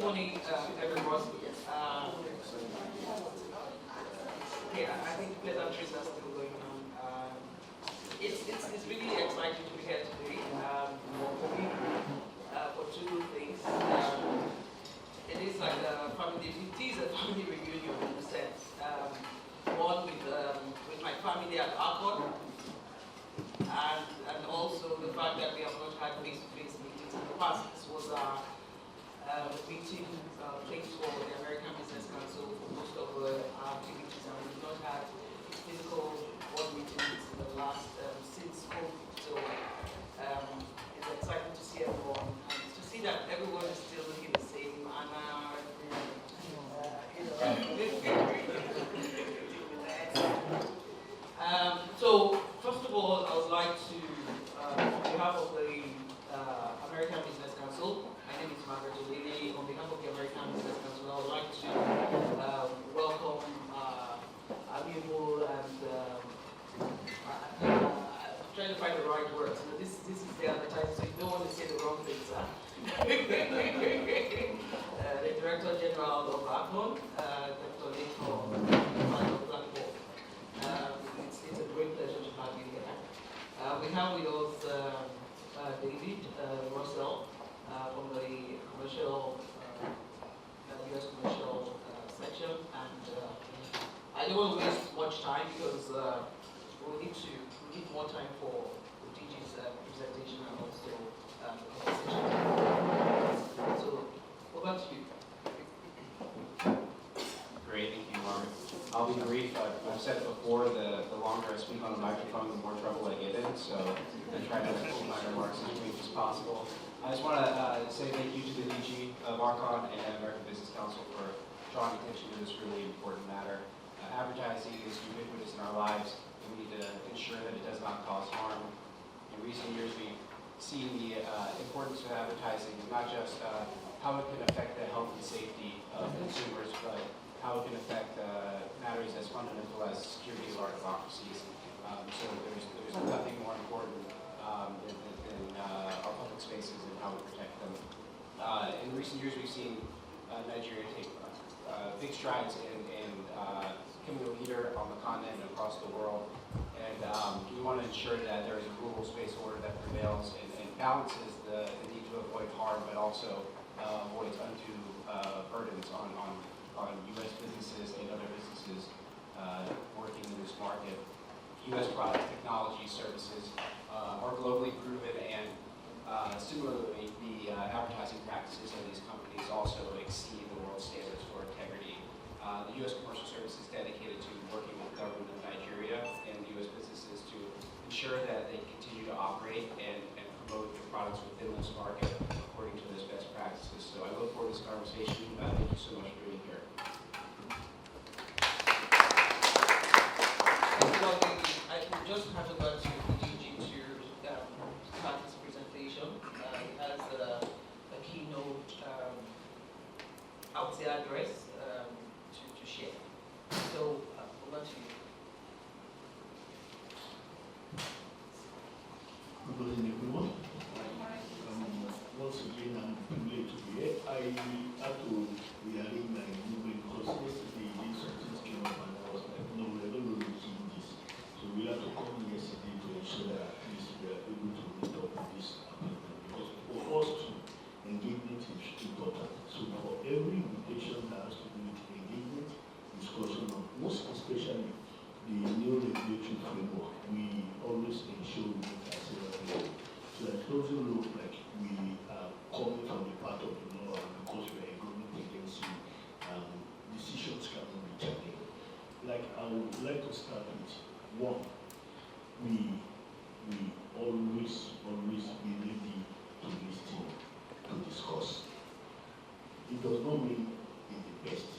morning, everyone. I think pleasantries are still going on. It's really exciting to be here today. For me, for two things. It is like a family. It is a family reunion in a sense. One with my family at ADVAN, and also the fact that we have not had face-to-face meetings in the past. This was our meeting place for the American Business Council for most of our activities, and we've not had physical board meetings in the last since COVID. So it's exciting to see everyone and to see that everyone is still looking the same. And so first of all, I would like to, on behalf of the American Business Council. My name is Adewolu. On behalf of the American Business Council, I would like to welcome Adewolu and I'm trying to find the right words. So this is the advertising, so you don't want to say the wrong things, huh? The Director General of ADVAN, Dr. Lekan Fadolapo. It's a great pleasure to have you here. We have with us David Russell. From the commercial, U.S. commercial section, and I don't want to waste much time because we need more time for the DG's presentation and also the conversation. So over to you. Great, thank you, Mark. I'll be brief. I've said it before, the longer I speak on the microphone, the more trouble I get in, so I try to keep my remarks as brief as possible. I just want to say thank you to the DG of ARCON and American Business Council for drawing attention to this really important matter. Advertising is ubiquitous in our lives, and we need to ensure that it does not cause harm. In recent years, we've seen the importance of advertising, not just how it can affect the health and safety of consumers, but how it can affect matters as fundamental as security of our democracies. So there's nothing more important than our public spaces and how we protect them. In recent years, we've seen Nigeria take big strides in becoming a leader on the continent and across the world. And we want to ensure that there is a rules-based order that prevails and balances the need to avoid harm, but also avoids undue burdens on U.S. businesses and other businesses working in this market. U.S. product technology services are globally proven, and similarly, the advertising practices of these companies also exceed the world standards for integrity. The U.S. Commercial Service is dedicated to working with the government of Nigeria and the U.S. businesses to ensure that they continue to operate and promote their products within this market according to those best practices. So I look forward to this conversation. Thank you so much for being here. I just have to go to the DG to start his presentation. He has a keynote, I would say, address to share. So, over to you. Good evening, everyone. Once again, I'm privileged to be here. I had to rearrange my movement because yesterday something came up and I was like, no, we're not going to do this. So we had to come yesterday to ensure that at least we are able to meet up with this appointment. Because for us to engagement is important. So for every invitation that has to do with engagement, discussion of, most especially the new regulatory framework, we always ensure we make ourselves available. So that it doesn't look like we are coming from the part of the law because we are a government agency, decisions cannot be challenged. Like, I would like to start with one, we always be ready to listen, to discuss. It does not mean it's the best.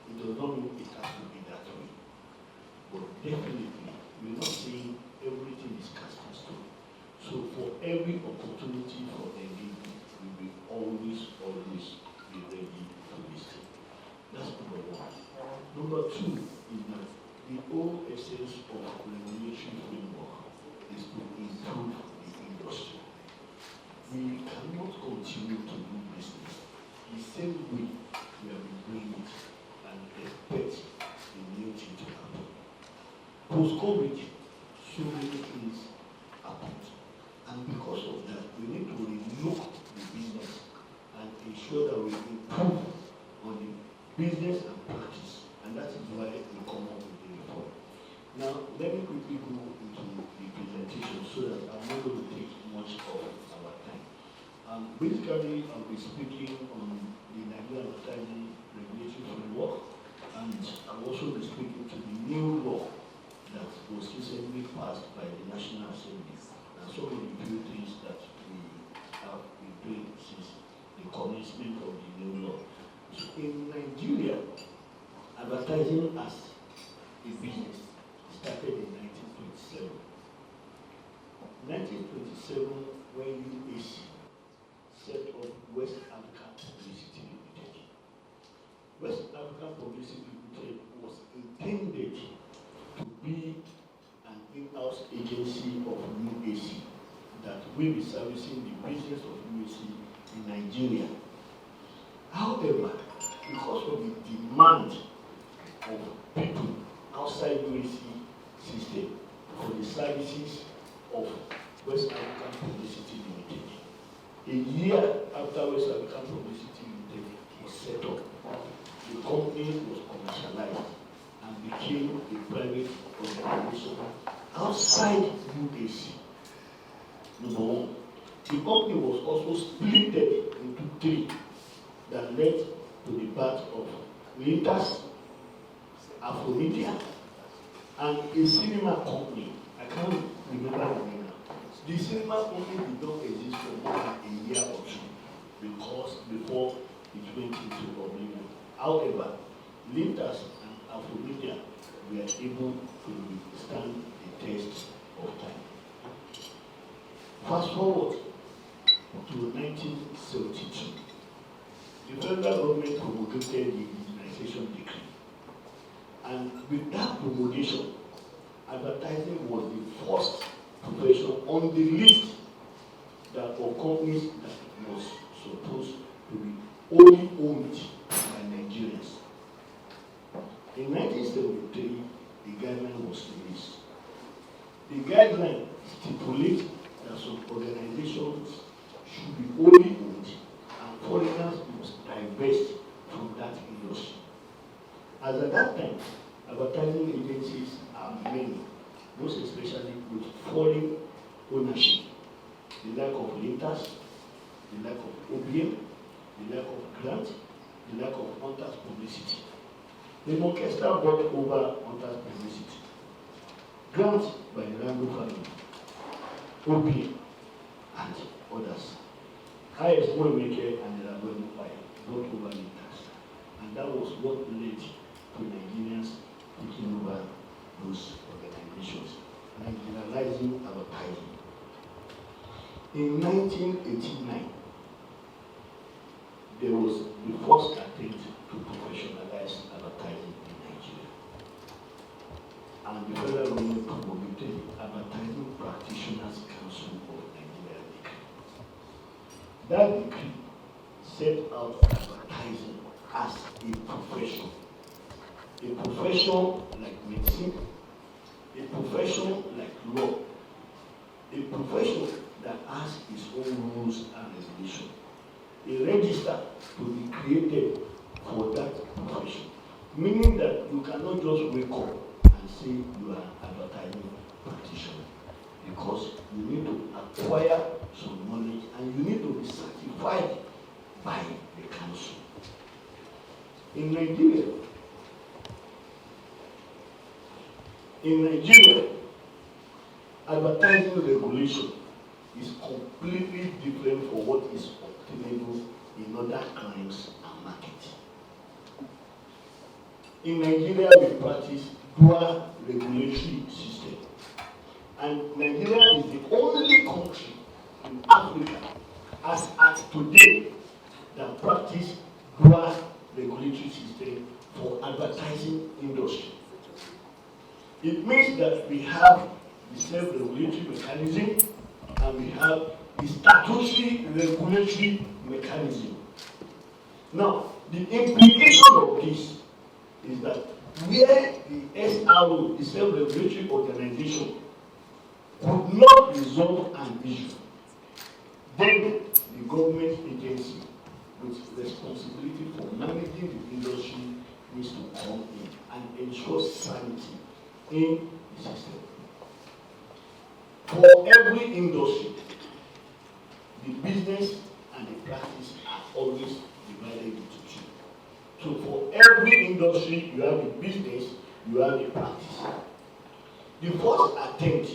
It does not mean it has to be that way. But definitely, we're not saying everything is cast in stone. So for every opportunity for engagement, we will always be ready to listen. That's number one. Number two is that the whole essence of regulatory framework is to improve the industry. We cannot continue to do business the same COVID, so many things happened. And because of that, we need to relook the business and ensure that we improve on the business and practice. And that is why we come up with the report. Now, let me quickly go into the presentation so that I'm not going to take much of our time. Basically, I'll be speaking on the Nigerian Advertising Regulatory Framework, and I'll also be speaking to the new law that was recently passed by the National Assembly, and some of the few things that we have been doing since the commencement of the new law. So in Nigeria, advertising as a business started in 1927. 1927, when UAC set up West African Publicity Limited. West African Publicity Limited was intended to be an in-house agency of UAC that will be servicing the business of UAC in Nigeria. However, because of the demand of people outside UAC system for the services of West African Publicity Limited, a year after West African Publicity Limited was set up, the company was commercialized and became a private organization outside UAC. Number one, the company was also split into three that led to the birth of Leaders, Afromedia, and a cinema company. I can't remember the name now. The cinema company did not exist for more than a year or two because before it went into oblivion. However, Leaders and Afromedia were able to withstand the test of time. Fast forward to 1972. The federal government promulgated the Immunization Decree. And with that promulgation, advertising was the first profession on the list that for companies that was supposed to be only owned by Nigerians. In 1973, the guideline was released. The guideline stipulates that some organizations should be only owned and foreigners must divest from that industry. As at that time, advertising agencies are many, most especially with foreign ownership. The lack of Leaders, the lack of OBM, the lack of grant, the lack of Hunters publicity. The Orchestra brought over Hunters publicity. Grant by the Rambo family, OBM, and others. Highest Maker and the Adewolu Adene brought over Leaders. And that was what led to Nigerians taking over those organizations, Nigerianizing advertising. In 1989, there was the first attempt to professionalize advertising in Nigeria. And the federal government promulgated Advertising Practitioners Council of Nigeria decree. That decree set out advertising as a profession. A profession like medicine, a profession like law, a profession that has its own rules and regulations. A register to be created for that profession, meaning that you cannot just wake up and say you are an advertising practitioner, because you need to acquire some knowledge and you need to be certified by the council. In Nigeria, advertising regulation is completely different from what is obtainable in other crimes and markets. In Nigeria, we practice dual regulatory system. And Nigeria is the only country in Africa, as at today, that practice dual regulatory system for advertising industry. It means that we have the self-regulatory mechanism and we have the statutory regulatory mechanism. Now, the implication of this is that where the SRO, the self-regulatory organization, could not resolve an issue, then the government agency with responsibility for managing the industry needs to come in and ensure sanity in the system. For every industry, the business and the practice are always divided into two. So for every industry, you have the business, you have the practice. The first attempt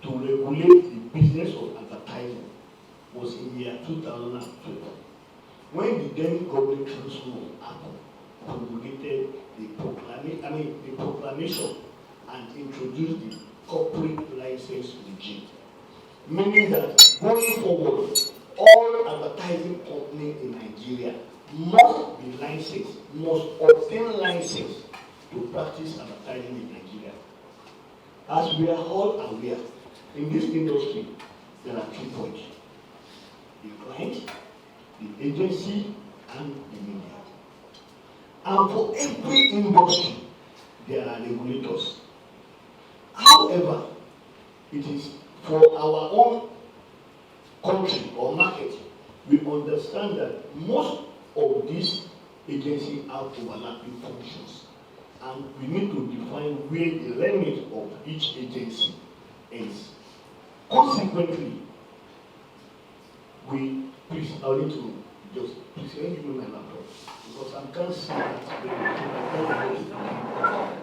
to regulate the business of advertising was in the year 2012, when the then government council promulgated the proclamation and introduced the corporate license regime, meaning that going forward, all advertising companies in Nigeria must be licensed, must obtain license to practice advertising in Nigeria. As we are all aware, in this industry, there are 3 points: the client, the agency, and the media. And for every industry, there are regulators. However, it is for our own country or market, we understand that most of these agencies have overlapping functions, and we need to define where the limit of each agency is. Consequently, please, I need to just, please, can you give me my laptop? Because I can't see that very well.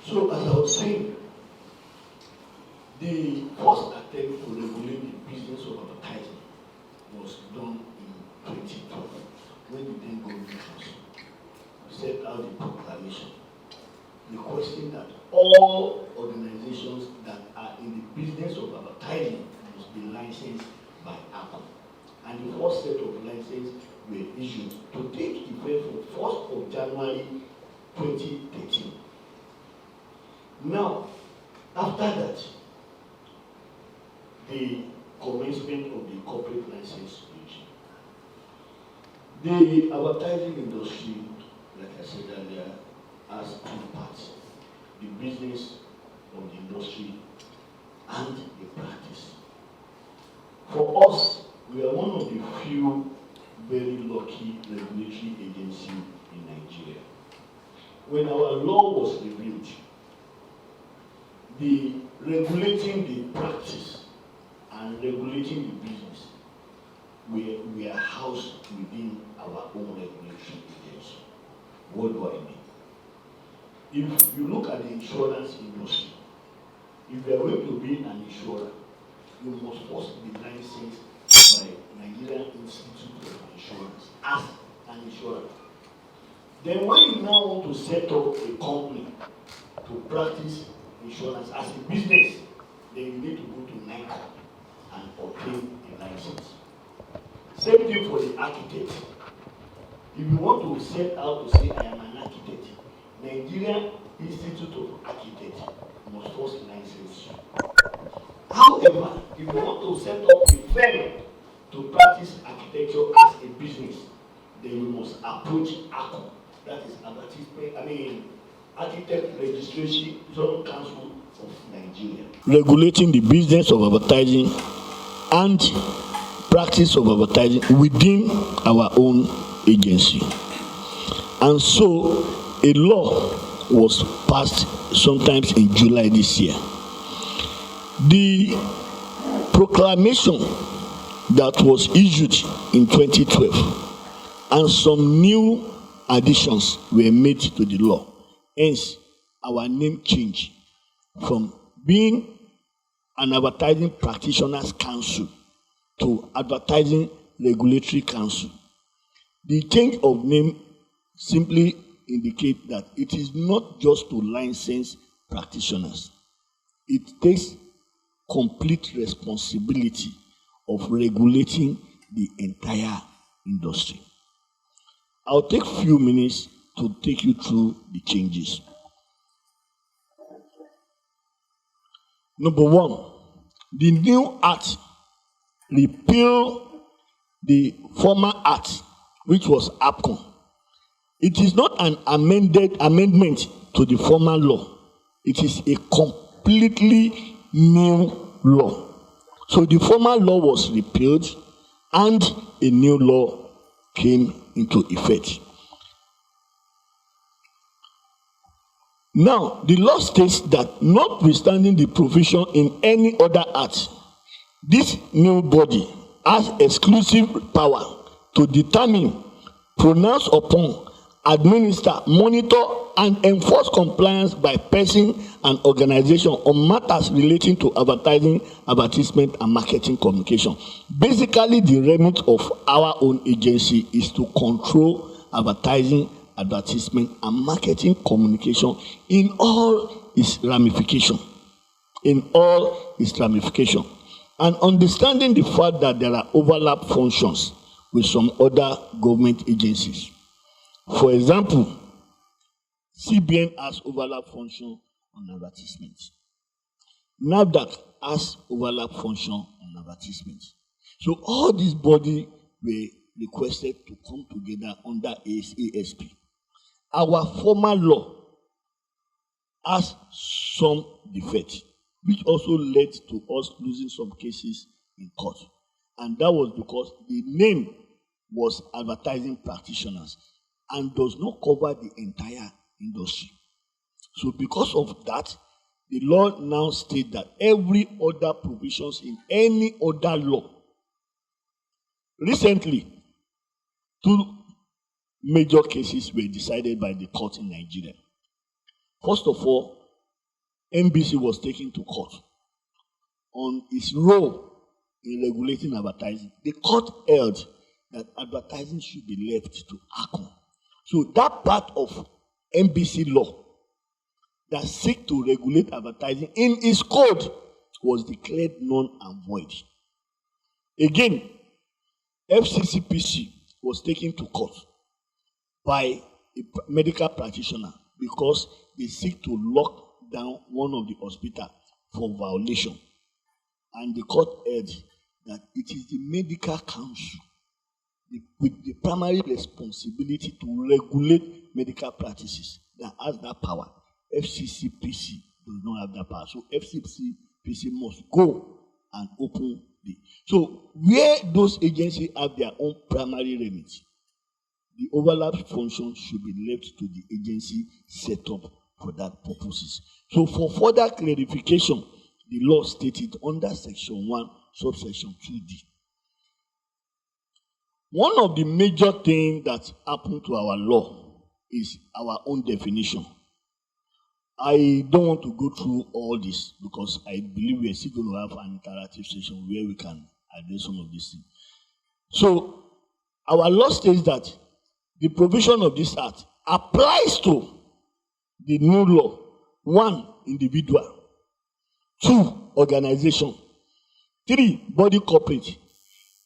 So, as I was saying, the first attempt to regulate the business of advertising was done in 2012, when the then government council set out the proclamation requesting that all organizations that are in the business of advertising must be licensed by Apple. And the first set of licenses were issued to take effect from 1st of January 2013. Now, after that, the commencement of the corporate license regime. The advertising industry, like I said earlier, has 2 parts: the business of the industry and the practice. For us, we are one of the few very lucky regulatory agencies in Nigeria. When our law was reviewed, the regulating the practice and regulating the business, we are housed within our own regulatory agency. What do I mean? If you look at the insurance industry, if you are going to be an insurer, you must first be licensed by Nigerian Institute of Insurance as an insurer. Then when you now want to set up a company to practice insurance as a business, then you need to go to NICA and obtain a license. Same thing for the architect. If you want to set out to say, I am an architect, Nigerian Institute of Architects must first license you. However, if you want to set up a firm to practice architecture as a business, then you must approach ACO, that is Architect Registration Council of Nigeria. Regulating the business of advertising and practice of advertising within our own agency. And so a law was passed sometimes in July this year. The proclamation that was issued in 2012 and some new additions were made to the law. Hence, our name changed from being an Advertising Practitioners Council to Advertising Regulatory Council. The change of name simply indicates that it is not just to license practitioners. It takes complete responsibility of regulating the entire industry. I'll take a few minutes to take you through the changes. Number one, the new act repealed the former act, which was APCON. It is not an amendment to the former law. It is a completely new law. So the former law was repealed and a new law came into effect. Now, the law states that notwithstanding the provision in any other act, this new body has exclusive power to determine, pronounce upon, administer, monitor, and enforce compliance by person and organization on matters relating to advertising, advertisement, and marketing communication. Basically, the remit of our own agency is to control advertising, advertisement, and marketing communication in all its ramifications. And understanding the fact that there are overlap functions with some other government agencies. For example, CBN has overlap function on advertisement. NAFDAC has overlap function on advertisement. So all these bodies were requested to come together under ASP. Our former law has some defects, which also led to us losing some cases in court. And that was because the name was advertising practitioners and does not cover the entire industry. So because of that, the law now states that every other provisions in any other law. Recently, 2 major cases were decided by the court in Nigeria. First of all, NBC was taken to court on its role in regulating advertising. The court held that advertising should be left to ACON. So that part of NBC law that seek to regulate advertising in its code was declared null and void. Again, FCCPC was taken to court by a medical practitioner because they seek to lock down one of the hospitals for violation. And the court held that it is the medical council with the primary responsibility to regulate medical practices that has that power. FCCPC does not have that power. So FCCPC must go and open the. So where those agencies have their own primary remit, the overlap function should be left to the agency set up for that purposes. So for further clarification, the law stated under Section 1, subsection 2D. One of the major things that happened to our law is our own definition. I don't want to go through all this because I believe we are still going to have an interactive session where we can address some of these things. So our law states that the provision of this act applies to the new law. 1, individual. 2, organization. 3, body corporate.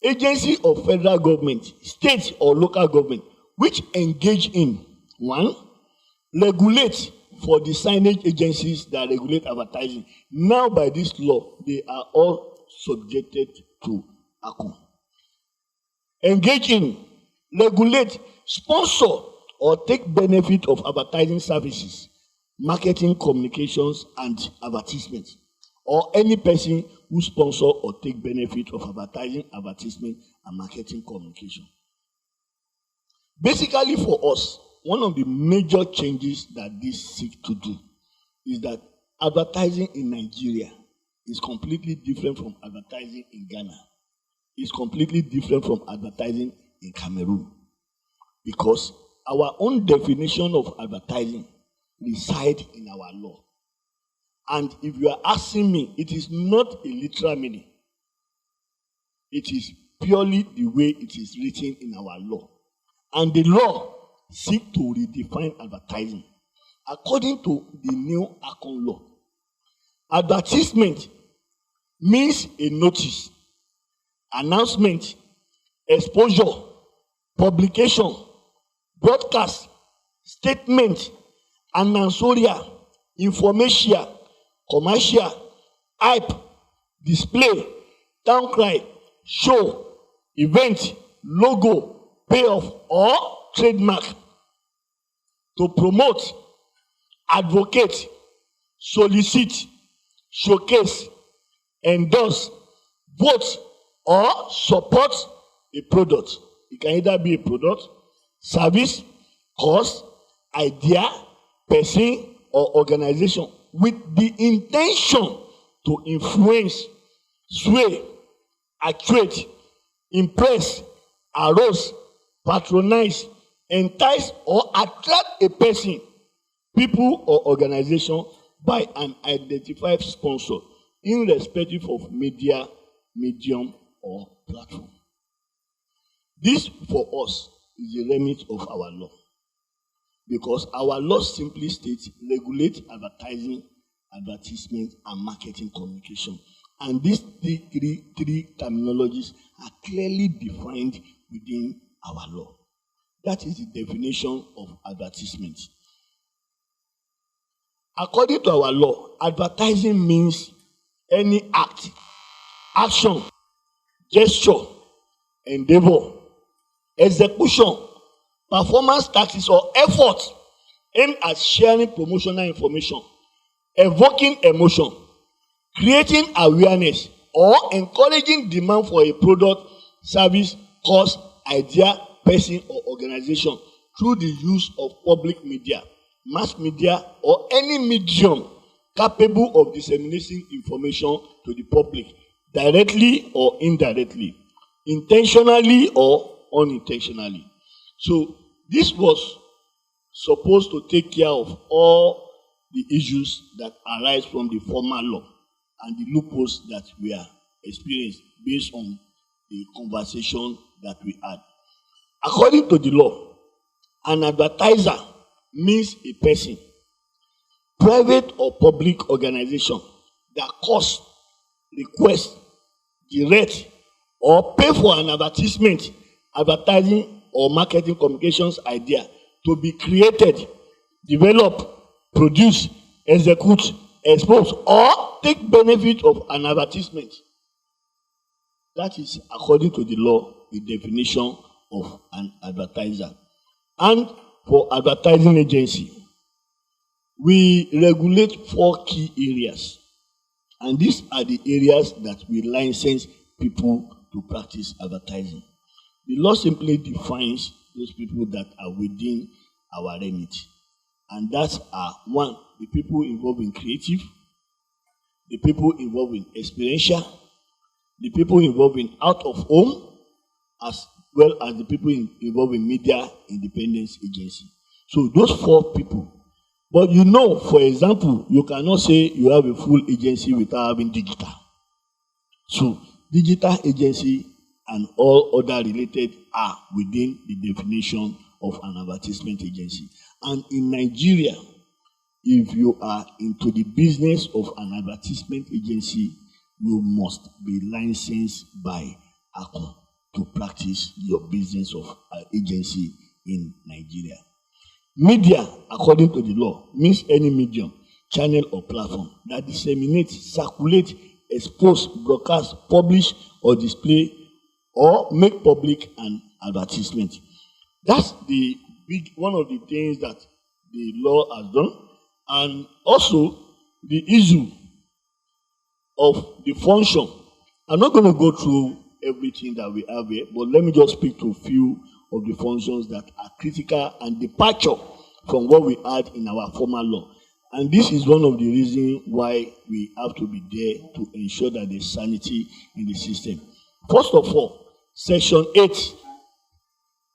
Agency of federal government, state or local government, which engage in 1, regulate for the signage agencies that regulate advertising. Now by this law, they are all subjected to ACON. Engage in, regulate, sponsor or take benefit of advertising services, marketing, communications, and advertisements, or any person who sponsor or take benefit of advertising, advertisement, and marketing communication. Basically for us, one of the major changes that this seek to do is that advertising in Nigeria is completely different from advertising in Ghana. It's completely different from advertising in Cameroon. Because our own definition of advertising resides in our law. And if you are asking me, it is not a literal meaning. It is purely the way it is written in our law. And the law seeks to redefine advertising according to the new ACON law. Advertisement means a notice, announcement, exposure, publication, broadcast, statement, annonsorial, information, commercial, hype, display, town cry, show, event, logo, payoff, or trademark. To promote, advocate, solicit, showcase, endorse, vote, or support a product. It can either be a product, service, cause, idea, person, or organization with the intention to influence, sway, actuate, impress, arouse, patronize, entice, or attract a person, people, or organization by an identified sponsor, irrespective of media, medium, or platform. This, for us, is the remit of our law. Because our law simply states regulate advertising, advertisement, and marketing communication. And these three terminologies are clearly defined within our law. That is the definition of advertisement. According to our law, advertising means any act, action, gesture, endeavor, execution, performance tactics, or effort aimed at sharing promotional information, evoking emotion, creating awareness, or encouraging demand for a product, service, cause, idea, person, or organization through the use of public media, mass media, or any medium capable of disseminating information to the public, directly or indirectly, intentionally or unintentionally. So this was supposed to take care of all the issues that arise from the former law and the loopholes that we are experienced based on the conversation that we had. According to the law, an advertiser means a person, private or public organization that costs, request, direct, or pay for an advertisement, advertising, or marketing communications idea to be created, developed, produced, execute, expose, or take benefit of an advertisement. That is, according to the law, the definition of an advertiser. And for advertising agency, we regulate 4 key areas. And these are the areas that we license people to practice advertising. The law simply defines those people that are within our remit. And that are 1, the people involved in creative, the people involved in experiential, the people involved in out of home, as well as the people involved in media independence agency. So those 4 people. But you know, for example, you cannot say you have a full agency without having digital. So digital agency and all other related are within the definition of an advertisement agency. And in Nigeria, if you are into the business of an advertisement agency, you must be licensed by ACO to practice your business of agency in Nigeria. Media, according to the law, means any medium, channel, or platform that disseminates, circulates, expose, broadcast, publish, or display, or make public an advertisement. That's the one of the things that the law has done. And also the issue of the function. I'm not going to go through everything that we have here, but let me just speak to a few of the functions that are critical and departure from what we had in our former law. And this is one of the reasons why we have to be there to ensure that there's sanity in the system. First of all, Section 8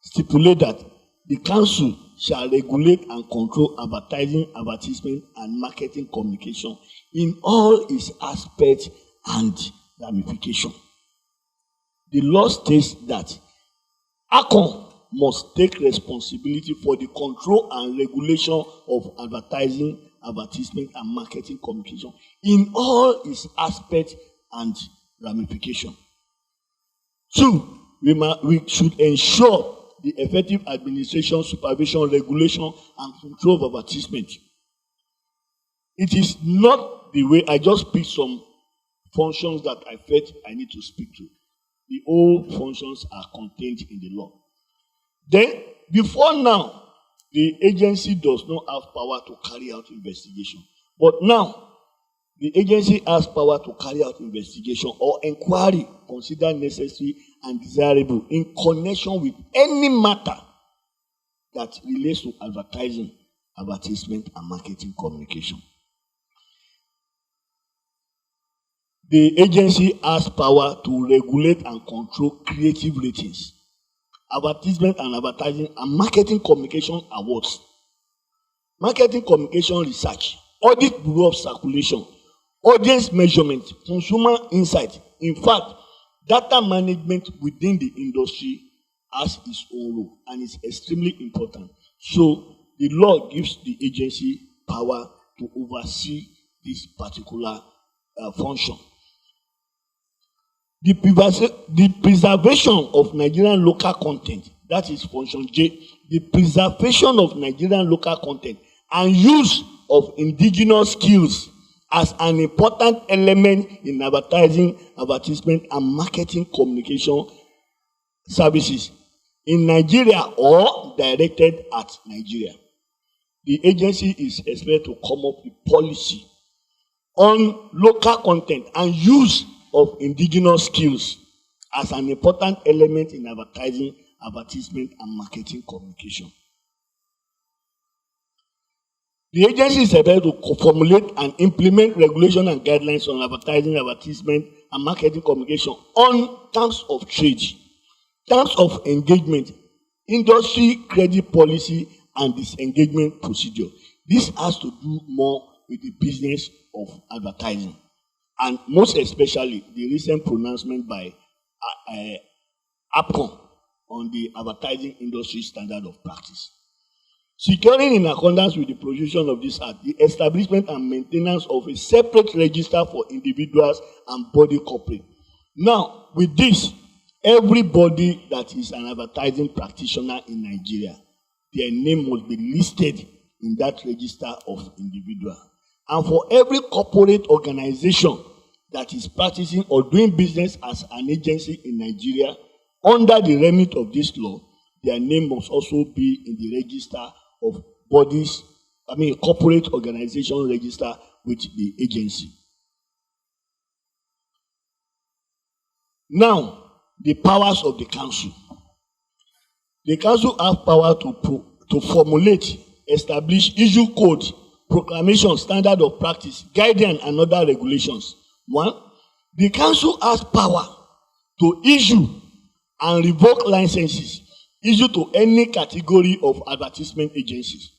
stipulates that the council shall regulate and control advertising, advertisement, and marketing communication in all its aspects and ramifications. The law states that ACON must take responsibility for the control and regulation of advertising, advertisement, and marketing communication in all its aspects and ramifications. Two, we should ensure the effective administration, supervision, regulation, and control of advertisement. It is not the way I just picked some functions that I felt I need to speak to. The whole functions are contained in the law. Then, before now, the agency does not have power to carry out investigation. But now, the agency has power to carry out investigation or inquiry considered necessary and desirable in connection with any matter that relates to advertising, advertisement, and marketing communication. The agency has power to regulate and control creative ratings, advertisement and advertising, and marketing communication awards, marketing communication research, audit bureau of circulation, audience measurement, consumer insight. In fact, data management within the industry has its own role and is extremely important. So the law gives the agency power to oversee this particular function. The preservation of Nigerian local content, that is function J, the preservation of Nigerian local content and use of indigenous skills as an important element in advertising, advertisement, and marketing communication services in Nigeria or directed at Nigeria. The agency is expected to come up with policy on local content and use of indigenous skills as an important element in advertising, advertisement, and marketing communication. The agency is able to formulate and implement regulation and guidelines on advertising, advertisement, and marketing communication on terms of trade, terms of engagement, industry credit policy, and disengagement procedure. This has to do more with the business of advertising, and most especially the recent pronouncement by APCON on the advertising industry standard of practice. Securing in accordance with the provision of this act, the establishment and maintenance of a separate register for individuals and body corporate. Now, with this, everybody that is an advertising practitioner in Nigeria, their name must be listed in that register of individual. And for every corporate organization that is practicing or doing business as an agency in Nigeria, under the remit of this law, their name must also be in the register of bodies, corporate organization register with the agency. Now, the powers of the council. The council has power to formulate, establish, issue code, proclamation, standard of practice, guidance, and other regulations. One, the council has power to issue and revoke licenses issued to any category of advertisement agencies.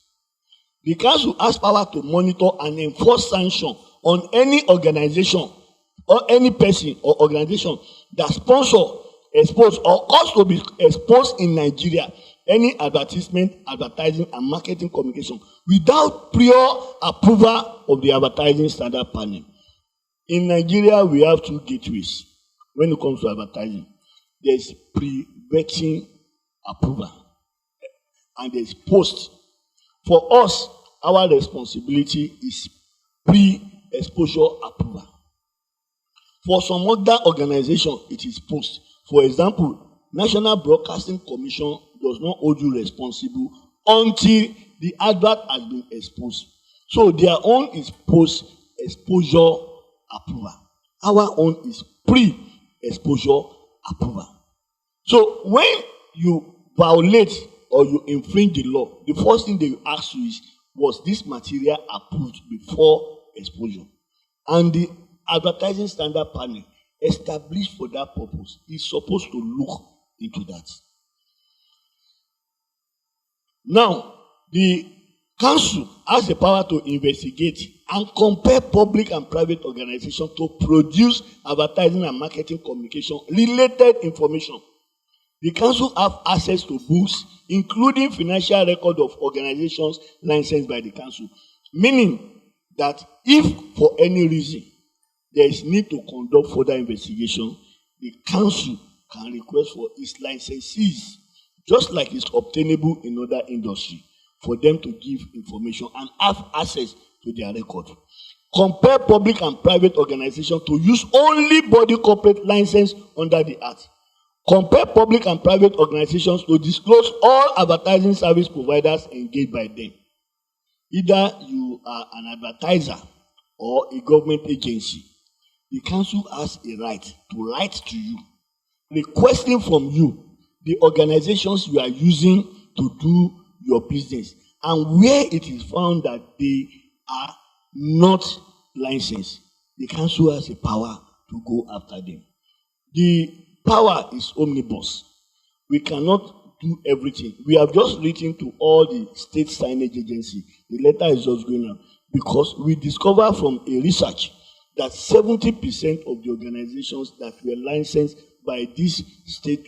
The council has power to monitor and enforce sanctions on any organization or any person or organization that sponsor, expose, or cause to be exposed in Nigeria any advertisement, advertising, and marketing communication without prior approval of the advertising standard panel. In Nigeria, we have two gateways when it comes to advertising. There's pre-vetting approval and there's post. For us, our responsibility is pre-exposure approval. For some other organization, it is post. For example, National Broadcasting Commission does not hold you responsible until the advert has been exposed. So their own is post-exposure approval. Our own is pre-exposure approval. So when you violate or you infringe the law, the first thing they will ask you is, was this material approved before exposure? And the advertising standard panel established for that purpose is supposed to look into that. Now, the council has the power to investigate and compel public and private organizations to produce advertising and marketing communication related information. The council have access to books, including financial record of organizations licensed by the council, meaning that if for any reason there is need to conduct further investigation, the council can request for its licensees, just like it's obtainable in other industry, for them to give information and have access to their record. Compel public and private organizations to use only body corporate license under the Act. Compel public and private organizations to disclose all advertising service providers engaged by them. Either you are an advertiser or a government agency, the council has a right to write to you, requesting from you the organizations you are using to do your business, and where it is found that they are not licensed, the council has a power to go after them. The power is omnibus. We cannot do everything. We have just written to all the state signage agencies. The letter is just going out because we discover from a research that 70% of the organizations that were licensed by this state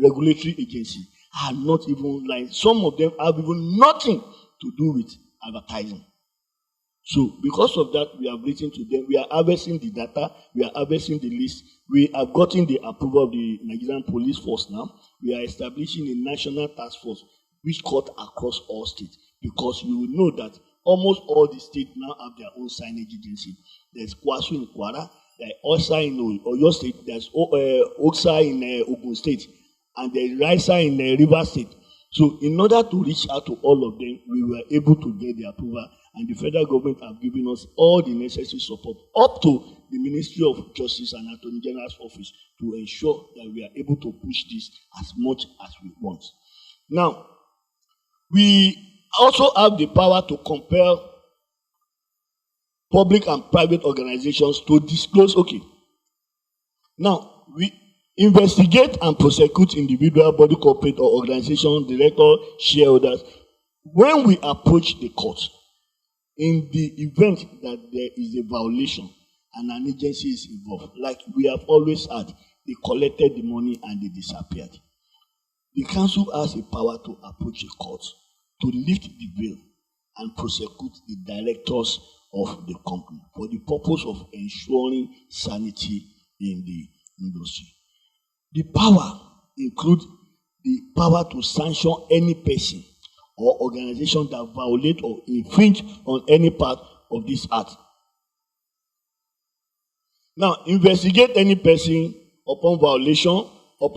regulatory agency are not even licensed. Some of them have even nothing to do with advertising. So, because of that, we have written to them. We are harvesting the data. We are harvesting the list. We have gotten the approval of the Nigerian Police Force now. We are establishing a national task force which cut across all states, because you will know that almost all the states now have their own signage agency. There's Kwasu in Kwara, there's Osa in Oyo State, there's Oksa in Ogun State, and there's Raisa in River State. So, in order to reach out to all of them, we were able to get the approval, and the federal government have given us all the necessary support up to the Ministry of Justice and Attorney General's office to ensure that we are able to push this as much as we want. Now, we also have the power to compel public and private organizations to disclose. Okay. Now, we investigate and prosecute individual, body, corporate, or organization, director, shareholders when we approach the court. In the event that there is a violation and an agency is involved, like we have always had, they collected the money and they disappeared. The council has a power to approach a court to lift the veil and prosecute the directors of the company for the purpose of ensuring sanity in the industry. The power includes the power to sanction any person or organization that violate or infringe on any part of this act. Now, investigate any person upon violation of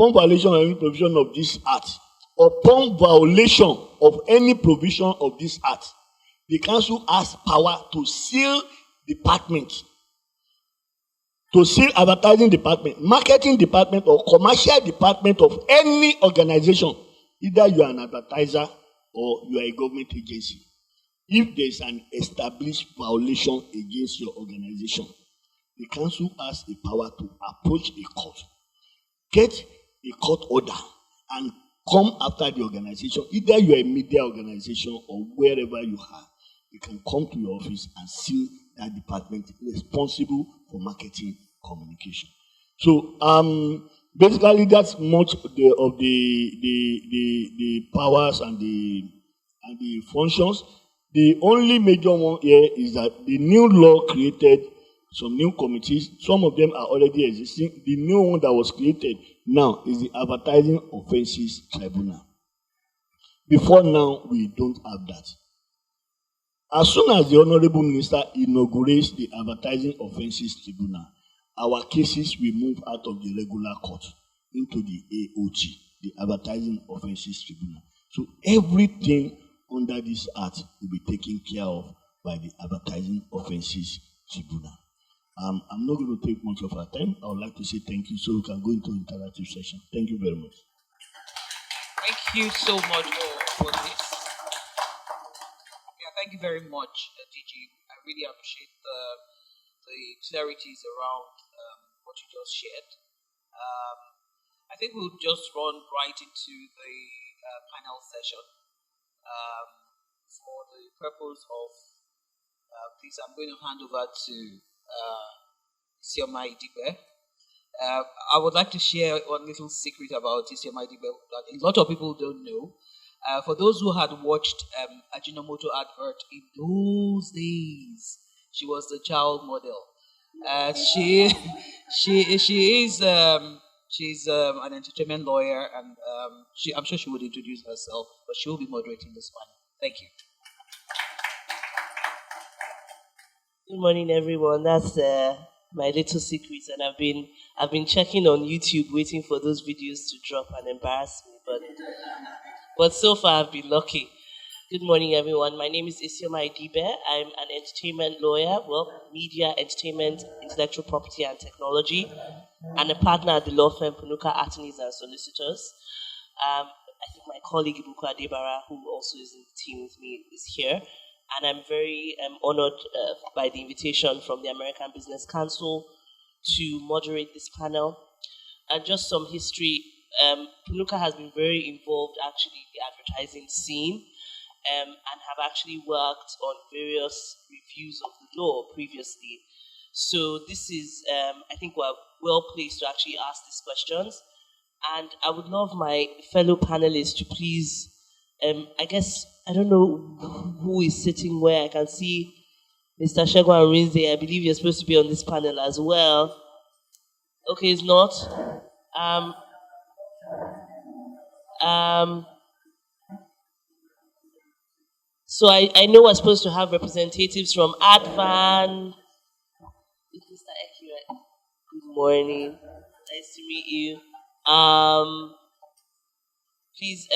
any provision of this act. Upon violation of any provision of this act, the council has power to seal department, to seal advertising department, marketing department, or commercial department of any organization. Either you are an advertiser or you are a government agency. If there is an established violation against your organization, the council has the power to approach a court, get a court order, and come after the organization. Either you are a media organization or wherever you are, you can come to your office and seal that department responsible for marketing communication. So, basically, that's much of the powers and the functions. The only major one here is that the new law created some new committees. Some of them are already existing. The new one that was created now is the Advertising Offences Tribunal. Before now, we don't have that. As soon as the Honorable Minister inaugurates the Advertising Offences Tribunal, our cases will move out of the regular court into the AOT, the Advertising Offences Tribunal. So everything under this act will be taken care of by the Advertising Offences Tribunal. I'm not going to take much of our time. I would like to say thank you so we can go into interactive session. Thank you very much. Thank you so much for this. Yeah, thank you very much, DG. I really appreciate the clarities around what you just shared. I think we'll just run right into the panel session. For the purpose of this, I'm going to hand over to Isioma Idigbe. I would like to share one little secret about Isioma Idigbe that a lot of people don't know. For those who had watched Ajinomoto advert in those days, she was the child model. She is She's an entertainment lawyer, and I'm sure she would introduce herself, but she will be moderating this one. Thank you. Good morning, everyone. That's my little secret, and I've been checking on YouTube, waiting for those videos to drop and embarrass me, but so far I've been lucky. Good morning, everyone. My name is Isioma Idigbe. I'm an entertainment lawyer, media, entertainment, intellectual property, and technology, and a partner at the law firm PUNUKA Attorneys and Solicitors. I think my colleague Ibuku Adebara, who also is in the team with me, is here. And I'm very honored by the invitation from the American Business Council to moderate this panel. And just some history, PUNUKA has been very involved actually in the advertising scene and have actually worked on various reviews of the law previously. So this is, I think we're well placed to actually ask these questions. And I would love my fellow panelists to please, I guess, I don't know who is sitting where. I can see Mr. Shegun Arinze. I believe you're supposed to be on this panel as well. Okay, it's not. So I know we're supposed to have representatives from ADVAN. It's Mr. Eki, right? Good morning. Nice to meet you. Please,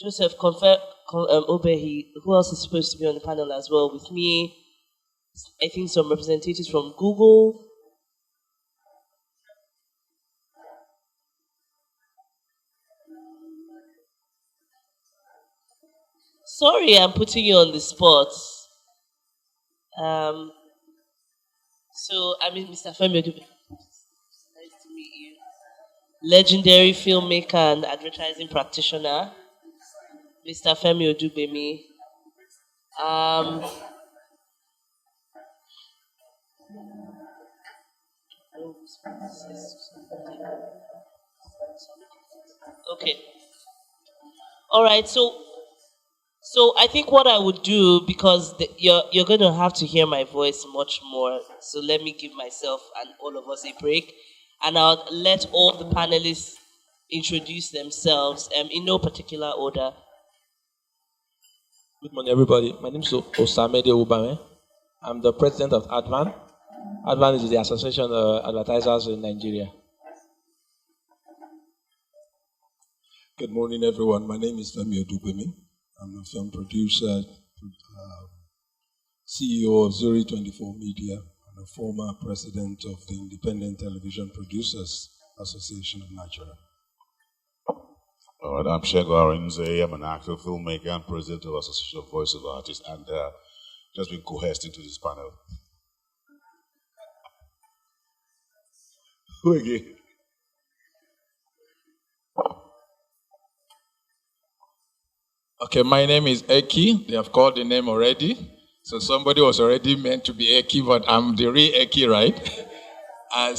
Joseph, Obehi, who else is supposed to be on the panel as well with me? I think some representatives from Google. Sorry, I'm putting you on the spot. So, I mean, Mr. Femi Odugbemi. Nice to meet you. Legendary filmmaker and advertising practitioner, Mr. Femi Odugbemi. Okay. All right. So I think what I would do, because you're going to have to hear my voice much more. So let me give myself and all of us a break, and I'll let all the panelists introduce themselves in no particular order. Good morning, everybody. My name is Osamede Ubame. I'm the president of ADVAN. ADVAN is the Association of Advertisers in Nigeria. Good morning, everyone. My name is Femi Odugbemi. I'm a film producer, CEO of Zuri 24 Media, and a former president of the Independent Television Producers Association of Nigeria. I'm Shegun Arinze. I'm an actor, filmmaker, and president of Association of Voice of Artists, and just been coerced into this panel. Who again? Okay, my name is Eki. They have called the name already. So somebody was already meant to be Eki, but I'm the real Eki, right? I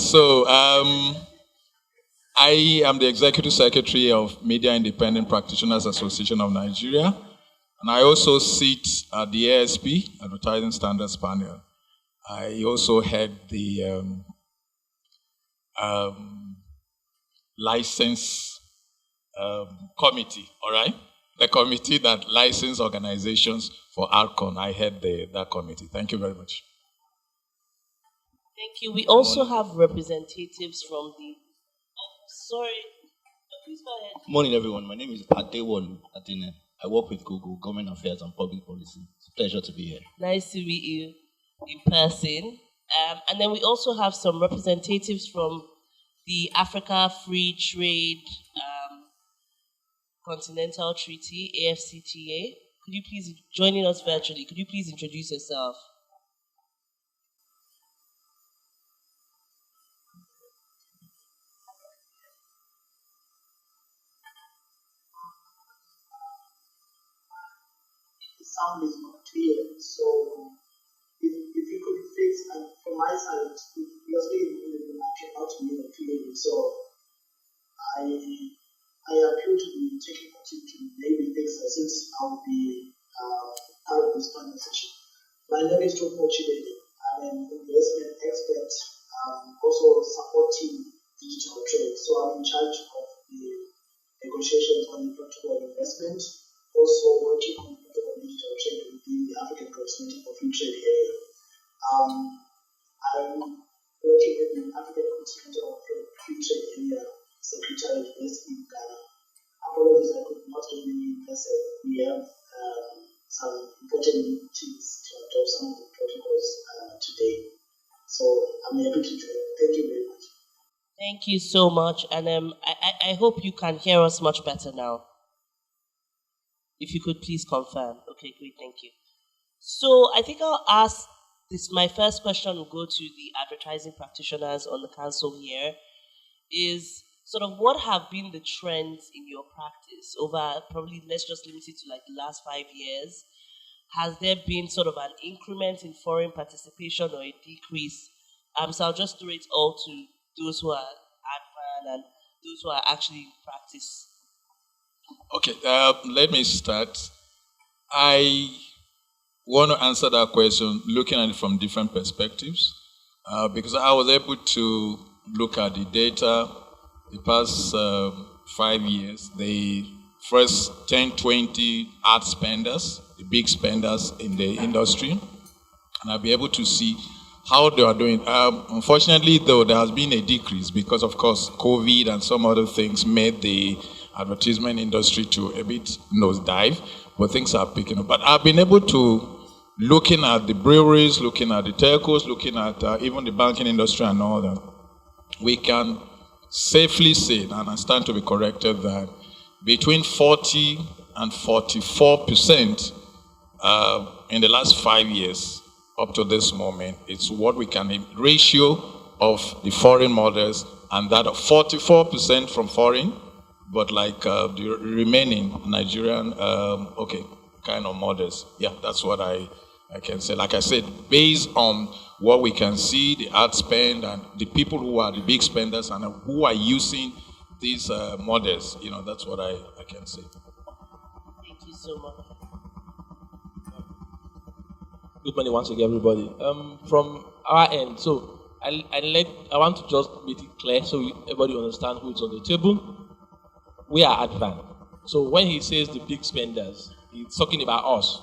am the Executive Secretary of Media Independent Practitioners Association of Nigeria, and I also sit at the ASP, Advertising Standards Panel. I also head the license committee, all right? The committee that license organizations for ARCON. I head that committee. Thank you very much. Thank you. We also have representatives from the... Sorry. Please go ahead. Morning, everyone. My name is Adewolu Adene. I work with Google, Government Affairs and Public Policy. It's a pleasure to be here. Nice to meet you in person. And then we also have some representatives from the Africa Free Trade Continental Treaty, AfCFTA. Could you please, joining us virtually, could you please introduce yourself? The sound is not clear, so if you could fix, and from my side, because we cannot hear clearly, so I appeal to the technical team to maybe fix it since I'll be part of this panel session. My name is Talkmore Chidede. I'm an investment expert, also supporting digital trade. So I'm in charge the African Continental Free Trade Area Secretariat based in Ghana. Apologies, I could not get the message. We have some important meetings to adopt some of the protocols today. So I'm happy to join. Thank you very much. Thank you so much. And I hope you can hear us much better now. If you could please confirm. Okay, great, thank you. So I think I'll ask this. My first question will go to the advertising practitioners on the council here. Is sort of what have been the trends in your practice over probably, let's just limit it to like the last 5 years. Has there been sort of an increment in foreign participation or a decrease? So I'll just throw it all to those who are ADVAN and those who are actually in practice. Okay, let me start. I want to answer that question looking at it from different perspectives because I was able to look at the data the past 5 years, the first 10, 20 ad spenders, the big spenders in the industry, and I'll be able to see how they are doing. Unfortunately, though, there has been a decrease because, of course, COVID and some other things made the advertisement industry to a bit nosedive, but things are picking up. But I've been able to, looking at the breweries, looking at the telcos, looking at even the banking industry and all that, we can safely say, and I stand to be corrected, that between 40 and 44% in the last 5 years up to this moment, it's what we can, ratio of the foreign models, and that of 44% from foreign, but like the remaining Nigerian, kind of models. Yeah, that's what I can say. Like I said, based on what we can see, the ad spend, and the people who are the big spenders and who are using these models, that's what I can say. Thank you so much. Good morning once again, everybody. From our end, so I want to just make it clear so everybody understands who is on the table. We are ADVAN. So when he says the big spenders, he's talking about us.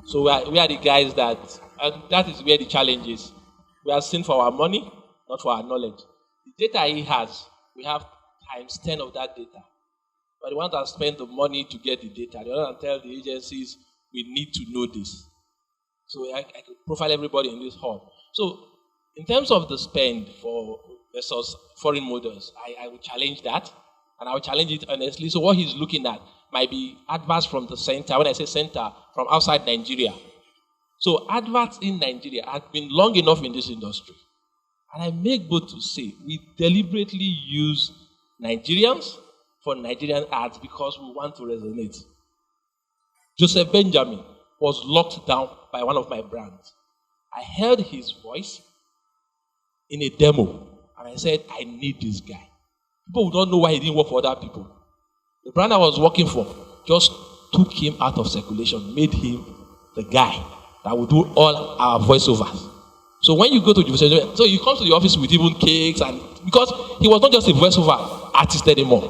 So we are the guys that, and that is where the challenge is. We are seen for our money, not for our knowledge. The data he has, we have times 10 of that data. But the one that spend the money to get the data, the other than tell the agencies, we need to know this. So I could profile everybody in this hall. So in terms of the spend for versus foreign models, I would challenge that. And I will challenge it honestly. So what he's looking at might be adverts from the center. When I say center, from outside Nigeria. So adverts in Nigeria have been long enough in this industry. And I make bold to say, we deliberately use Nigerians for Nigerian ads because we want to resonate. Joseph Benjamin was locked down by one of my brands. I heard his voice in a demo. And I said, I need this guy. People would not know why he didn't work for other people. The brand I was working for just took him out of circulation, made him the guy that would do all our voiceovers. So when you go to the so he comes to the office with even cakes, and because he was not just a voiceover artist anymore.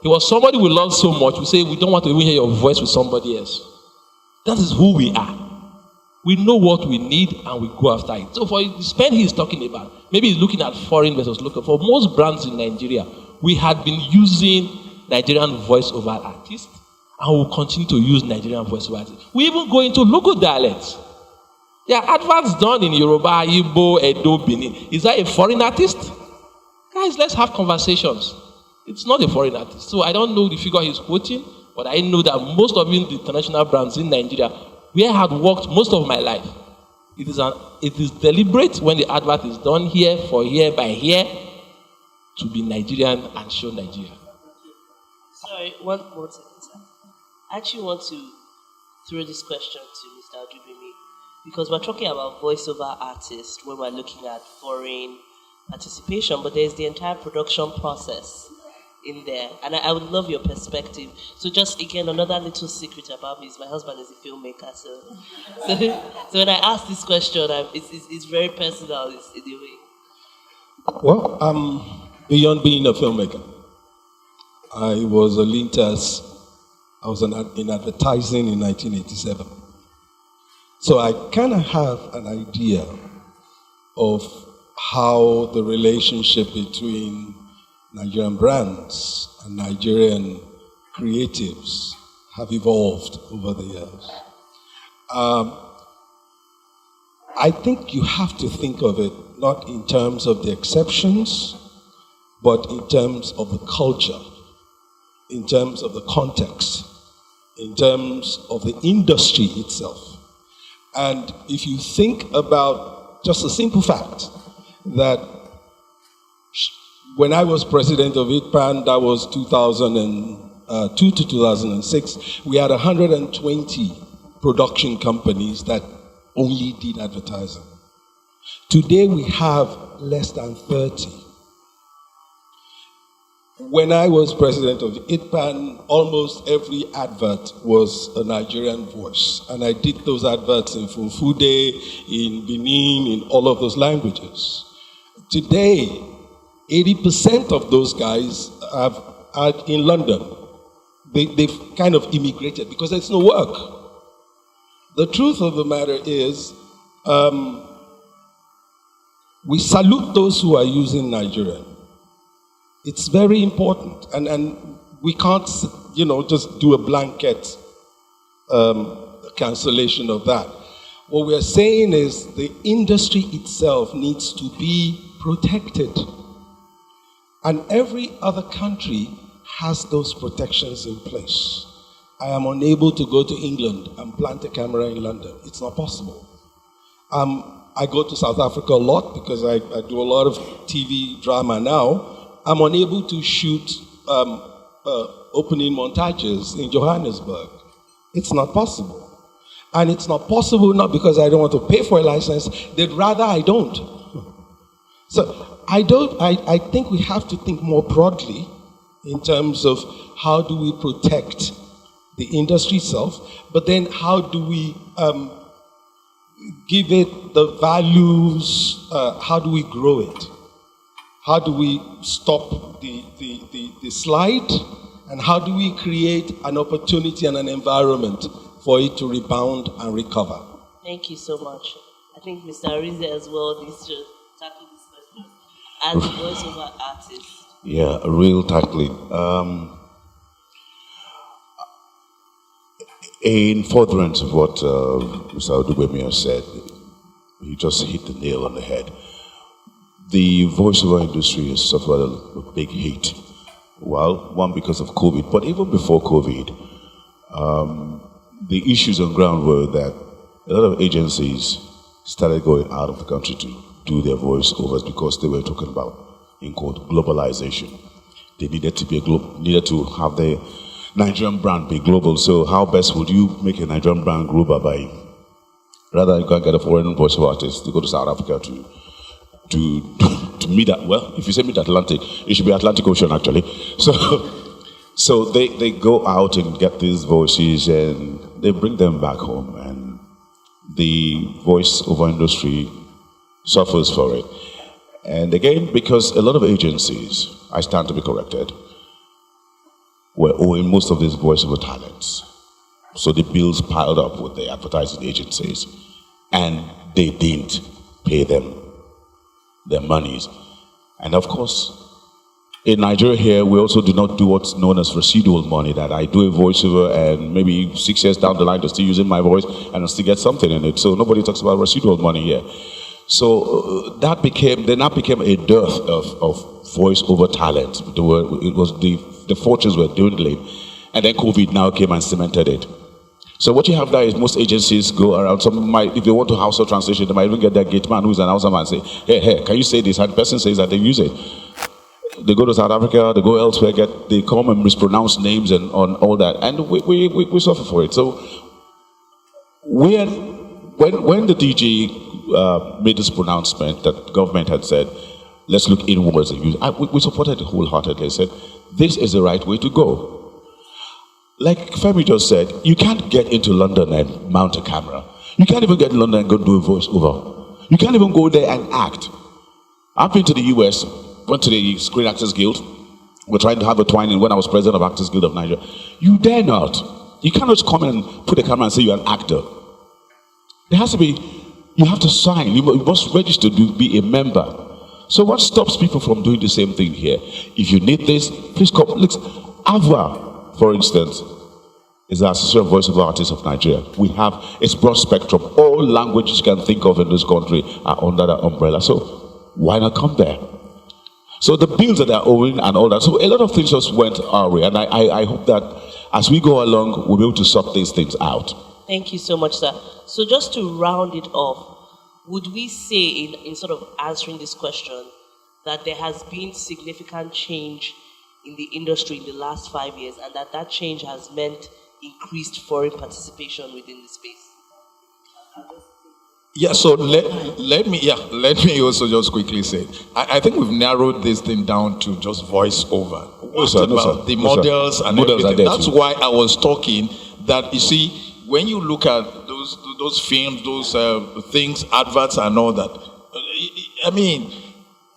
He was somebody we love so much, we say we don't want to even hear your voice with somebody else. That is who we are. We know what we need and we go after it. So for the spend he's talking about, maybe he's looking at foreign versus local. For most brands in Nigeria, we had been using Nigerian voice-over artists, and we'll continue to use Nigerian voice-over artists. We even go into local dialects. There are adverts done in Yoruba, Igbo, Edo, Benin. Is that a foreign artist? Guys, let's have conversations. It's not a foreign artist. So I don't know the figure he's quoting, but I know that most of the international brands in Nigeria, where I had worked most of my life, it is deliberate when the advert is done here, for here, by here, to be Nigerian and show Nigeria. Sorry, one more second, sir. I actually want to throw this question to Mr. Odugbemi, because we're talking about voiceover artists when we're looking at foreign participation, but there's the entire production process in there, and I would love your perspective. So just again, another little secret about me is my husband is a filmmaker, so when I ask this question, it's very personal, it's in a way. Well, beyond being a filmmaker, I was a Lintas. I was in advertising in 1987. So I kind of have an idea of how the relationship between Nigerian brands and Nigerian creatives have evolved over the years. I think you have to think of it not in terms of the exceptions, but in terms of the culture, in terms of the context, in terms of the industry itself. And if you think about just a simple fact that when I was president of IDPAN, that was 2002 to 2006, we had 120 production companies that only did advertising. Today we have less than 30. When I was president of IDPAN, almost every advert was a Nigerian voice. And I did those adverts in Funfude, in Benin, in all of those languages. Today, 80% of those guys are in London. They've kind of immigrated because there's no work. The truth of the matter is, we salute those who are using Nigerian. It's very important, and we can't, just do a blanket cancellation of that. What we're saying is the industry itself needs to be protected. And every other country has those protections in place. I am unable to go to England and plant a camera in London. It's not possible. I go to South Africa a lot because I do a lot of TV drama now. I'm unable to shoot opening montages in Johannesburg. It's not possible. And it's not possible not because I don't want to pay for a license, they'd rather I don't. So I think we have to think more broadly in terms of how do we protect the industry itself, but then how do we give it the values, how do we grow it? How do we stop the slide? And how do we create an opportunity and an environment for it to rebound and recover? Thank you so much. I think Mr. Arize as well needs to tackle this question as a voiceover artist. Yeah, real tackling. In furtherance of what Mr. Odugbemi has said, he just hit the nail on the head. The voiceover industry has suffered a big hit. Well, one because of COVID, but even before COVID, the issues on ground were that a lot of agencies started going out of the country to do their voiceovers because they were talking about, in quote, globalization. They needed to have their Nigerian brand be global. So how best would you make a Nigerian brand global by, rather than go and get a foreign voiceover artist to go to South Africa to meet that, well, if you say meet Atlantic, it should be Atlantic Ocean actually. So they go out and get these voices and they bring them back home, and the voice-over industry suffers for it. And again, because a lot of agencies, I stand to be corrected, were owing most of these voice-over talents. So the bills piled up with the advertising agencies, and they didn't pay them their monies. And of course, in Nigeria here, we also do not do what's known as residual money, that I do a voiceover and maybe 6 years down the line, they're still using my voice and I still get something in it. So nobody talks about residual money here. So there now became a dearth of voice-over talent. The fortunes were dwindling, and then COVID now came and cemented it. So what you have there is most agencies go around. Some might, if they want to house a translation, they might even get their gate man who's an Hausa man and say, hey, can you say this? And the person says that they use it. They go to South Africa, they go elsewhere, they come and mispronounce names and on all that, and we suffer for it. So when the DG made this pronouncement that the government had said, let's look inwards and use, we supported it wholeheartedly. Said, this is the right way to go. Like Femi just said, you can't get into London and mount a camera. You can't even get in London and go do a voiceover. You can't even go there and act. I've been to the US, went to the Screen Actors Guild. We're trying to have a twine in when I was president of Actors Guild of Nigeria. You dare not. You cannot just come in and put a camera and say you're an actor. There has to be, you have to sign. You must register to be a member. So what stops people from doing the same thing here? If you need this, please come. Look, ADVAN, for instance, is the Association of Voice of Artists of Nigeria. We have its broad spectrum. All languages you can think of in this country are under that umbrella. So why not come there? So the bills that they're owing and all that. So a lot of things just went our way. And I hope that as we go along, we'll be able to sort these things out. Thank you so much, sir. So just to round it off, would we say in sort of answering this question that there has been significant change in the industry in the last 5 years and that change has meant increased foreign participation within the space? Yeah, so let me also just quickly say, I think we've narrowed this thing down to just voice over. The models and everything. That's why I was talking that, you see, when you look at those films, those things, adverts and all that, I mean,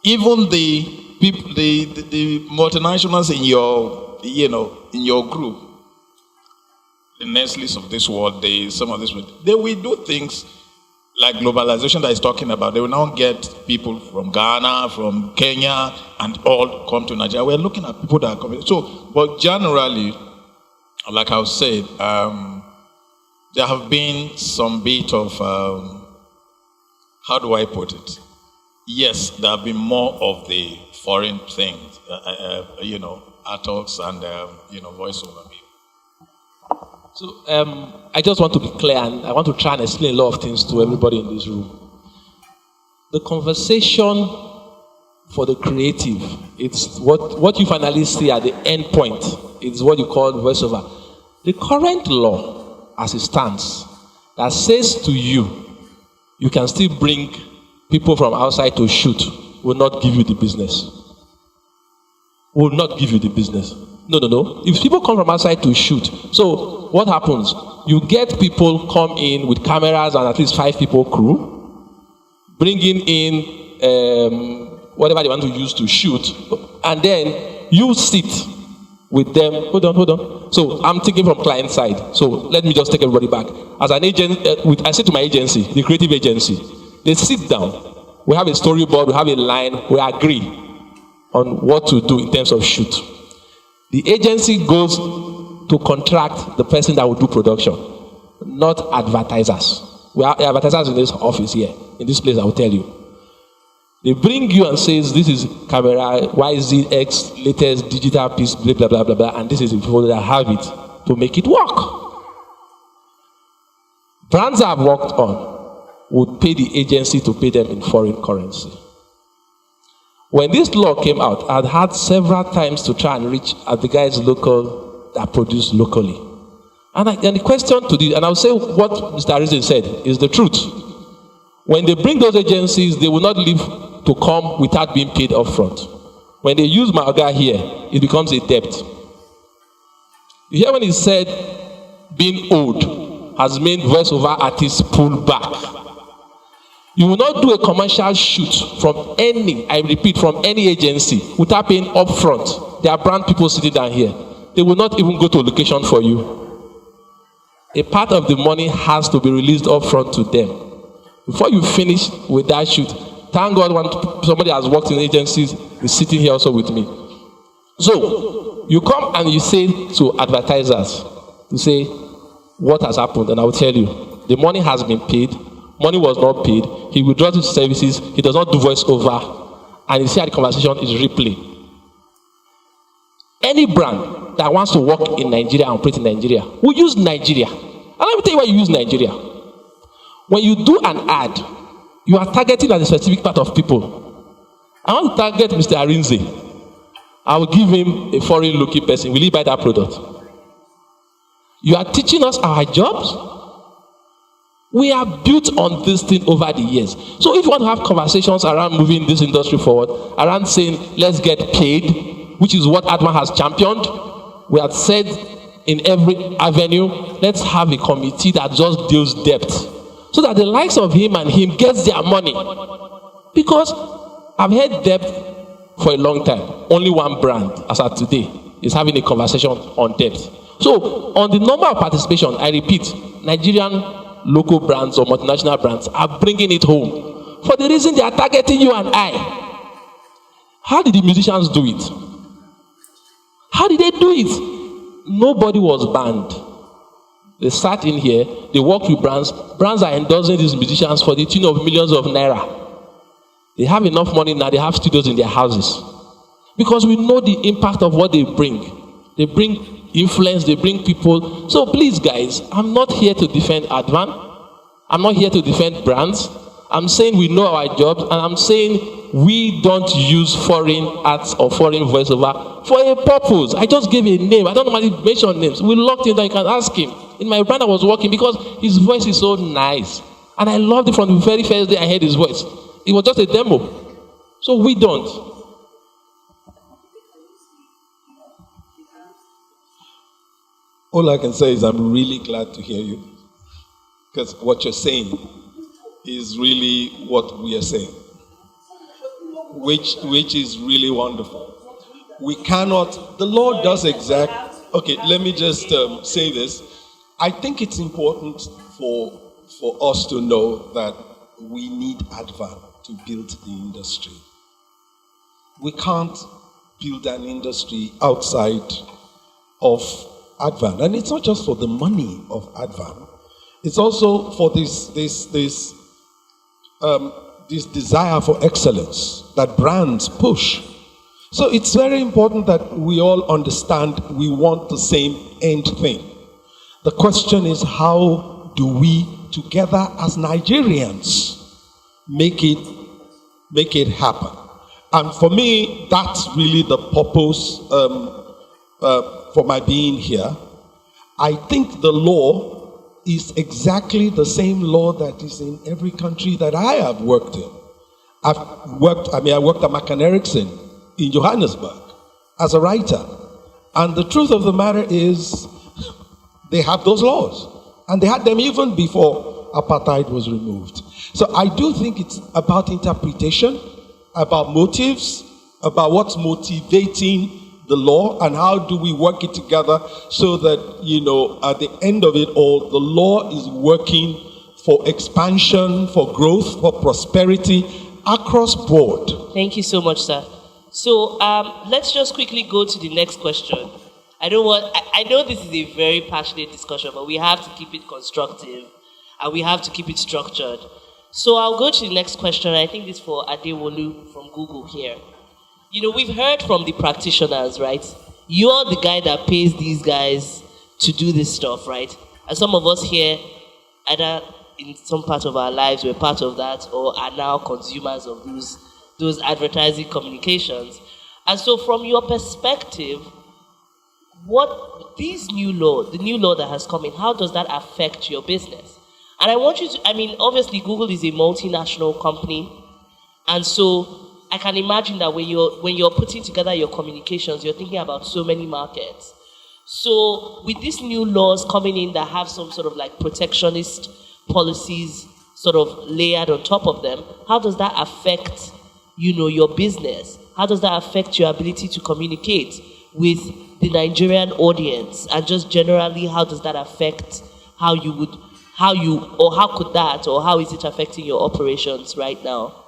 even the people, the multinationals in your, in your group, the Nestle's of this world, some of this, they will do things like globalization that is talking about. They will now get people from Ghana, from Kenya, and all come to Nigeria. We're looking at people that are coming. So, but generally, like I said, there have been some bit of, how do I put it? Yes, there have been more of the foreign things, atolls and, voiceover. So I just want to be clear, and I want to try and explain a lot of things to everybody in this room. The conversation for the creative, it's what you finally see at the end point. It's what you call voiceover. The current law, as it stands, that says to you, you can still bring people from outside to shoot, will not give you the business. Will not give you the business. No. If people come from outside to shoot, so what happens? You get people come in with cameras and at least 5 people crew, bringing in whatever they want to use to shoot, and then you sit with them. Hold on. So I'm thinking from client side. So let me just take everybody back. As an agent, I say to my agency, the creative agency, they sit down. We have a storyboard, we have a line, we agree on what to do in terms of shoot. The agency goes to contract the person that will do production, not advertisers. We are advertisers in this office here, in this place, I will tell you. They bring you and says, this is camera, YZX, latest digital piece, blah, blah, blah, blah, blah, and this is the folder that have it to make it work. Brands I've worked on would pay the agency to pay them in foreign currency. When this law came out, I'd had several times to try and reach at the guys local that produce locally. And the question to this, and I'll say what Mr. Arizin said is the truth. When they bring those agencies, they will not leave to come without being paid upfront. When they use Maga here, it becomes a debt. You hear when he said being owed has made voiceover artists pull back. You will not do a commercial shoot from any, I repeat, from any agency without paying upfront. There are brand people sitting down here. They will not even go to a location for you. A part of the money has to be released upfront to them. Before you finish with that shoot, thank God somebody has worked in agencies is sitting here also with me. So, you come and you say to advertisers, you say, what has happened? And I will tell you, the money has been paid. Money was not paid. He withdraws his services. He does not do voiceover. And you see how the conversation is replay. Any brand that wants to work in Nigeria and operate in Nigeria will use Nigeria. And let me tell you why you use Nigeria. When you do an ad, you are targeting at a specific part of people. I want to target Mr. Arinze. I will give him a foreign-looking person. Will he buy that product? You are teaching us our jobs. We are built on this thing over the years. So if you want to have conversations around moving this industry forward, around saying, let's get paid, which is what ADVAN has championed, we have said in every avenue, let's have a committee that just deals debt. So that the likes of him and him gets their money. Because I've had debt for a long time. Only one brand, as of today, is having a conversation on debt. So on the number of participation, I repeat, Nigerian local brands or multinational brands are bringing it home for the reason they are targeting you and I. How did the musicians do it? How did they do it? Nobody was banned. They sat in here, they worked with brands. Brands are endorsing these musicians for the tune of millions of naira. They have enough money now, they have studios in their houses. Because we know the impact of what they bring. They bring influence, they bring people. So please guys, I'm not here to defend ADVAN. I'm not here to defend brands. I'm saying we know our jobs, and I'm saying we don't use foreign arts or foreign voiceover for a purpose. I just gave a name. I don't normally mention names. We locked him down, you can ask him. In my brand I was working because his voice is so nice. And I loved it from the very first day I heard his voice. It was just a demo. So we don't. All I can say is I'm really glad to hear you. Because what you're saying is really what we are saying. Which is really wonderful. We cannot, the Lord does exact, okay, let me just say this. I think it's important for us to know that we need ADVAN to build the industry. We can't build an industry outside of ADVAN. And it's not just for the money of ADVAN. It's also for this desire for excellence that brands push. So it's very important that we all understand we want the same end thing. The question is, how do we, together as Nigerians, make it happen? And for me, that's really the purpose for my being here. I think the law is exactly the same law that is in every country that I have worked in. I worked at McCann Erickson in Johannesburg as a writer. And the truth of the matter is, they have those laws. And they had them even before apartheid was removed. So I do think it's about interpretation, about motives, about what's motivating the law, and how do we work it together so that, at the end of it all, the law is working for expansion, for growth, for prosperity across board. Thank you so much, sir. So let's just quickly go to the next question. I know this is a very passionate discussion, but we have to keep it constructive and we have to keep it structured. So I'll go to the next question. I think this is for Adewolu from Google here. We've heard from the practitioners, right? You're the guy that pays these guys to do this stuff, right? And some of us here, either in some part of our lives, we're part of that, or are now consumers of those advertising communications. And so from your perspective, what the new law that has come in, how does that affect your business? And I want you to, obviously Google is a multinational company, and so I can imagine that when you're putting together your communications, you're thinking about so many markets. So with these new laws coming in that have some sort of like protectionist policies sort of layered on top of them, how does that affect, your business? How does that affect your ability to communicate with the Nigerian audience? And just generally, how does that affect how is it affecting your operations right now?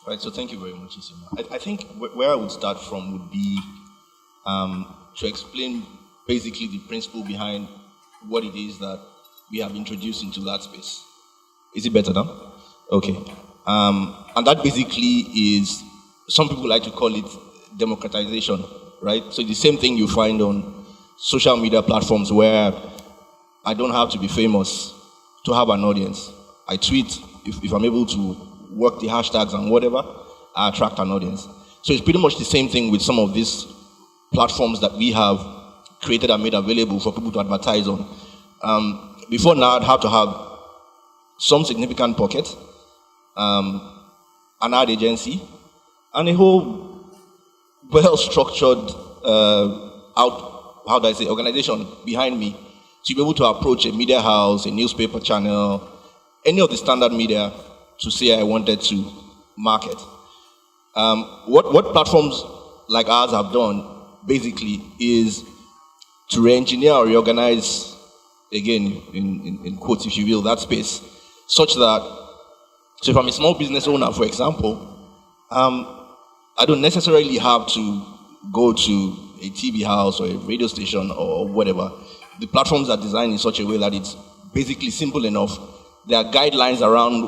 Right, so thank you very much, Isioma. I think where I would start from would be to explain basically the principle behind what it is that we have introduced into that space. Is it better now? Okay. And that basically is, some people like to call it democratization, right? So it's the same thing you find on social media platforms where I don't have to be famous to have an audience. I tweet, if I'm able to work the hashtags and whatever, I attract an audience. So it's pretty much the same thing with some of these platforms that we have created and made available for people to advertise on. Before now, I'd have to have some significant pocket, an ad agency, and a whole well-structured organization behind me to be able to approach a media house, a newspaper channel, any of the standard media to say I wanted to market. What platforms like ours have done basically is to re-engineer or reorganize, again, in quotes if you will, that space, such that, so if I'm a small business owner, for example, I don't necessarily have to go to a TV house or a radio station or whatever. The platforms are designed in such a way that it's basically simple enough. There are guidelines around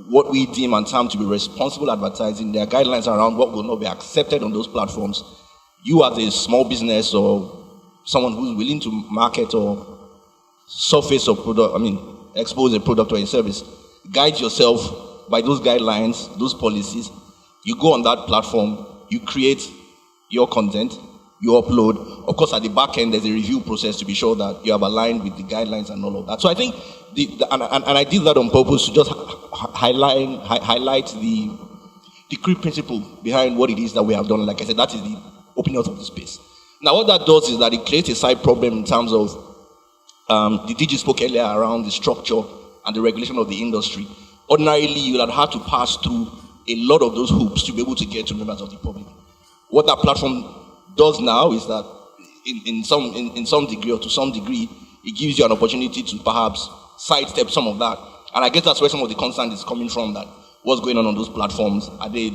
what we deem and term to be responsible advertising. There are guidelines around what will not be accepted on those platforms. You as a small business or someone who's willing to market or surface a product, expose a product or a service, guide yourself by those guidelines, those policies. You go on that platform, you create your content, you upload. Of course, at the back end, there's a review process to be sure that you have aligned with the guidelines and all of that. So I think, and I did that on purpose to just highlight the key principle behind what it is that we have done. Like I said, that is the opening out of the space. Now, what that does is that it creates a side problem in terms of the DG spoke earlier around the structure and the regulation of the industry. Ordinarily, you would have had to pass through a lot of those hoops to be able to get to members of the public. What that platform does now is that in some degree or to some degree, it gives you an opportunity to perhaps sidestep some of that. And I guess that's where some of the concern is coming from, that what's going on those platforms, are they,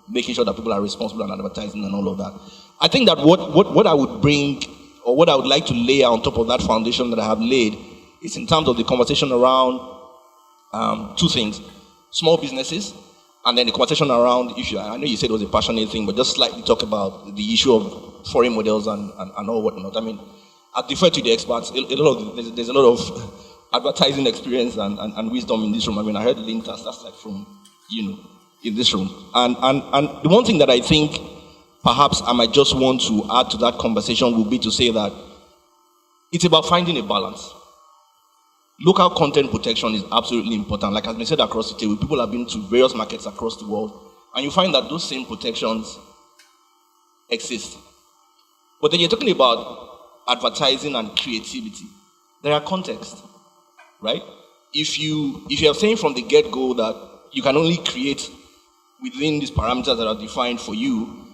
making sure that people are responsible and advertising and all of that. I think that what I would bring, or what I would like to lay on top of that foundation that I have laid, is in terms of the conversation around two things: small businesses, and then the conversation around issue. I know you said it was a passionate thing, but just slightly talk about the issue of foreign models and all whatnot. I defer to the experts. There's a lot of advertising experience and wisdom in this room. I heard Lintas, that's like from, in this room. And the one thing that I think perhaps I might just want to add to that conversation would be to say that it's about finding a balance. Local content protection is absolutely important. Like has been said across the table, people have been to various markets across the world, and you find that those same protections exist. But then you're talking about advertising and creativity. There are contexts, right? If you are saying from the get-go that you can only create within these parameters that are defined for you,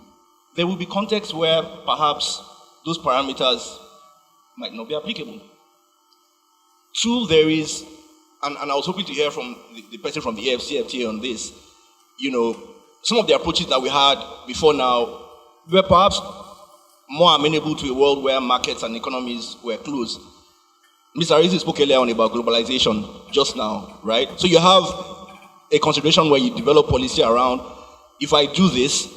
there will be contexts where perhaps those parameters might not be applicable. Two, there is, and I was hoping to hear from the person from the AfCFTA on this, some of the approaches that we had before now were perhaps more amenable to a world where markets and economies were closed. Mr. Arisi spoke earlier on about globalization just now, right? So you have a consideration where you develop policy around, if I do this,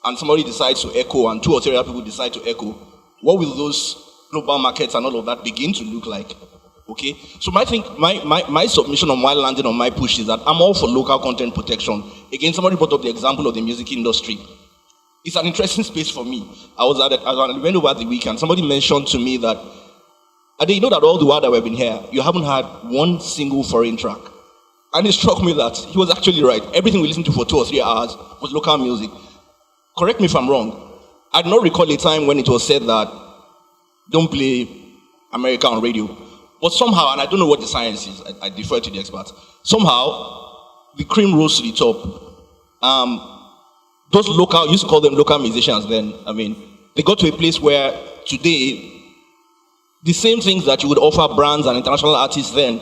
and somebody decides to echo, and two or three other people decide to echo, what will those global markets and all of that begin to look like? Okay, so my submission on why landing on my push is that I'm all for local content protection. Again, somebody brought up the example of the music industry. It's an interesting space for me. I was at an event over the weekend. Somebody mentioned to me that, Ade, that all the while that we've been here, you haven't had one single foreign track. And it struck me that he was actually right. Everything we listened to for 2 or 3 hours was local music. Correct me if I'm wrong. I do not recall a time when it was said that don't play America on radio. But somehow, and I don't know what the science is, I defer to the experts, somehow the cream rose to the top. Those local, you used to call them local musicians then, they got to a place where today, the same things that you would offer brands and international artists then,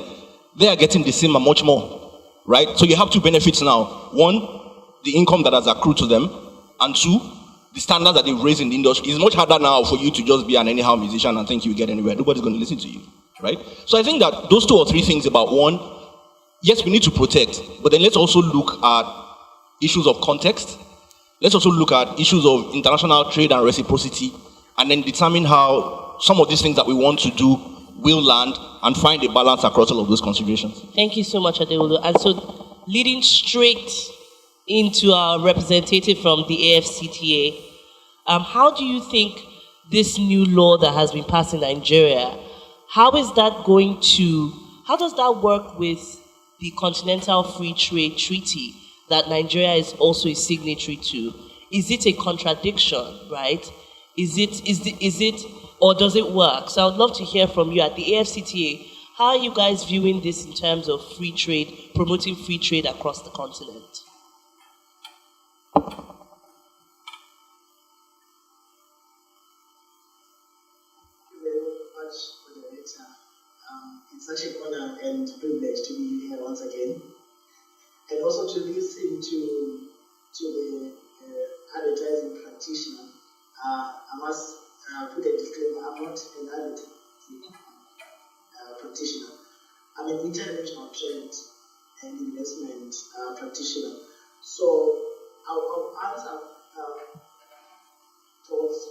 they are getting the same and much more, right? So you have two benefits now. One, the income that has accrued to them, and two, the standards that they've raised in the industry. It's much harder now for you to just be an anyhow musician and think you get anywhere. Nobody's going to listen to you. Right? So I think that those 2 or 3 things about one, yes, we need to protect, but then let's also look at issues of context. Let's also look at issues of international trade and reciprocity, and then determine how some of these things that we want to do will land and find a balance across all of those considerations. Thank you so much, Adewolu. And so, leading straight into our representative from the AfCFTA, how do you think this new law that has been passed in Nigeria, how does that work with the Continental Free Trade Treaty that Nigeria is also a signatory to? Is it a contradiction, right? Is it, or does it work? So I would love to hear from you at the AfCFTA. How are you guys viewing this in terms of free trade, promoting free trade across the continent? It's such an honor and privilege to be here once again, and also to listen to the advertising practitioner. I must put a disclaimer, I'm not an advertising practitioner. I'm an international trade and investment practitioner. So I'll answer thoughts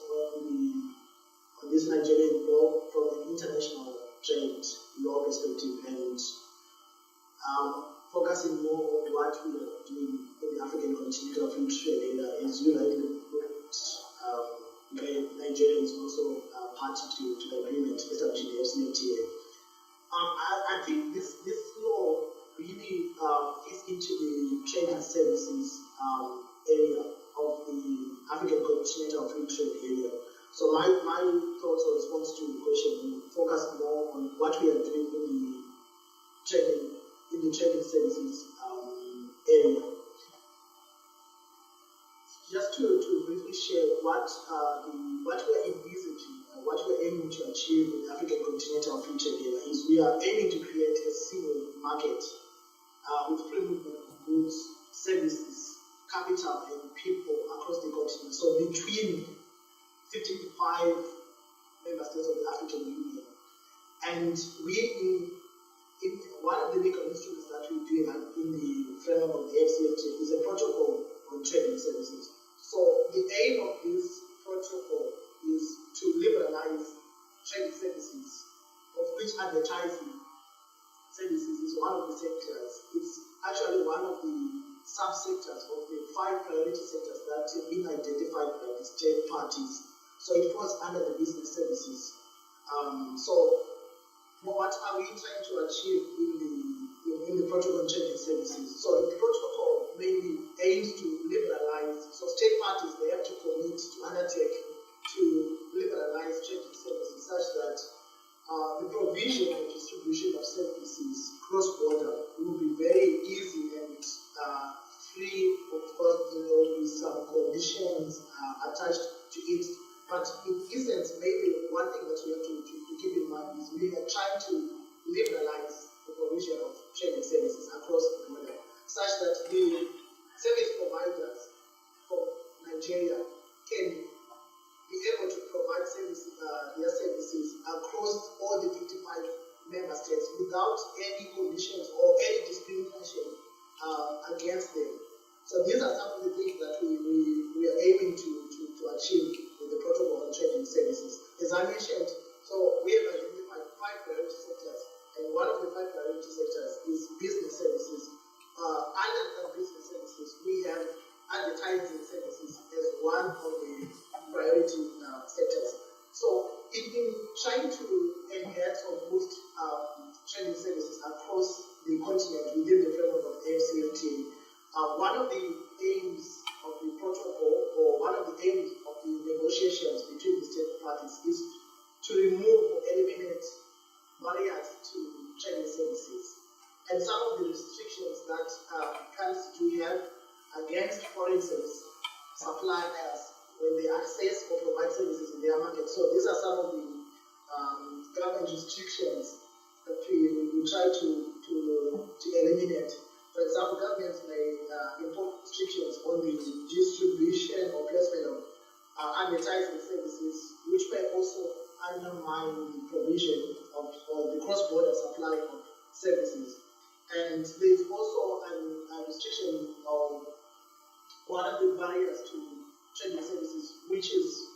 on this Nigerian law from an international trade law perspective and focusing more on what we are doing in the African Continental Free Trade Area. As you rightly put, Nigeria is also party to the agreement establishing the AfCFTA. I think this law really is into the trade and services area of the African Continental Free Trade Area. So my thoughts or response to the question will focus more on what we are doing in the trading services area. Just to briefly share what we are envisaging and what we are aiming to achieve with the African Continental Free Trade Area is we are aiming to create a single market with free movement of goods, services, capital, and people across the continent. So between 55 member states of the African Union. And we in one of the legal instruments that we do in the framework of the AfCFTA is a protocol on trade and services. So the aim of this protocol is to liberalize trade services, of which advertising services is one of the sectors. It's actually one of the subsectors of the 5 priority sectors that have been identified by the state parties. So it falls under the business services. So what are we trying to achieve in the protocol on trade and services? So the protocol mainly aims to liberalize. So state parties, they have to commit to undertake to liberalize trade and services such that the provision and distribution of services cross-border will be very easy and free. Of course, there will be some conditions attached to it. But in essence, maybe one thing that we have to keep in mind is we are trying to liberalize the provision of trade and services across the border, such that the service providers from Nigeria can be able to provide their services across all the 55 member states without any conditions or any discrimination against them. So these are some of the things that we are aiming to achieve with the protocol on trade and services. As I mentioned, so we have identified 5 priority sectors, and one of the 5 priority sectors is business services. Under the business services, we have advertising services as one of the priority sectors. So in trying to enhance or boost trading services across the continent within the framework of the AfCFTA, one of the aims of the protocol, or one of the aims of the negotiations between the state parties, is to remove or eliminate barriers to trading services. And some of the restrictions that countries do have against foreign service suppliers when they access or provide services in their market. So these are some of the government restrictions that we try to eliminate. For example, governments may impose restrictions on the distribution or placement of advertising services, which may also undermine the provision of the cross-border supply of services. And there's also a restriction of one of the barriers to trading services, which is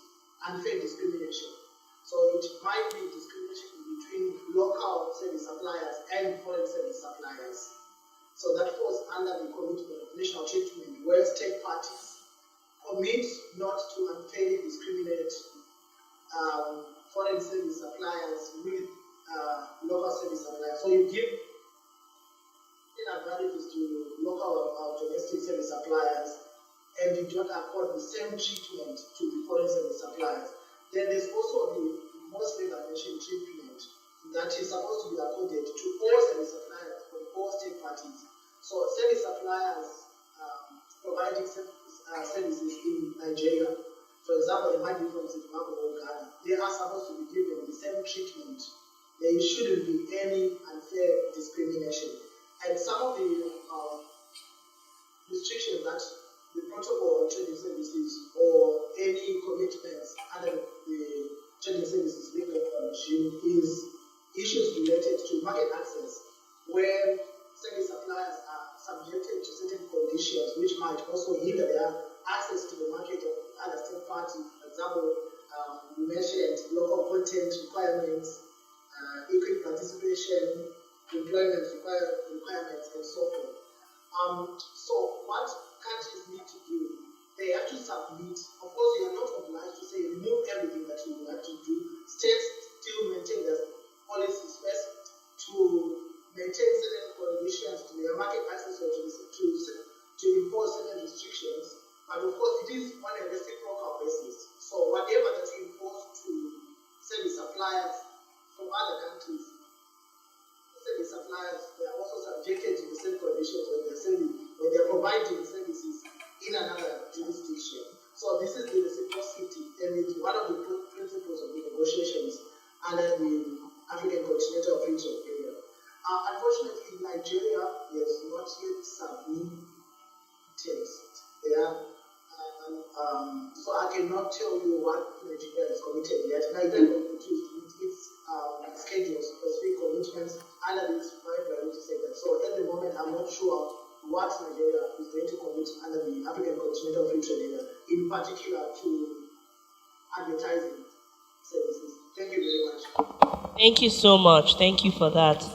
unfair discrimination. So it might be discrimination between local service suppliers and foreign service suppliers. So that falls under the commitment of national treatment, where state parties commit not to unfairly discriminate foreign service suppliers with local service suppliers. So you give advantages to local domestic service suppliers, and you don't accord the same treatment to the foreign service suppliers. Then there's also the most favored nation treatment that is supposed to be accorded to all service suppliers from all state parties. So service suppliers providing services in Nigeria, for example, they might be from Zimbabwe or Ghana, they are supposed to be given the same treatment. There shouldn't be any unfair discrimination. And some of the restrictions that the protocol on trading services party. For example, you mentioned local content requirements, equity participation, employment requirements, and so forth. So what countries need to do, they have to submit. Of course, you are not obliged to say remove everything that you have to do. States still maintain their policies first to maintain certain conditions to their market access or to impose certain restrictions. But of course, it is on a reciprocal basis. So whatever that you impose to service suppliers from other countries, service suppliers, they are also subjected to the same conditions when they're providing services in another jurisdiction. So this is the reciprocity, and it's one of the principles of the negotiations under the African Continental Free Trade Area. Unfortunately, Nigeria has not yet submitted there. So I cannot tell you what Nigeria has committed yet. Nigeria has produced its schedule, specific commitments under this priority sector. So at the moment, I'm not sure what Nigeria is going to commit under the African Continental Free Trade Area, in particular to advertising services. Thank you very much. Thank you so much. Thank you for that.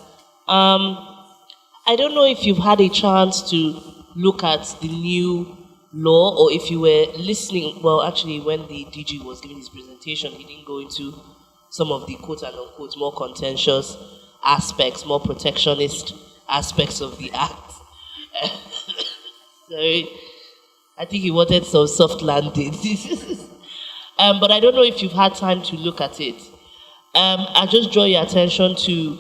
I don't know if you've had a chance to look at the new law, or if you were listening. Well, actually, when the DG was giving his presentation, he didn't go into some of the quote and unquote more contentious aspects, more protectionist aspects of the act. Sorry, I think he wanted some soft landing. But I don't know if you've had time to look at it. I just draw your attention to,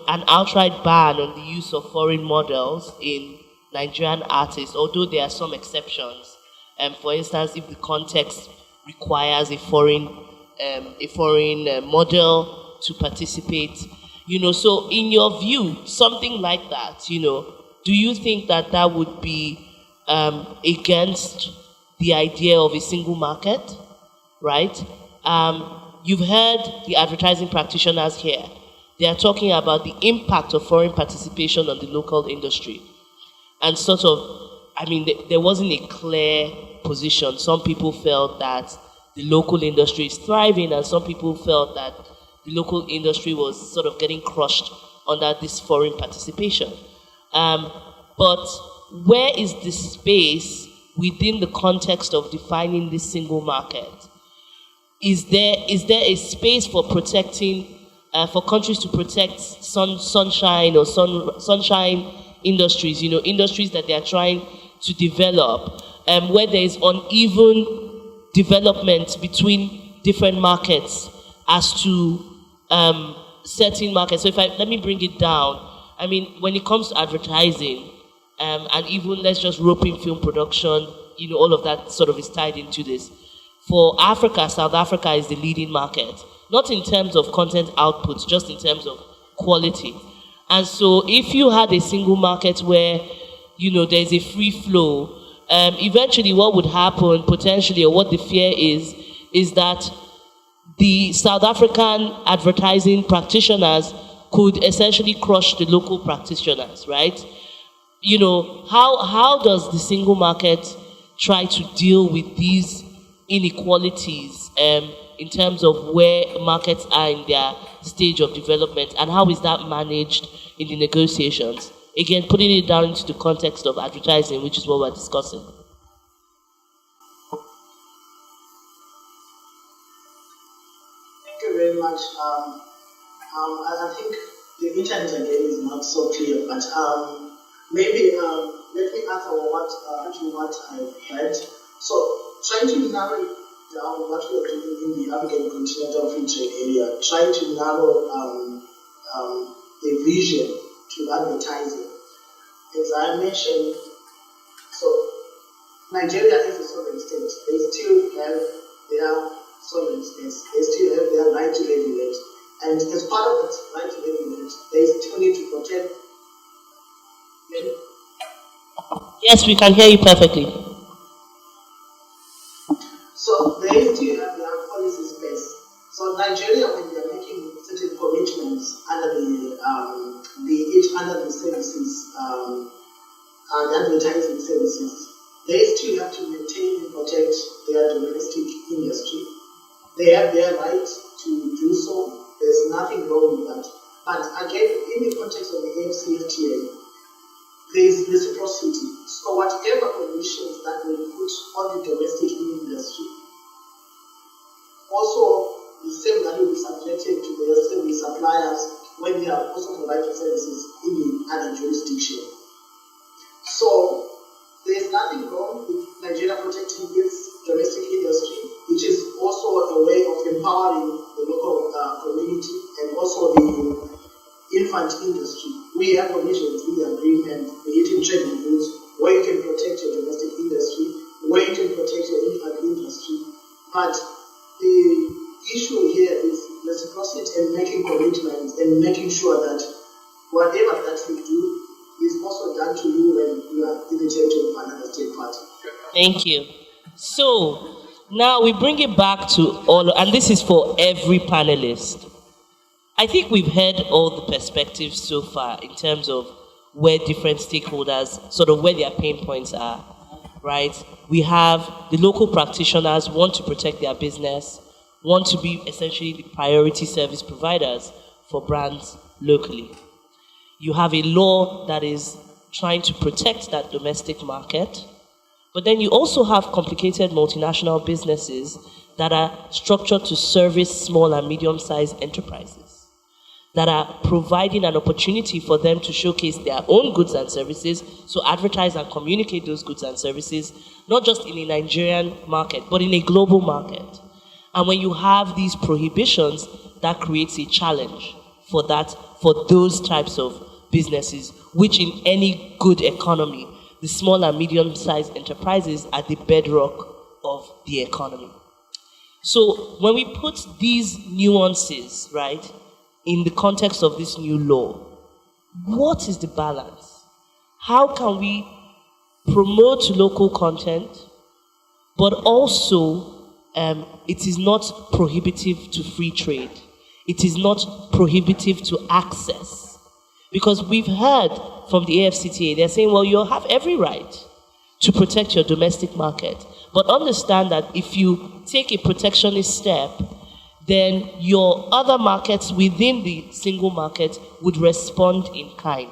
an outright ban on the use of foreign models in Nigerian artists, although there are some exceptions. For instance, if the context requires a foreign model to participate, So, in your view, something like that, do you think that that would be against the idea of a single market, right? You've heard the advertising practitioners here. They are talking about the impact of foreign participation on the local industry. And there wasn't a clear position. Some people felt that the local industry is thriving, and some people felt that the local industry was sort of getting crushed under this foreign participation. But where is the space within the context of defining this single market? Is there a space for protecting, for countries to protect sunshine or sunshine industries, industries that they are trying to develop, where there is uneven development between different markets as to certain markets? So let me bring it down. When it comes to advertising, and even let's just rope in film production, all of that sort of is tied into this. For Africa, South Africa is the leading market, not in terms of content outputs, just in terms of quality. And so if you had a single market where, there's a free flow, eventually what would happen potentially, or what the fear is that the South African advertising practitioners could essentially crush the local practitioners, right? How does the single market try to deal with these inequalities in terms of where markets are in their stage of development, and how is that managed in the negotiations? Again, putting it down into the context of advertising, which is what we're discussing. Thank you very much. I think the internet again is not so clear, but maybe let me answer what I've heard. So, trying to narrow down what we are doing in the African Continental Free Trade Area, trying to narrow the vision to advertising. As I mentioned, so Nigeria is a sovereign state. They still have their sovereign space. They still have their right to regulate. And as part of that right to regulate, they still need to protect. Yes, we can hear you perfectly. So they still have their policy space. So Nigeria, when they are making certain commitments under the services, the advertising services, they still have to maintain and protect their domestic They have their right to do so. There's nothing wrong with that. But again, in the context of the AfCFTA, there is reciprocity. So whatever conditions that we put on the domestic industry, also the same that will be subjected to the same suppliers when they are also providing services in the other jurisdiction. So there is nothing wrong with Nigeria protecting its domestic industry. It is also a way of empowering the local community and also the infant industry. We have provisions in the agreement, the eating trading goods, where you can protect your domestic industry, where you can protect your infant industry. But the issue here is reciprocity and making commitments and making sure that whatever that you do is also done to you when you are in the territory of another state party. Thank you. So now we bring it back to all, and this is for every panelist. I think we've heard all the perspectives so far in terms of where different stakeholders, sort of where their pain points are, right? We have the local practitioners want to protect their business, want to be essentially the priority service providers for brands locally. You have a law that is trying to protect that domestic market, but then you also have complicated multinational businesses that are structured to service small and medium-sized enterprises, that are providing an opportunity for them to showcase their own goods and services, so advertise and communicate those goods and services, not just in a Nigerian market, but in a global market. And when you have these prohibitions, that creates a challenge for those types of businesses, which in any good economy, the small and medium-sized enterprises are the bedrock of the economy. So when we put these nuances, right, in the context of this new law, what is the balance? How can we promote local content, but also it is not prohibitive to free trade. It is not prohibitive to access. Because we've heard from the AfCFTA, they're saying, well, you have every right to protect your domestic market. But understand that if you take a protectionist step, then your other markets within the single market would respond in kind.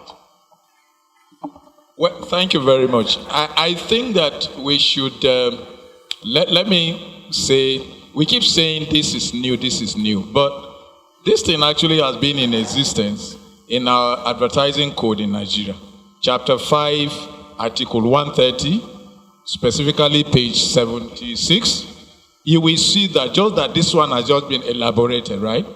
Well, thank you very much. I think that we should, let me say, we keep saying this is new, but this thing actually has been in existence in our advertising code in Nigeria. Chapter 5, Article 130, specifically page 76, you will see that just that this one has just been elaborated, right?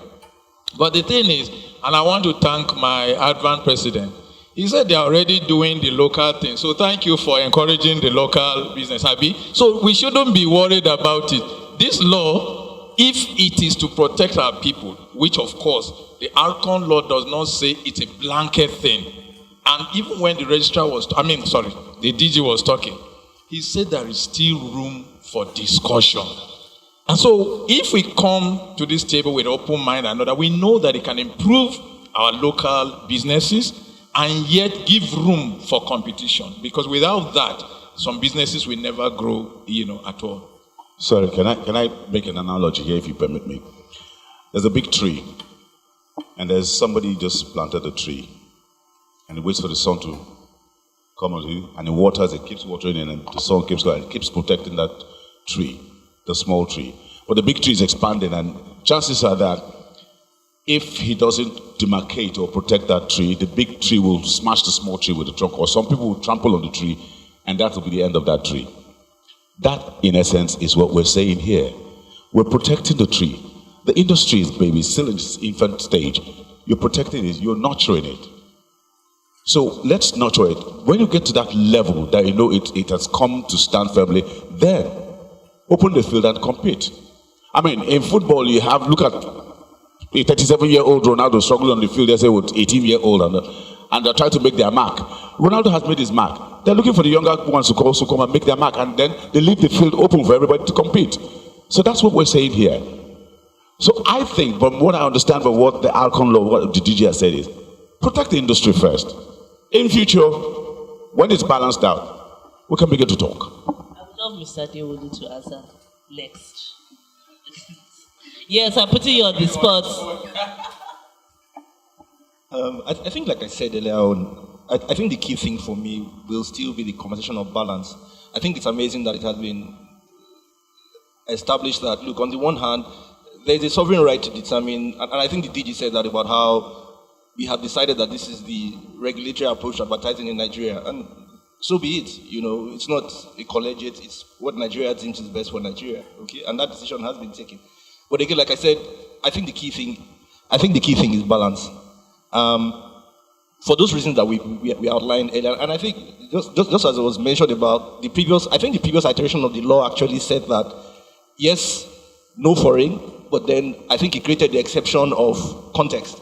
But the thing is, and I want to thank my ADVAN president, he said they are already doing the local thing. So thank you for encouraging the local business, Abi. So we shouldn't be worried about it. This law, if it is to protect our people, which of course, the ALCON law does not say it's a blanket thing. And even when the registrar was, the DG was talking, he said there is still room for discussion. And so if we come to this table with open mind and that we know that it can improve our local businesses and yet give room for competition. Because without that, some businesses will never grow, at all. Sorry, can I make an analogy here, if you permit me? There's a big tree, and there's somebody just planted a tree, and he waits for the sun to come on you, and he waters, it keeps watering it, and the sun keeps going, it keeps protecting that tree, the small tree. But the big tree is expanding, and chances are that if he doesn't demarcate or protect that tree, the big tree will smash the small tree with the trunk, or some people will trample on the tree, and that will be the end of that tree. That, in essence, is what we're saying here. We're protecting the tree. The industry is, baby, still in its infant stage. You're protecting it, you're nurturing it. So let's nurture it. When you get to that level that you know it has come to stand firmly, then open the field and compete. I mean, in football, you have, look at a 37-year-old Ronaldo struggling on the field, they say with 18-year-old, and they're trying to make their mark. Ronaldo has made his mark. They're looking for the younger ones to also come and make their mark, and then they leave the field open for everybody to compete. So that's what we're saying here. So I think, from what I understand from what the ALCON law, what the DG has said is, protect the industry first. In future, when it's balanced out, we can begin to talk. I would love Mr. Adewolu to answer next. Yes, I'm putting you on the spot. I think, like I said earlier on, I think the key thing for me will still be the conversation of balance. I think it's amazing that it has been established that, look, on the one hand, there's a sovereign right to determine, and I think the DG said that about how we have decided that this is the regulatory approach to advertising in Nigeria, and so be it. You know, it's not a collegiate, it's what Nigeria thinks is best for Nigeria, okay? And that decision has been taken. But again, like I said, I think the key thing is balance. For those reasons that we outlined earlier, and I think just as it was mentioned about the previous iteration of the law actually said that, yes, no foreign, but then I think it created the exception of context.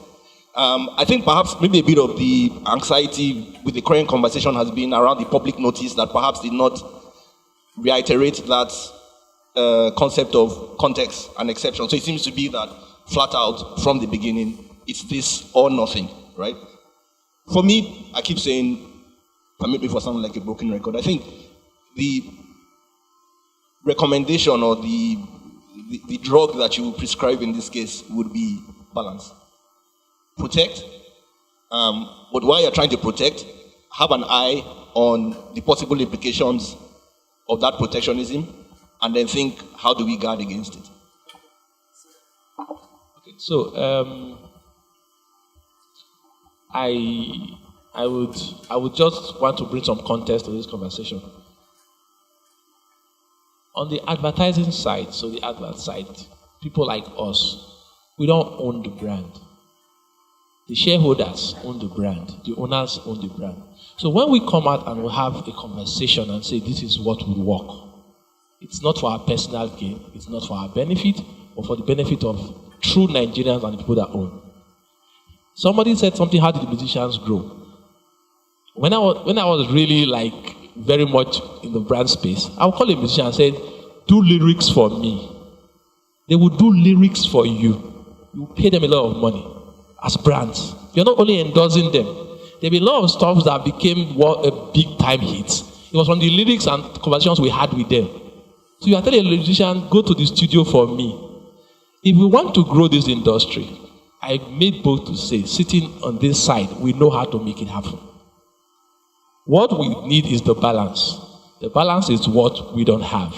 I think perhaps maybe a bit of the anxiety with the current conversation has been around the public notice that perhaps did not reiterate that concept of context and exception. So it seems to be that flat out from the beginning, it's this or nothing, right? For me, I keep saying, and maybe for someone like a broken record, I think the recommendation or the drug that you prescribe in this case would be balance. Protect, but while you're trying to protect, have an eye on the possible implications of that protectionism, and then think, how do we guard against it? Okay, so I would just want to bring some context to this conversation. On the advertising side, so the advert side, people like us, we don't own the brand. The shareholders own the brand. The owners own the brand. So when we come out and we have a conversation and say this is what will work, it's not for our personal gain, it's not for our benefit, but for the benefit of true Nigerians and the people that own. Somebody said something, how did the musicians grow? When I was really like very much in the brand space, I would call a musician and say, do lyrics for me. They would do lyrics for you. You pay them a lot of money as brands. You're not only endorsing them. There'll be a lot of stuff that became a big time hit. It was from the lyrics and conversations we had with them. So you are telling a musician, go to the studio for me. If we want to grow this industry, I made bold to say, sitting on this side, we know how to make it happen. What we need is the balance. The balance is what we don't have.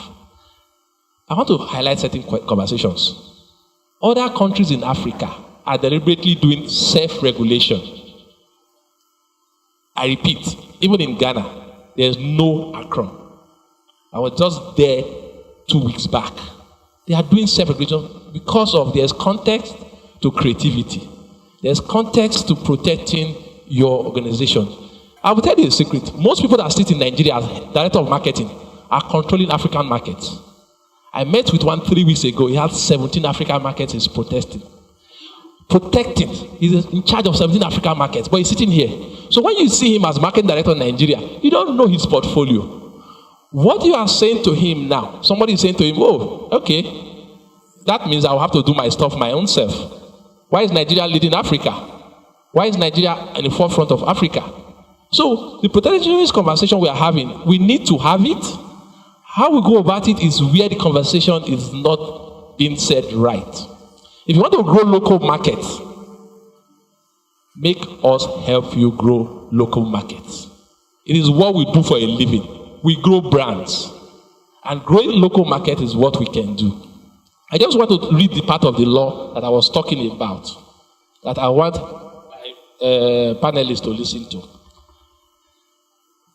I want to highlight certain conversations. Other countries in Africa are deliberately doing self-regulation. I repeat, even in Ghana, there's no Accra. I was just there 2 weeks back. They are doing self-regulation because of there's context to creativity. There's context to protecting your organization. I will tell you a secret. Most people that sit in Nigeria as director of marketing are controlling African markets. I met with one 3 weeks ago. He had 17 African markets he's protecting. He's in charge of 17 African markets, but he's sitting here. So when you see him as marketing director in Nigeria, you don't know his portfolio. What you are saying to him now, somebody is saying to him, oh, okay, that means I'll have to do my stuff my own self. Why is Nigeria leading Africa? Why is Nigeria in the forefront of Africa? So the protectionist conversation we are having, we need to have it. How we go about it is where the conversation is not being said right. If you want to grow local markets, make us help you grow local markets. It is what we do for a living. We grow brands. And growing local market is what we can do. I just want to read the part of the law that I was talking about, that I want my panelists to listen to.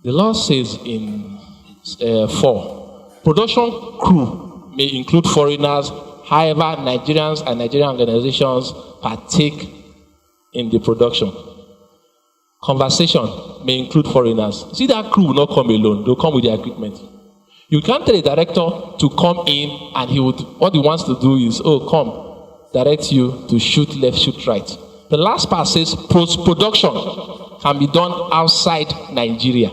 The law says in 4, production crew may include foreigners. However, Nigerians and Nigerian organizations partake in the production. Conversation may include foreigners. See, that crew will not come alone. They'll come with their equipment. You can't tell a director to come in and what he wants to do is, oh, come, direct you to shoot left, shoot right. The last part says post-production can be done outside Nigeria.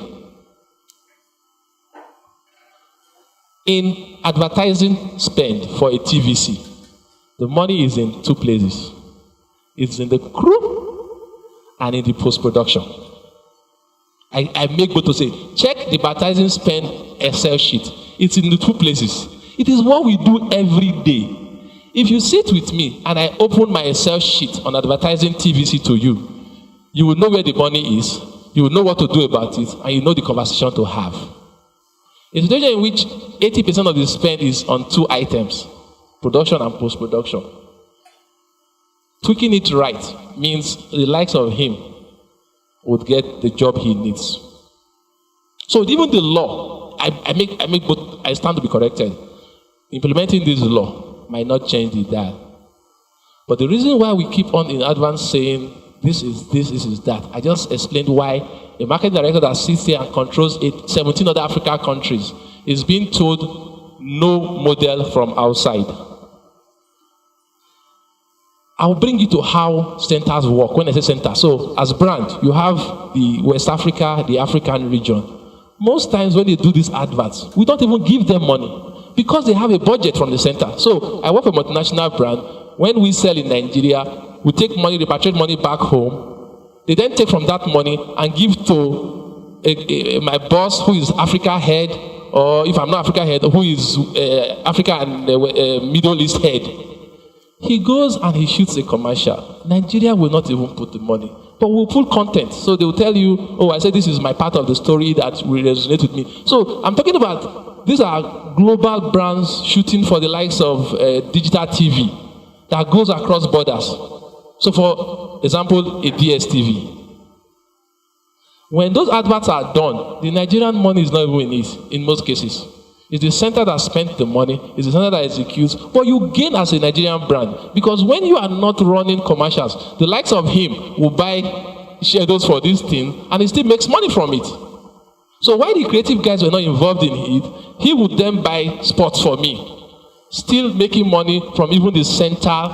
In advertising spend for a TVC, the money is in 2 places. It's in the crew and in the post-production. I make both to say, check the advertising spend Excel sheet. It's in the 2 places. It is what we do every day. If you sit with me and I open my Excel sheet on advertising TVC to you, you will know where the money is, you will know what to do about it, and you know the conversation to have. A situation in which 80% of the spend is on two items, production and post-production. Tweaking it right means the likes of him would get the job he needs. So even the law, I stand to be corrected. Implementing this law might not change the dial. But the reason why we keep on in advance saying this is that, I just explained why a market director that sits here and controls 17 other African countries is being told no model from outside. I'll bring you to how centers work. When I say center, so as brand, you have the West Africa, the African region. Most times when they do these adverts, we don't even give them money because they have a budget from the center. So I work for a multinational brand. When we sell in Nigeria, we take money, repatriate money back home. They then take from that money and give to my boss, who is Africa head, or if I'm not Africa head, who is Africa and Middle East head. He goes and he shoots a commercial. Nigeria will not even put the money, but we'll put content. So they will tell you, oh, I said this is my part of the story that will resonate with me. So I'm talking about, these are global brands shooting for the likes of digital TV that goes across borders. So for example, a DSTV. When those adverts are done, the Nigerian money is not even in it, in most cases. It's the center that spent the money, it's the center that executes, but you gain as a Nigerian brand. Because when you are not running commercials, the likes of him will buy shadows for this thing, and he still makes money from it. So while the creative guys were not involved in it, he would then buy spots for me, still making money from even the center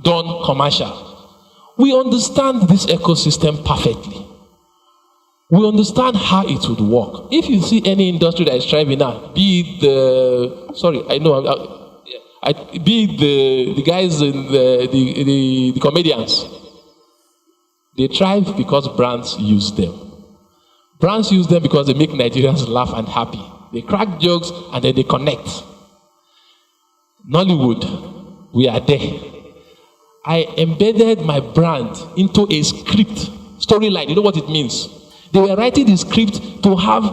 done commercial. We understand this ecosystem perfectly. We understand how it would work. If you see any industry that is thriving now, be it the guys in the comedians, they thrive because brands use them. Brands use them because they make Nigerians laugh and happy. They crack jokes and then they connect. Nollywood, we are there. I embedded my brand into a script, storyline. You know what it means? They were writing the script to have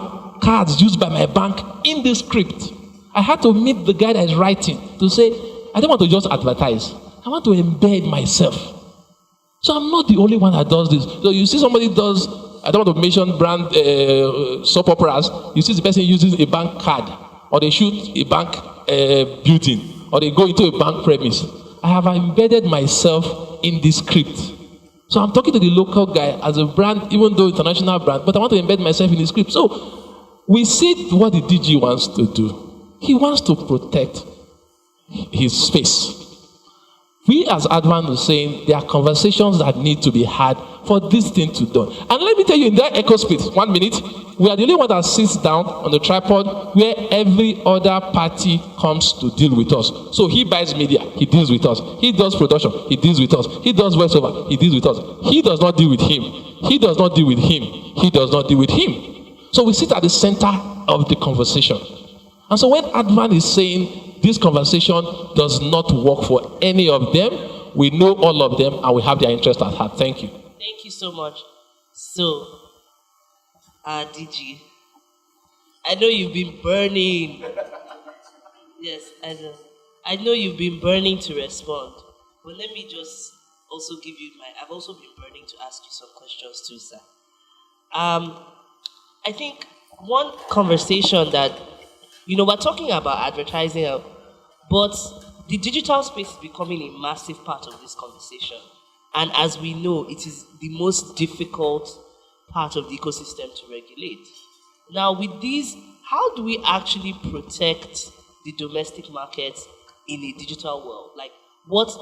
cards used by my bank in the script. I had to meet the guy that is writing to say, I don't want to just advertise. I want to embed myself. So I'm not the only one that does this. So you see somebody does, I don't want to mention brand soap operas. You see the person uses a bank card, or they shoot a bank building, or they go into a bank premise. I have embedded myself in the script. So I'm talking to the local guy as a brand, even though international brand, but I want to embed myself in the script. So we see what the DG wants to do. He wants to protect his space. We as ADVAN are saying there are conversations that need to be had for this thing to be done. And let me tell you, in that eco space, 1 minute, we are the only one that sits down on the tripod where every other party comes to deal with us. So he buys media, he deals with us. He does production, he deals with us. He does voiceover, he deals with us. He does not deal with him. He does not deal with him. He does not deal with him. So we sit at the center of the conversation. And so when ADVAN is saying this conversation does not work for any of them, we know all of them and we have their interest at heart. Thank you. Thank you so much. So, DG, I know you've been burning. Yes, I know you've been burning to respond. But let me just also give you I've also been burning to ask you some questions too, sir. I think one conversation that, we're talking about advertising, but the digital space is becoming a massive part of this conversation. And as we know, it is the most difficult part of the ecosystem to regulate. Now, with these, how do we actually protect the domestic market in a digital world? Like,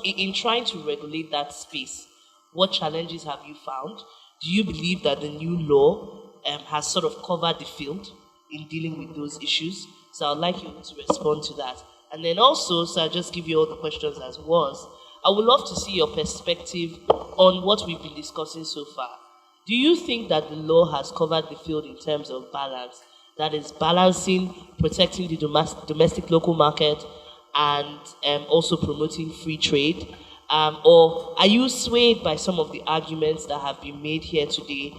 in trying to regulate that space, what challenges have you found? Do you believe that the new law has sort of covered the field in dealing with those issues? So I'd like you to respond to that. And then also, so I'll just give you all the questions as was. I would love to see your perspective on what we've been discussing so far. Do you think that the law has covered the field in terms of balance? That is balancing, protecting the domestic local market, and also promoting free trade? Or are you swayed by some of the arguments that have been made here today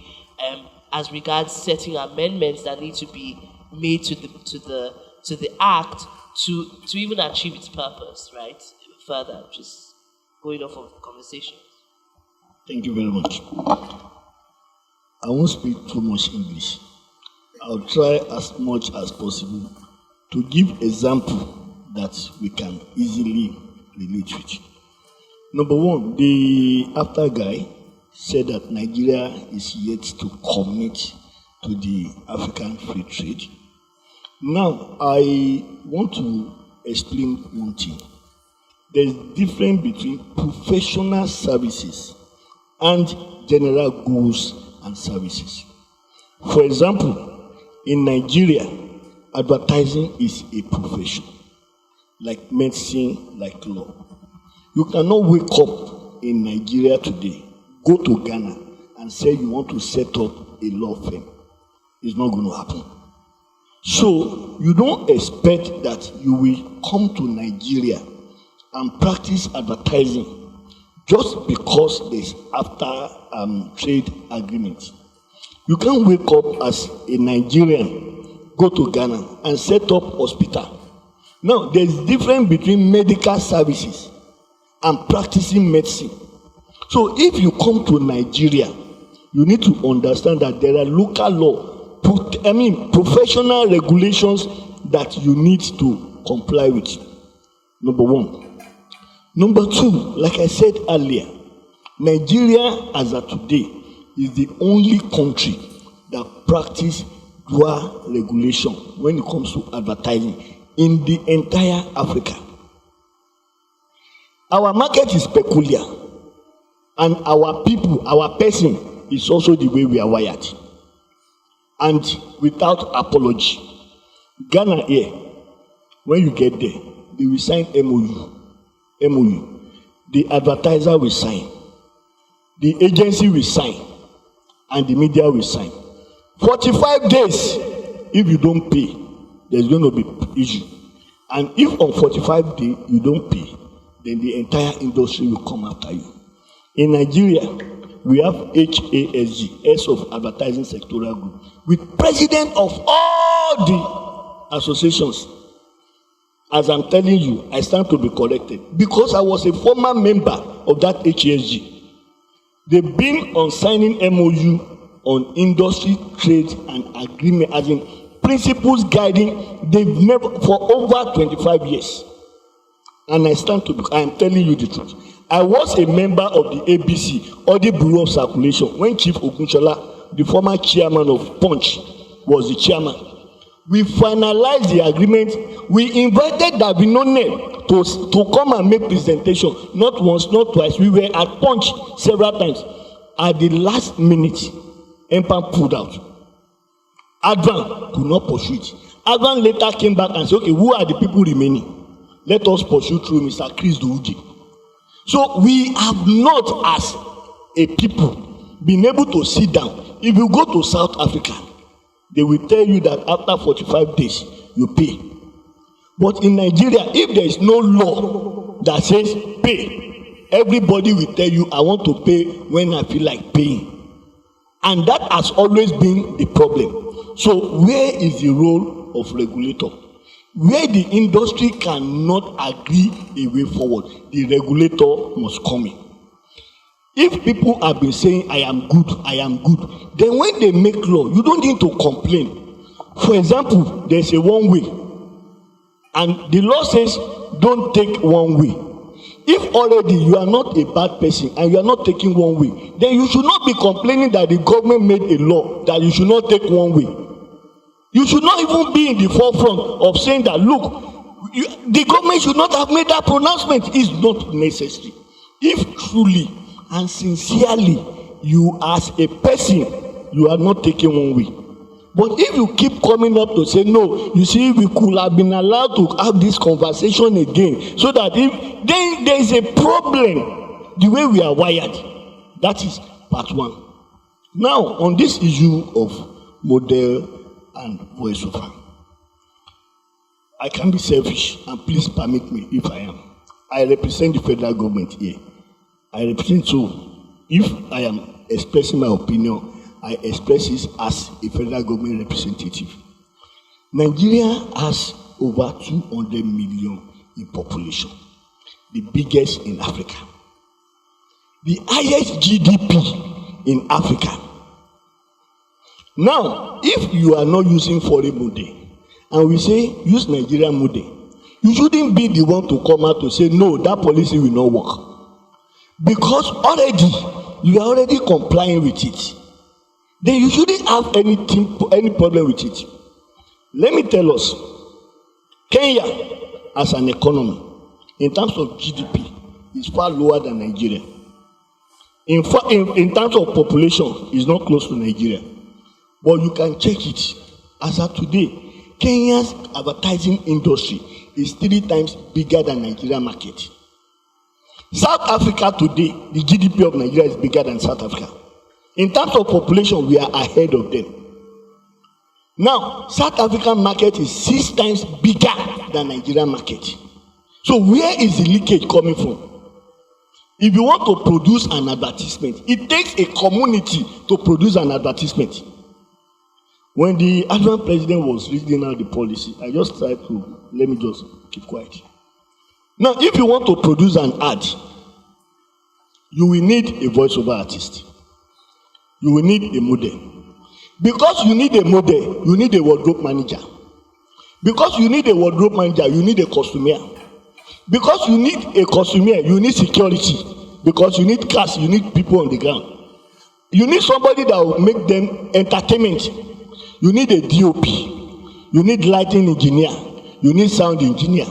as regards certain amendments that need to be made to the act to even achieve its purpose, right? Further, just going off of the conversation. Thank you very much. I won't speak too much English. I'll try as much as possible to give example that we can easily relate with. Number one, the AfCFTA guy said that Nigeria is yet to commit to the African free trade. Now, I want to explain one thing. There's a difference between professional services and general goods and services. For example, in Nigeria, advertising is a profession, like medicine, like law. You cannot wake up in Nigeria today, go to Ghana, and say you want to set up a law firm. It's not going to happen. So, you don't expect that you will come to Nigeria and practice advertising just because there's AfCFTA trade agreement. You can't wake up as a Nigerian, go to Ghana, and set up hospital. Now, there's a difference between medical services and practicing medicine. So if you come to Nigeria, you need to understand that there are local law, professional regulations that you need to comply with. Number one. Number two, like I said earlier, Nigeria as of today is the only country that practices dual regulation when it comes to advertising in the entire Africa. Our market is peculiar, and our people, our person is also the way we are wired. And without apology, Ghana here, when you get there, they will sign MOU. The advertiser will sign, the agency will sign, and the media will sign. 45 days, if you don't pay, there's going to be issue. And if on 45 days you don't pay, then the entire industry will come after you. In Nigeria, we have HASG, Heads of Advertising Sectoral Group, with president of all the associations. As I'm telling you, I stand to be corrected because I was a former member of that HASG. They've been on signing MOU on industry, trade, and agreement, as in principles guiding. They've never, for over 25 years. And I stand to be, I am telling you the truth. I was a member of the ABC, Audit Bureau of Circulation, when Chief Ogunshola, the former chairman of Punch, was the chairman. We finalized the agreement. We invited Davinone to come and make presentation, not once, not twice. We were at Punch several times. At the last minute, MPAN pulled out. ADVAN could not pursue it. ADVAN later came back and said, okay, who are the people remaining? Let us pursue through Mr. Chris Douji. So we have not, as a people, been able to sit down. If you go to South Africa, they will tell you that after 45 days, you pay. But in Nigeria, if there is no law that says pay, everybody will tell you, I want to pay when I feel like paying. And that has always been the problem. So where is the role of regulator? Where the industry cannot agree a way forward, the regulator must come in. If people have been saying, I am good, then when they make law, you don't need to complain. For example, there's a one way, and the law says, don't take one way. If already you are not a bad person and you are not taking one way, then you should not be complaining that the government made a law that you should not take one way. You should not even be in the forefront of saying that, look, the government should not have made that pronouncement. It's not necessary. If truly and sincerely you as a person, you are not taking one way. But if you keep coming up to say, no, you see, we could have been allowed to have this conversation again, so that if, then there is a problem, the way we are wired. That is part one. Now, on this issue of model and voiceover, I can be selfish, and please permit me if I am. I represent the federal government here. I represent, so if I am expressing my opinion, I express it as a federal government representative. Nigeria has over 200 million in population, the biggest in Africa. The highest GDP in Africa. Now, if you are not using foreign model, and we say use Nigerian model, you shouldn't be the one to come out to say no, that policy will not work. Because already, you are already complying with it. Then you shouldn't have any problem with it. Let me tell us, Kenya as an economy, in terms of GDP, is far lower than Nigeria. In fact, in terms of population, it's not close to Nigeria. But you can check it. As of today, Kenya's advertising industry is 3 times bigger than Nigeria market. South Africa today, the GDP of Nigeria is bigger than South Africa. In terms of population, we are ahead of them. Now, South African market is 6 times bigger than Nigerian market. So where is the leakage coming from? If you want to produce an advertisement, it takes a community to produce an advertisement. When the ADVAN president was reading out the policy, I just tried to, let me just keep quiet. Now, if you want to produce an ad, you will need a voiceover artist. You will need a model. Because you need a model, you need a wardrobe manager. Because you need a wardrobe manager, you need a costumier. Because you need a costumier, you need security. Because you need cast, you need people on the ground. You need somebody that will make them entertainment. You need a DOP. You need lighting engineer. You need sound engineer.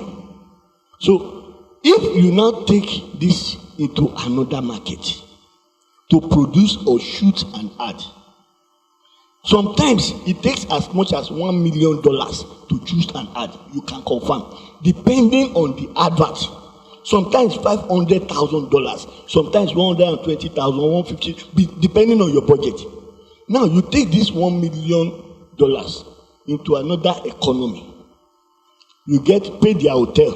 So, if you now take this into another market to produce or shoot an ad, sometimes it takes as much as $1 million to choose an ad. You can confirm, depending on the advert. Sometimes $500,000, sometimes $120,000, $150,000, depending on your budget. Now you take this $1 million into another economy. You get paid their hotel,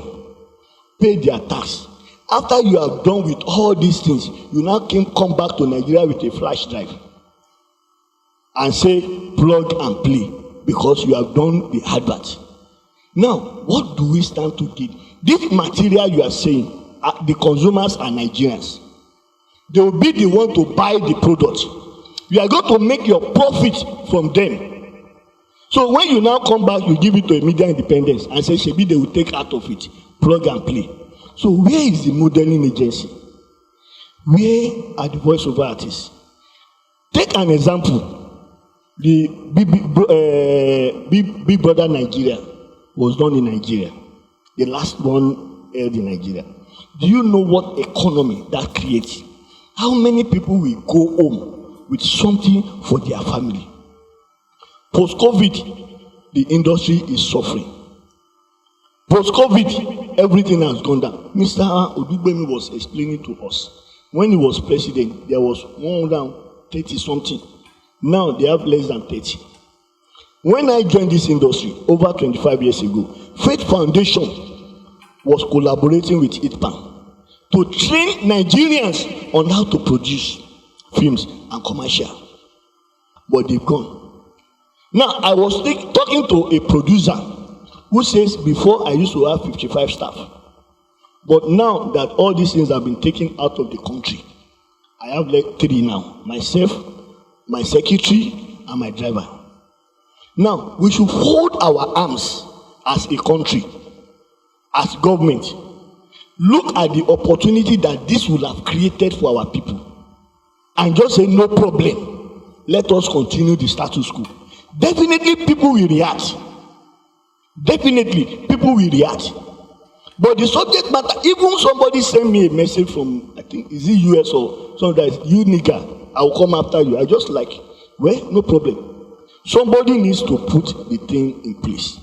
pay their tax. After you have done with all these things, you now come back to Nigeria with a flash drive and say plug and play because you have done the advert. Now, what do we stand to gain? This material you are saying, the consumers are Nigerians. They will be the one to buy the product. You are going to make your profit from them. So when you now come back, you give it to a media independence and say, Shebi, they will take out of it, plug and play. So where is the modeling agency? Where are the voiceover artists? Take an example. The Big Brother Nigeria was done in Nigeria. The last one held in Nigeria. Do you know what economy that creates? How many people will go home with something for their family? Post-COVID, the industry is suffering. Post-COVID, everything has gone down. Mr. Odugbemi was explaining to us. When he was president, there was 130 something. Now they have less than 30. When I joined this industry over 25 years ago, Faith Foundation was collaborating with IDVAN to train Nigerians on how to produce films and commercial. But they've gone. Now, I was talking to a producer who says, before I used to have 55 staff. But now that all these things have been taken out of the country, I have like 3 now. Myself, my secretary, and my driver. Now, we should hold our arms as a country, as government. Look at the opportunity that this will have created for our people. And just say, no problem. Let us continue the status quo. Definitely people will react. Definitely people will react. But the subject matter, even somebody sent me a message from, I think, is it US or something that is, you nigga, I will come after you. I just like, well, no problem. Somebody needs to put the thing in place.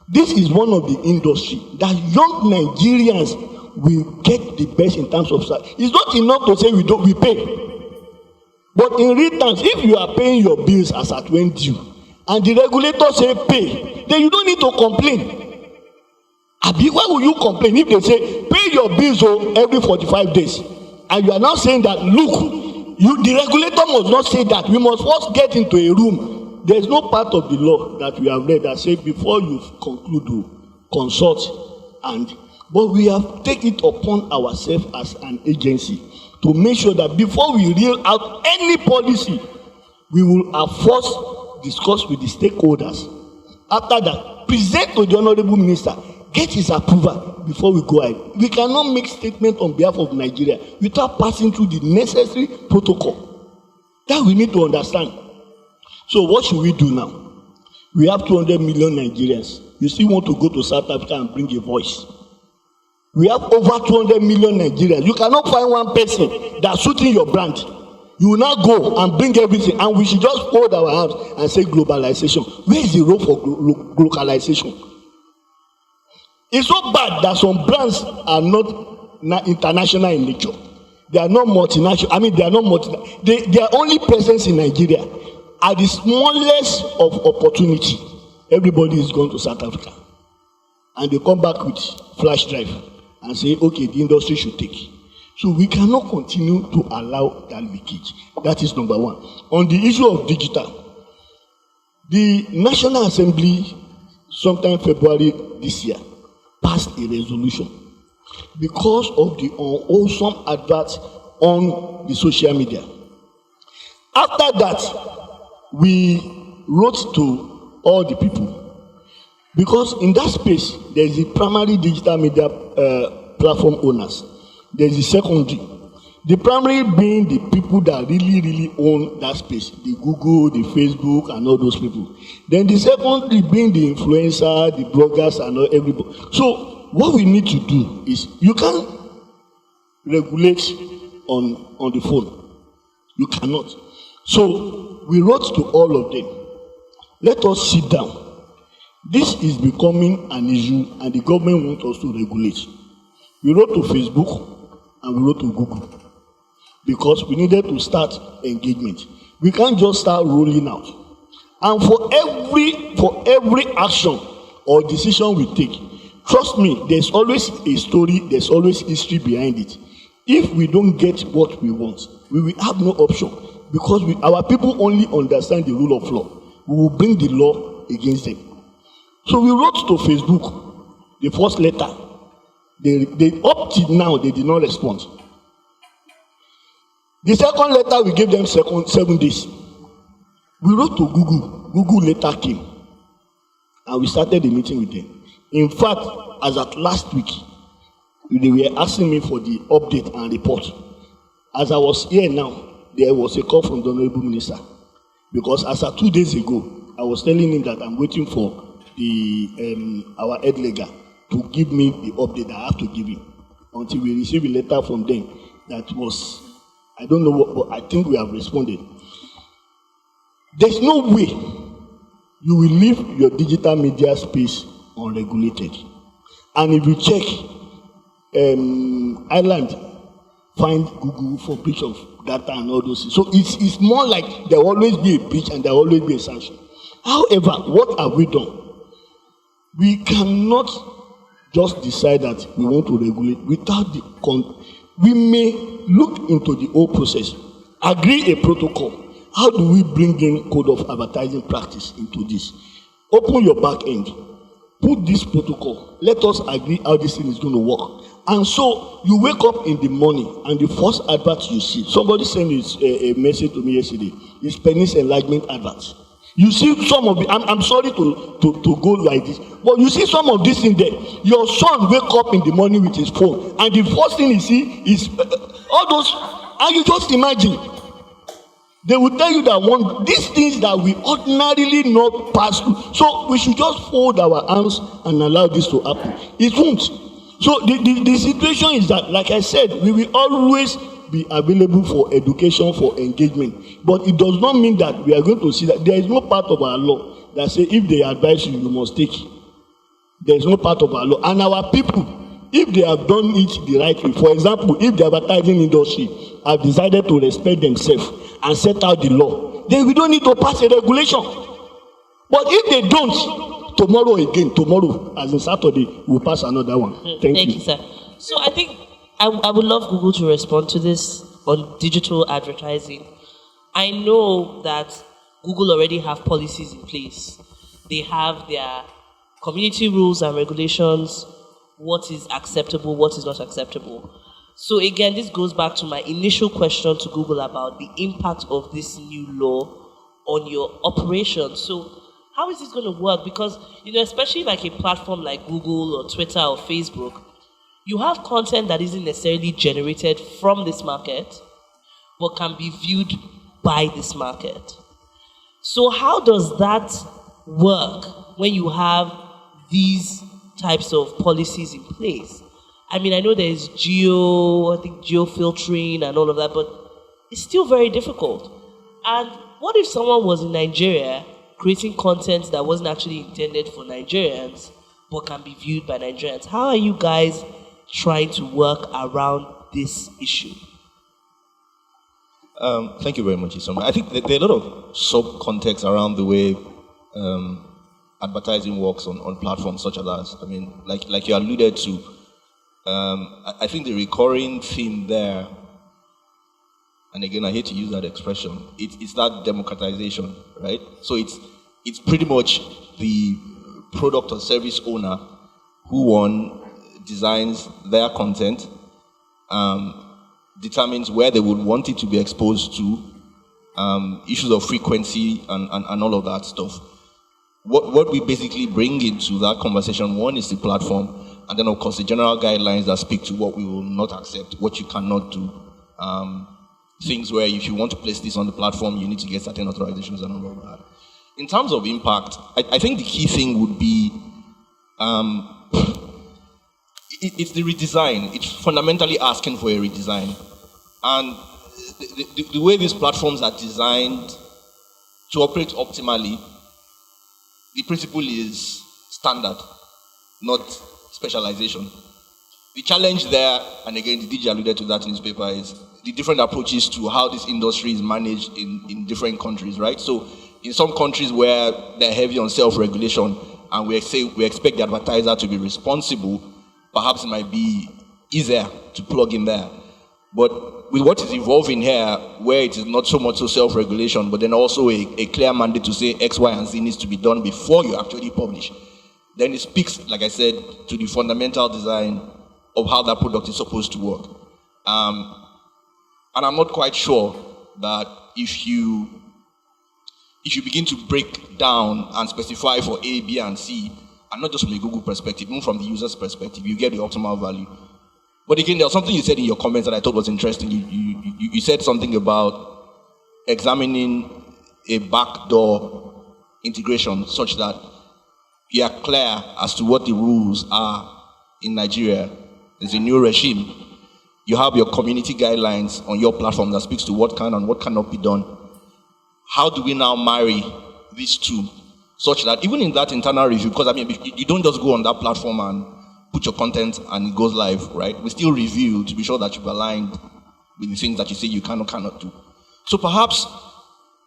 This is one of the industry that young Nigerians will get the best in terms of salary. It's not enough to say we pay. But in real terms, if you are paying your bills as at when due, and the regulator say pay, then you don't need to complain. Abi, why will you complain if they say pay your bills every 45 days? And you are now saying that, look, the regulator must not say that. We must first get into a room. There is no part of the law that we have read that says before you conclude to consult, but we have taken it upon ourselves as an agency to make sure that before we reel out any policy, we will first discuss with the stakeholders. After that, present to the Honorable Minister, get his approval before we go ahead. We cannot make statement on behalf of Nigeria without passing through the necessary protocol. That we need to understand. So what should we do now? We have 200 million Nigerians. You still want to go to South Africa and bring a voice. We have over 200 million Nigerians. You cannot find one person that's suiting your brand. You will now go and bring everything, and we should just hold our hands and say globalization. Where is the role for localization? It's so bad that some brands are not international in nature. They are not multinational. I mean, they are not multinational. Their only presence in Nigeria are the smallest of opportunity. Everybody is going to South Africa, and they come back with flash drive and say, okay, the industry should take. So we cannot continue to allow that leakage. That is number one. On the issue of digital, the National Assembly, sometime February this year, passed a resolution because of the unwholesome adverts on the social media. After that, we wrote to all the people, because in that space, there is the primary digital media platform owners. There is the secondary. The primary being the people that really own that space, the Google, the Facebook, and all those people. Then the secondary being the influencer, the bloggers, and everybody. So what we need to do is, you can't regulate on the phone. You cannot. So we wrote to all of them, let us sit down. This is becoming an issue, and the government wants us to regulate. We wrote to Facebook and we wrote to Google, because we needed to start engagement. We can't just start rolling out. And for every action or decision we take, trust me, there's always a story, there's always history behind it. If we don't get what we want, we will have no option, because our people only understand the rule of law. We will bring the law against them. So we wrote to Facebook the first letter. They up till now, they did not respond. The second letter, we gave them 7 days. We wrote to Google. Google later came, and we started a meeting with them. In fact, as at last week, they were asking me for the update and report. As I was here now, there was a call from the Honorable Minister, because as of 2 days ago, I was telling him that I'm waiting for our head legal to give me the update I have to give him, until we receive a letter from them that was, I don't know what, but I think we have responded. There's no way you will leave your digital media space unregulated. And if you check, Ireland find Google for breach of data and all those things. So it's more like there will always be a breach and there will always be a sanction. However, what have we done? We cannot just decide that we want to regulate without we may look into the whole process, agree a protocol. How do we bring in code of advertising practice into this? Open your back end, put this protocol, let us agree how this thing is going to work. And so you wake up in the morning and the first advert you see, somebody sent me a message to me yesterday, is penis enlargement adverts. You see some of the, I'm sorry to go like this, but you see some of this in there. Your son wake up in the morning with his phone, and the first thing he see is all those, and you just imagine. They will tell you that these things that we ordinarily not pass through. So we should just fold our arms and allow this to happen. It won't. So the situation is that, like I said, we will always be available for education, for engagement. But it does not mean that we are going to see that. There is no part of our law that says if they advise you, you must take it. There is no part of our law. And our people, if they have done it the right way, for example, if the advertising industry have decided to respect themselves and set out the law, then we don't need to pass a regulation. But if they don't, tomorrow again, tomorrow, as in Saturday, we'll pass another one. Thank you. Thank you, sir. So I think I would love Google to respond to this on digital advertising. I know that Google already have policies in place. They have their community rules and regulations, what is acceptable, what is not acceptable. So again, this goes back to my initial question to Google about the impact of this new law on your operations. So how is this going to work? Because, especially like a platform like Google or Twitter or Facebook, you have content that isn't necessarily generated from this market, but can be viewed by this market. So how does that work when you have these types of policies in place? I mean, I know there's geo-filtering and all of that, but it's still very difficult. And what if someone was in Nigeria creating content that wasn't actually intended for Nigerians, but can be viewed by Nigerians? How are you guys trying to work around this issue? Thank you very much, Isioma. I think there are a lot of sub-context around the way advertising works on platforms such as ours. I mean, like you alluded to, I think the recurring theme there, and again, I hate to use that expression, it's that democratization, right? So it's pretty much the product or service owner who designs their content, determines where they would want it to be exposed to, issues of frequency and all of that stuff. What we basically bring into that conversation, one is the platform, and then of course the general guidelines that speak to what we will not accept, what you cannot do. Things where if you want to place this on the platform, you need to get certain authorizations and all of that. In terms of impact, I think the key thing would be it's the redesign. It's fundamentally asking for a redesign. And the way these platforms are designed to operate optimally, the principle is standard, not specialization. The challenge there, and again, the DJ alluded to that in his paper, is the different approaches to how this industry is managed in different countries, right? So in some countries where they're heavy on self-regulation and we expect the advertiser to be responsible, perhaps it might be easier to plug in there. But with what is evolving here, where it is not so much so self-regulation, but then also a clear mandate to say X, Y, and Z needs to be done before you actually publish, then it speaks, like I said, to the fundamental design of how that product is supposed to work. And I'm not quite sure that if you begin to break down and specify for A, B, and C, and not just from a Google perspective, even from the user's perspective, you get the optimal value. But again, there was something you said in your comments that I thought was interesting. You said something about examining a backdoor integration such that you are clear as to what the rules are in Nigeria. There's a new regime. You have your community guidelines on your platform that speaks to what can and what cannot be done. How do we now marry these two such that even in that internal review, because I mean, you don't just go on that platform and put your content and it goes live, right? We still review to be sure that you've aligned with the things that you say you can or cannot do. So perhaps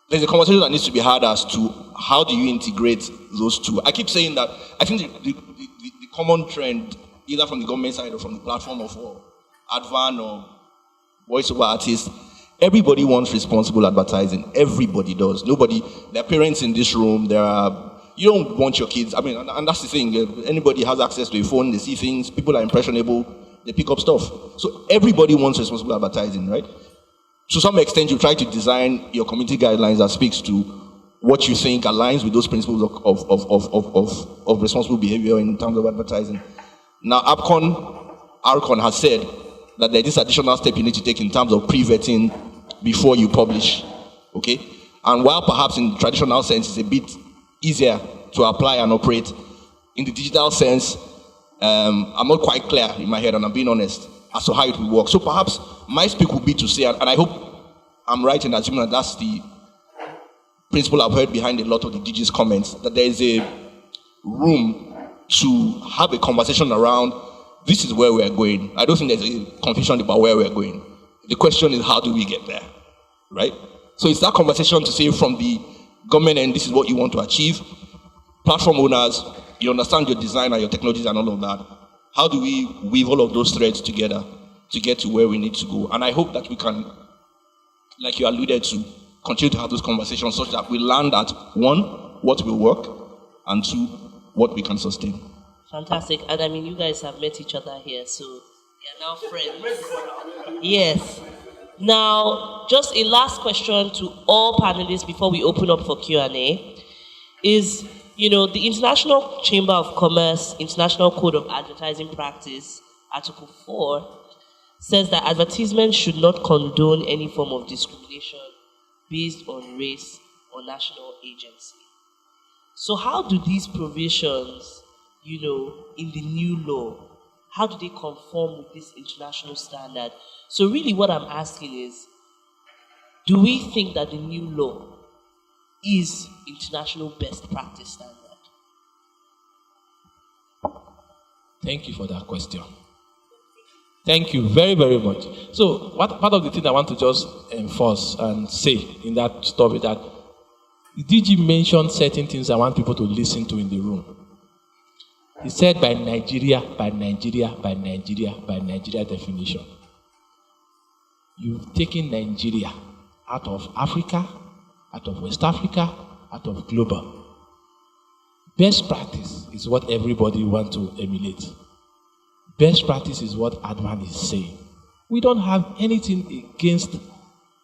there's a conversation that needs to be had as to how do you integrate those two. I keep saying that I think the common trend, either from the government side or from the platform of ADVAN or voiceover artists, everybody wants responsible advertising. Everybody does. Nobody, there are parents in this room, you don't want your kids, I mean, and that's the thing, anybody has access to a phone, they see things, people are impressionable, they pick up stuff. So everybody wants responsible advertising, right? To some extent, you try to design your community guidelines that speaks to what you think aligns with those principles of responsible behavior in terms of advertising. Now, ARCON has said that there's this additional step you need to take in terms of pre-vetting before you publish, okay? And while perhaps in traditional sense it's a bit easier to apply and operate, in the digital sense, I'm not quite clear in my head, and I'm being honest, as to how it will work. So perhaps my speak would be to say, and I hope I'm right in assuming that that's the principle I've heard behind a lot of the DG's comments, that there is a room to have a conversation around this is where we're going. I don't think there's a confusion about where we're going. The question is, how do we get there, right? So it's that conversation to say from the government end, this is what you want to achieve. platform owners, you understand your design and your technologies and all of that. How do we weave all of those threads together to get to where we need to go? And I hope that we can, like you alluded to, continue to have those conversations such that we land at, one, what will work, and two, what we can sustain. Fantastic. And I mean, you guys have met each other here, so you're now friends. Yes. Now, just a last question to all panelists before we open up for Q&A is, the International Chamber of Commerce International Code of Advertising Practice, Article 4, says that advertisements should not condone any form of discrimination based on race or national agency. So how do these provisions, in the new law, how do they conform with this international standard? So really what I'm asking is, do we think that the new law is international best practice standard? Thank you for that question. Thank you very, very much. So part of the thing I want to just enforce and say in that stuff is that the DG mentioned certain things I want people to listen to in the room. He said by Nigeria definition. You've taken Nigeria out of Africa, out of West Africa, out of global. Best practice is what everybody wants to emulate. Best practice is what ADVAN is saying. We don't have anything against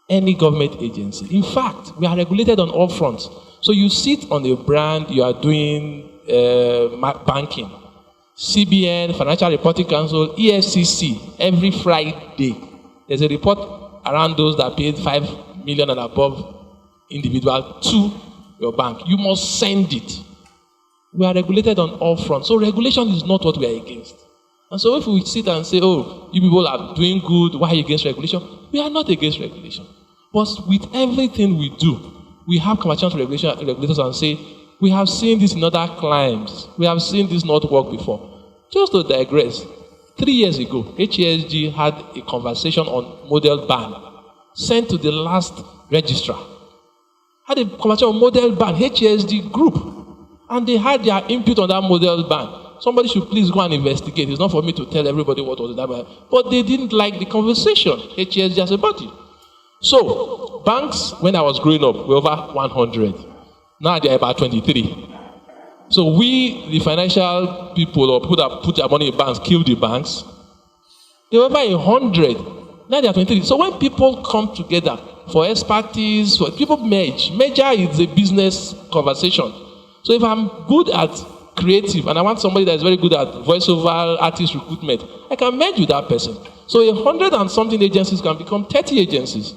any government agency. In fact, we are regulated on all fronts. So you sit on a brand, you are doing banking, CBN, Financial Reporting Council, EFCC, every Friday. There's a report around those that paid 5 million and above individual to your bank. You must send it. We are regulated on all fronts. So regulation is not what we are against. And so if we sit and say, oh, you people are doing good, why are you against regulation? We are not against regulation. But with everything we do, we have conversations with regulators and say, we have seen this in other climes. We have seen this not work before. Just to digress, 3 years ago, HASG had a conversation on model ban sent to the last registrar. Had a conversation on model ban, HASG group. And they had their input on that model ban. Somebody should please go and investigate. It's not for me to tell everybody what was that ban. But they didn't like the conversation, HASG as a body. So, banks, when I was growing up, were over 100. Now they're about 23. So we, the financial people or people that put their money in banks, kill the banks. They were over 100. Now they are 23. So when people come together for expertise, for people merger is a business conversation. So if I'm good at creative and I want somebody that is very good at voiceover artist recruitment, I can merge with that person. So 100 and something agencies can become 30 agencies.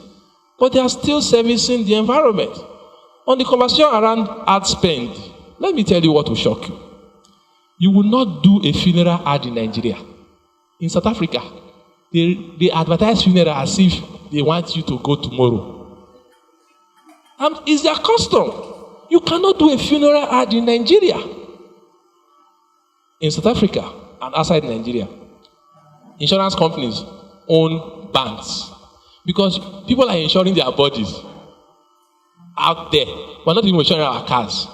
But they are still servicing the environment. On the conversation around ad spend, let me tell you what will shock you. You will not do a funeral ad in Nigeria. In South Africa, they advertise funeral as if they want you to go tomorrow. And it's their custom. You cannot do a funeral ad in Nigeria. In South Africa and outside Nigeria, insurance companies own banks because people are insuring their bodies out there. We're not even insuring our cars.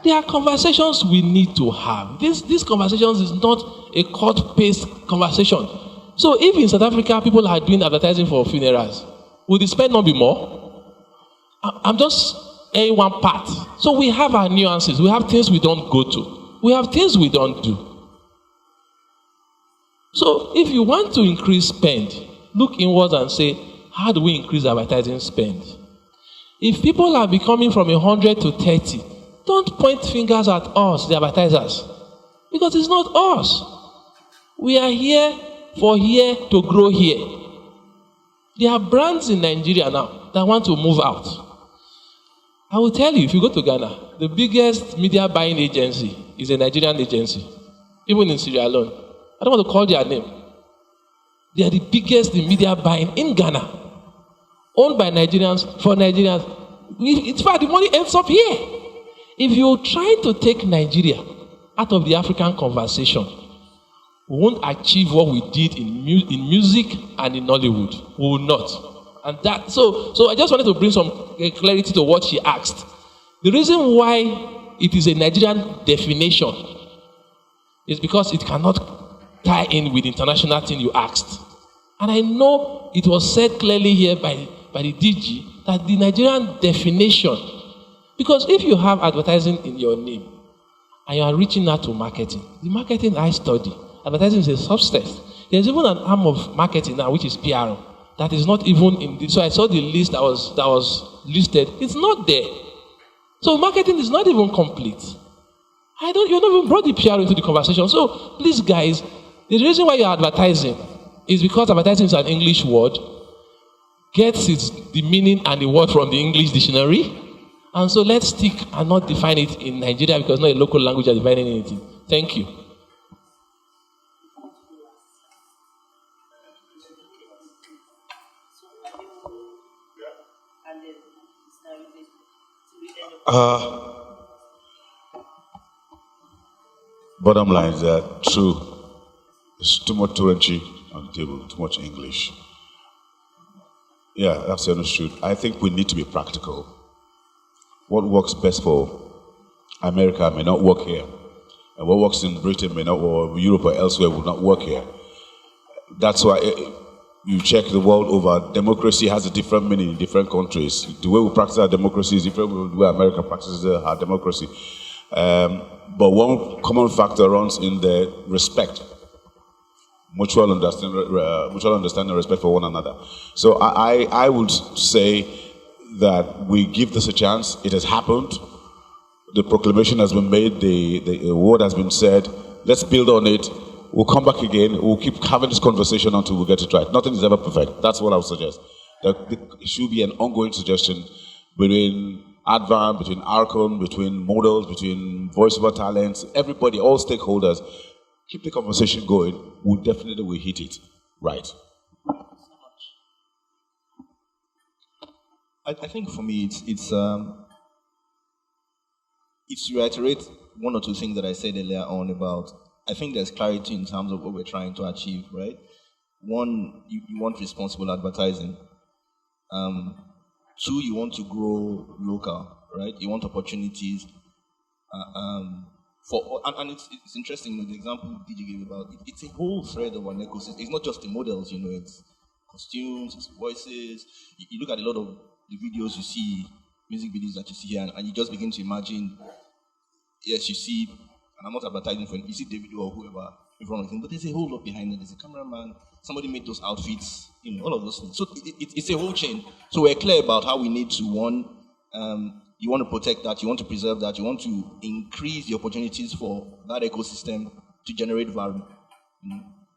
There are conversations we need to have. These conversations is not a court-paced conversation. So if in South Africa people are doing advertising for funerals, will the spend not be more? I'm just a one part. So we have our nuances. We have things we don't go to. We have things we don't do. So if you want to increase spend, look inwards and say, how do we increase advertising spend? If people are becoming from 100 to 30, don't point fingers at us, the advertisers, because it's not us. We are here to grow here. There are brands in Nigeria now that want to move out. I will tell you, if you go to Ghana, the biggest media buying agency is a Nigerian agency, even in Sierra Leone. I don't want to call their name. They are the biggest in media buying in Ghana, owned by Nigerians for Nigerians. In fact, the money ends up here. If you try to take Nigeria out of the African conversation, we won't achieve what we did in music and in Nollywood. We will not. And that, so I just wanted to bring some clarity to what she asked. The reason why it is a Nigerian definition is because it cannot tie in with the international thing you asked. And I know it was said clearly here by the DG that the Nigerian definition, because if you have advertising in your name and you are reaching out to marketing, the marketing I study, advertising is a substance. There's even an arm of marketing now which is PR that is not even in this. So I saw the list that was listed. It's not there. So marketing is not even complete. You're not even brought the PR into the conversation. So please guys, the reason why you're advertising is because advertising is an English word, gets the meaning and the word from the English dictionary. And so let's stick and not define it in Nigeria because not a local language are defining anything. Thank you. Bottom line is that it's too much Turanchi on the table, too much English. Yeah, that's understood. I think we need to be practical. What works best for America may not work here. And what works in Britain may not, or Europe or elsewhere will not work here. That's why you check the world over, democracy has a different meaning in different countries. The way we practice our democracy is different from the way America practices her democracy. But one common factor runs in the respect, mutual understanding and respect for one another. So I would say that we give this a chance. It has happened. The proclamation has been made. The word has been said. Let's build on it. We'll come back again. We'll keep having this conversation until we get it right. Nothing is ever perfect. That's what I would suggest. It should be an ongoing suggestion between ADVAN, between ARCON, between models, between voiceover talents, everybody, all stakeholders. Keep the conversation going. We'll definitely hit it right. I think for me, it's to reiterate one or two things that I said earlier on about, I think there's clarity in terms of what we're trying to achieve, right? One, you want responsible advertising. Two, you want to grow local, right? You want opportunities. And it's interesting, the example DJ gave about, it's a whole thread of an ecosystem. It's not just the models, it's costumes, it's voices. You look at a lot of the videos you see, music videos that you see here, and you just begin to imagine, yes, you see, and I'm not advertising for it, you see David or whoever in front of him, but there's a whole lot behind it. There's a cameraman, somebody made those outfits, all of those things. So it's a whole chain. So we're clear about how we need to, you want to protect that, you want to preserve that, you want to increase the opportunities for that ecosystem to generate value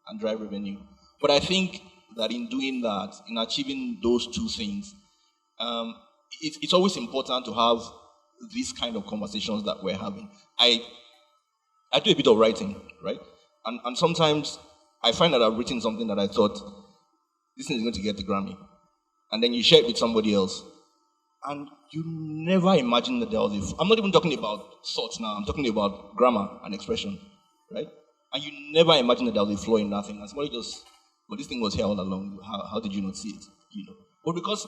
and drive revenue. But I think that in doing that, in achieving those two things, it's always important to have these kind of conversations that we're having. I do a bit of writing, right? And sometimes I find that I've written something that I thought, this thing is going to get the Grammy. And then you share it with somebody else. And you never imagine that there was I'm not even talking about thoughts now, I'm talking about grammar and expression, right? And you never imagine that there was a flaw in nothing. And somebody goes, well, this thing was here all along. How did you not see it? But because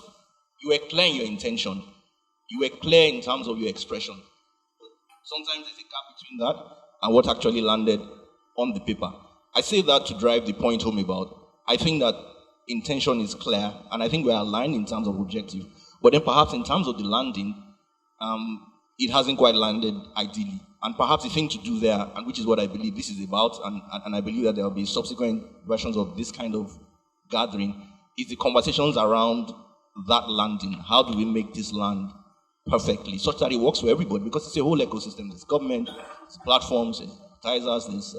you were clear in your intention, you were clear in terms of your expression. But sometimes there's a gap between that and what actually landed on the paper. I say that to drive the point home about, I think that intention is clear, and I think we're aligned in terms of objective. But then perhaps in terms of the landing, it hasn't quite landed ideally. And perhaps the thing to do there, and which is what I believe this is about, and I believe that there will be subsequent versions of this kind of gathering, is the conversations around that landing. How do we make this land perfectly, such that it works for everybody? Because it's a whole ecosystem. There's government, there's platforms, there's advertisers, there's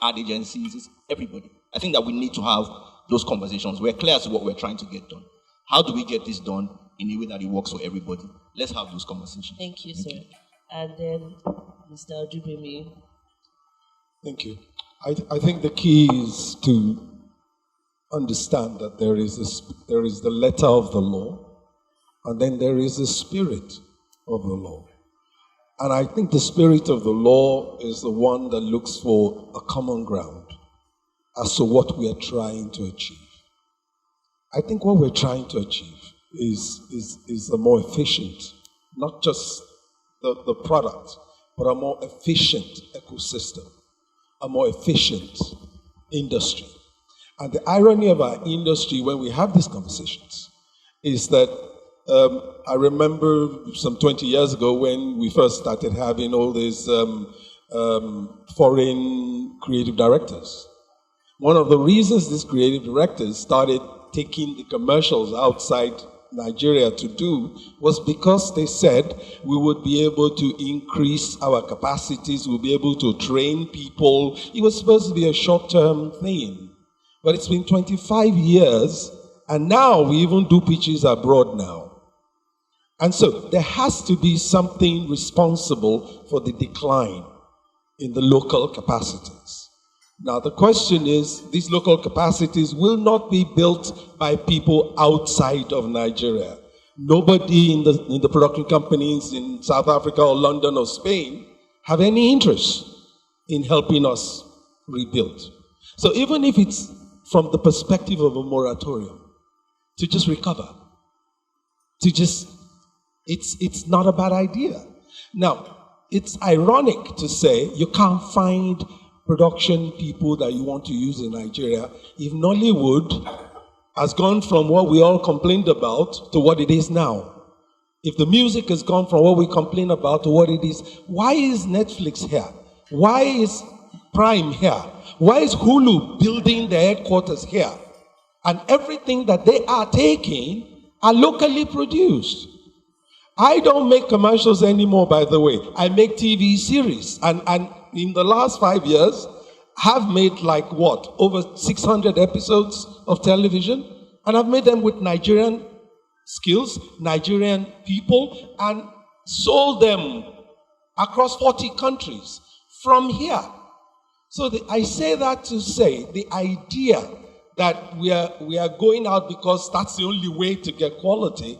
ad agencies, it's everybody. I think that we need to have those conversations. We're clear as to what we're trying to get done. How do we get this done in a way that it works for everybody? Let's have those conversations. Thank you, sir. And then Mr. Odugbemi. Thank you. I think the key is to understand that there is the letter of the law, and then there is the spirit of the law. And I think the spirit of the law is the one that looks for a common ground as to what we are trying to achieve. I think what we're trying to achieve is a more efficient, not just the product, but a more efficient ecosystem, a more efficient industry. And the irony of our industry when we have these conversations is that I remember some 20 years ago when we first started having all these foreign creative directors. One of the reasons these creative directors started taking the commercials outside Nigeria to do was because they said we would be able to increase our capacities, we'll be able to train people. It was supposed to be a short-term thing. But it's been 25 years, and now we even do pitches abroad now. And so there has to be something responsible for the decline in the local capacities. Now the question is, these local capacities will not be built by people outside of Nigeria. Nobody in the production companies in South Africa or London or Spain have any interest in helping us rebuild. So even if it's from the perspective of a moratorium, to just recover, it's not a bad idea. Now, it's ironic to say you can't find production people that you want to use in Nigeria if Nollywood has gone from what we all complained about to what it is now. If the music has gone from what we complain about to what it is, why is Netflix here? Why is Prime here? Why is Hulu building their headquarters here? And everything that they are taking are locally produced. I don't make commercials anymore, by the way. I make TV series. And in the last 5 years, have made like what? Over 600 episodes of television. And I've made them with Nigerian skills, Nigerian people, and sold them across 40 countries from here. So I say that to say the idea that we are going out because that's the only way to get quality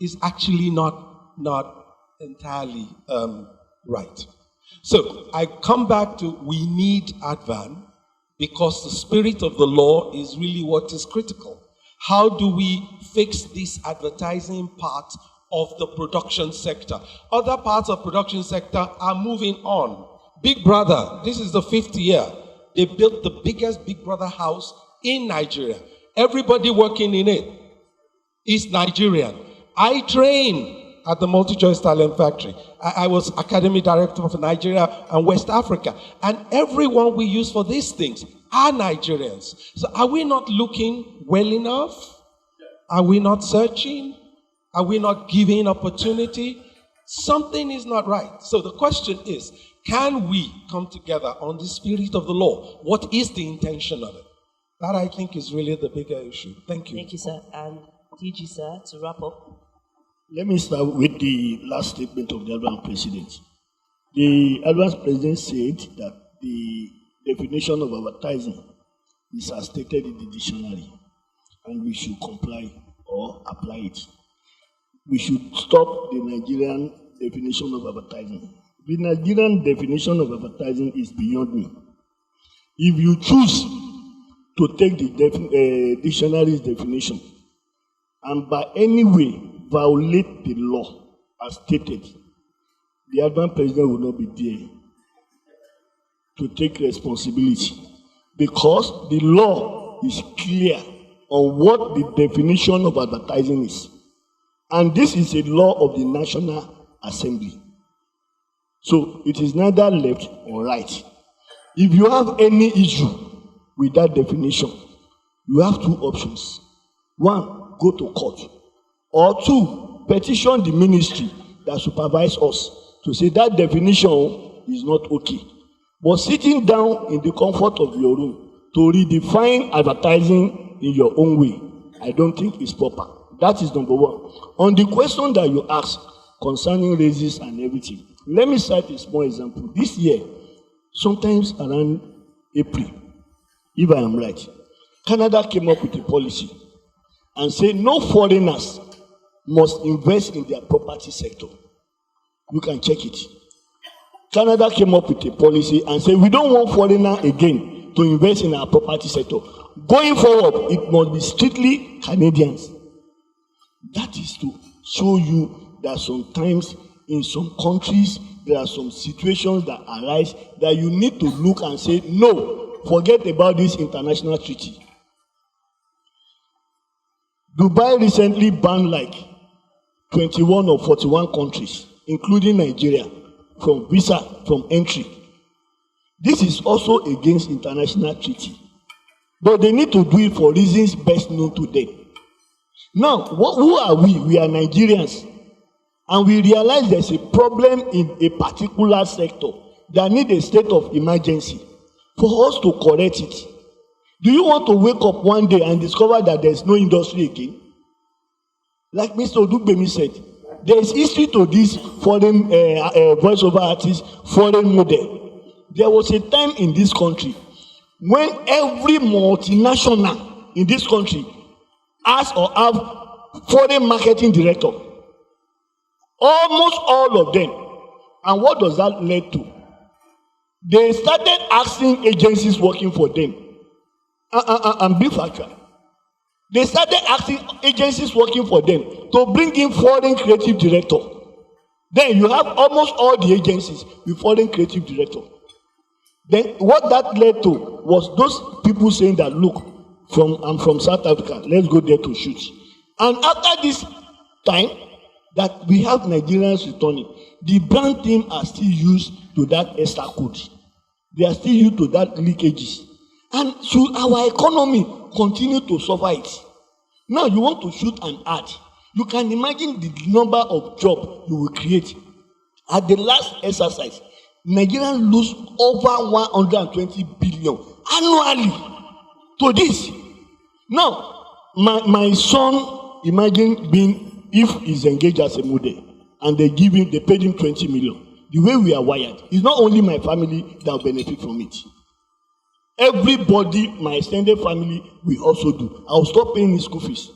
is actually not entirely right. So I come back to we need ADVAN because the spirit of the law is really what is critical. How do we fix this advertising part of the production sector? Other parts of production sector are moving on. Big Brother, this is the 5th year. They built the biggest Big Brother house in Nigeria. Everybody working in it is Nigerian. I train at the Multi-Choice Talent Factory. I was Academy Director for Nigeria and West Africa. And everyone we use for these things are Nigerians. So are we not looking well enough? Are we not searching? Are we not giving opportunity? Something is not right. So the question is, can we come together on the spirit of the law? What is the intention of it? That, I think, is really the bigger issue. Thank you. Thank you, sir. And DG, sir, to wrap up. Let me start with the last statement of the ADVAN president. The ADVAN president said that the definition of advertising is as stated in the dictionary, and we should comply or apply it. We should stop the Nigerian definition of advertising. The Nigerian definition of advertising is beyond me. If you choose to take the dictionary's definition and by any way violate the law as stated, the ADVAN president will not be there to take responsibility, because the law is clear on what the definition of advertising is. And this is a law of the National Assembly. So it is neither left or right. If you have any issue with that definition, you have two options. One, go to court. Or two, petition the ministry that supervises us to say that definition is not okay. But sitting down in the comfort of your room to redefine advertising in your own way, I don't think is proper. That is number one. On the question that you asked concerning races and everything, let me cite a small example. This year, sometimes around April, if I am right, Canada came up with a policy and said no foreigners must invest in their property sector. You can check it. Canada came up with a policy and said we don't want foreigners again to invest in our property sector. Going forward, it must be strictly Canadians. That is to show you that sometimes in some countries there are some situations that arise that you need to look and say, no, forget about this international treaty. Dubai recently banned like 21 or 41 countries, including Nigeria, from visa, from entry. This is also against international treaty. But they need to do it for reasons best known to them. Now, who are we? We are Nigerians. And we realize there's a problem in a particular sector that needs a state of emergency for us to correct it. Do you want to wake up one day and discover that there's no industry again? Like Mr. Odugbemi said, there is history to this foreign voiceover artist, foreign model. There was a time in this country when every multinational in this country has or have foreign marketing director. Almost all of them. And what does that lead to? They started asking agencies working for them. And be factual. They started asking agencies working for them to bring in foreign creative director. Then you have almost all the agencies with foreign creative director. Then what that led to was those people saying that, look, I'm from South Africa, let's go there to shoot. And after this time that we have Nigerians returning, the brand team are still used to that extra code. They are still used to that leakages. And should our economy continue to suffer it? Now you want to shoot an ad. You can imagine the number of jobs you will create. At the last exercise, Nigerians lose over 120 billion annually to this. Now, my son, imagine being, if he's engaged as a model, and they paid him 20 million. The way we are wired, it's not only my family that will benefit from it. Everybody, my extended family, will also do. I'll stop paying his school fees.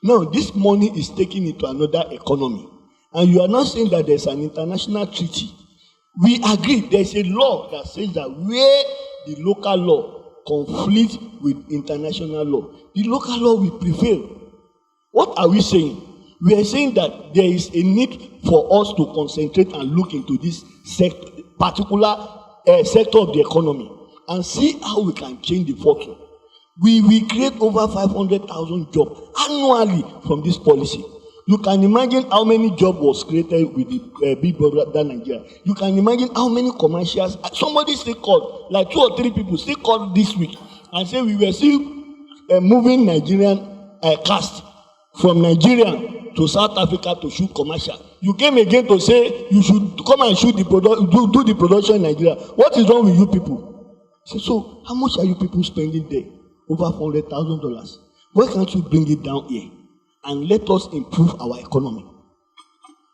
Now, this money is taken into another economy. And you are not saying that there's an international treaty. We agree, there's a law that says that where the local law conflicts with international law, the local law will prevail. What are we saying? We are saying that there is a need for us to concentrate and look into this particular sector of the economy and see how we can change the fortune. We will create over 500,000 jobs annually from this policy. You can imagine how many jobs was created with the Big Brother Nigeria. You can imagine how many commercials. Somebody still called, like 2 or 3 people still called this week and said we were still moving Nigerian cast from Nigeria to South Africa to shoot commercial. You came again to say you should come and shoot the do the production in Nigeria. What is wrong with you people? So how much are you people spending there? Over $400,000. Why can't you bring it down here and let us improve our economy?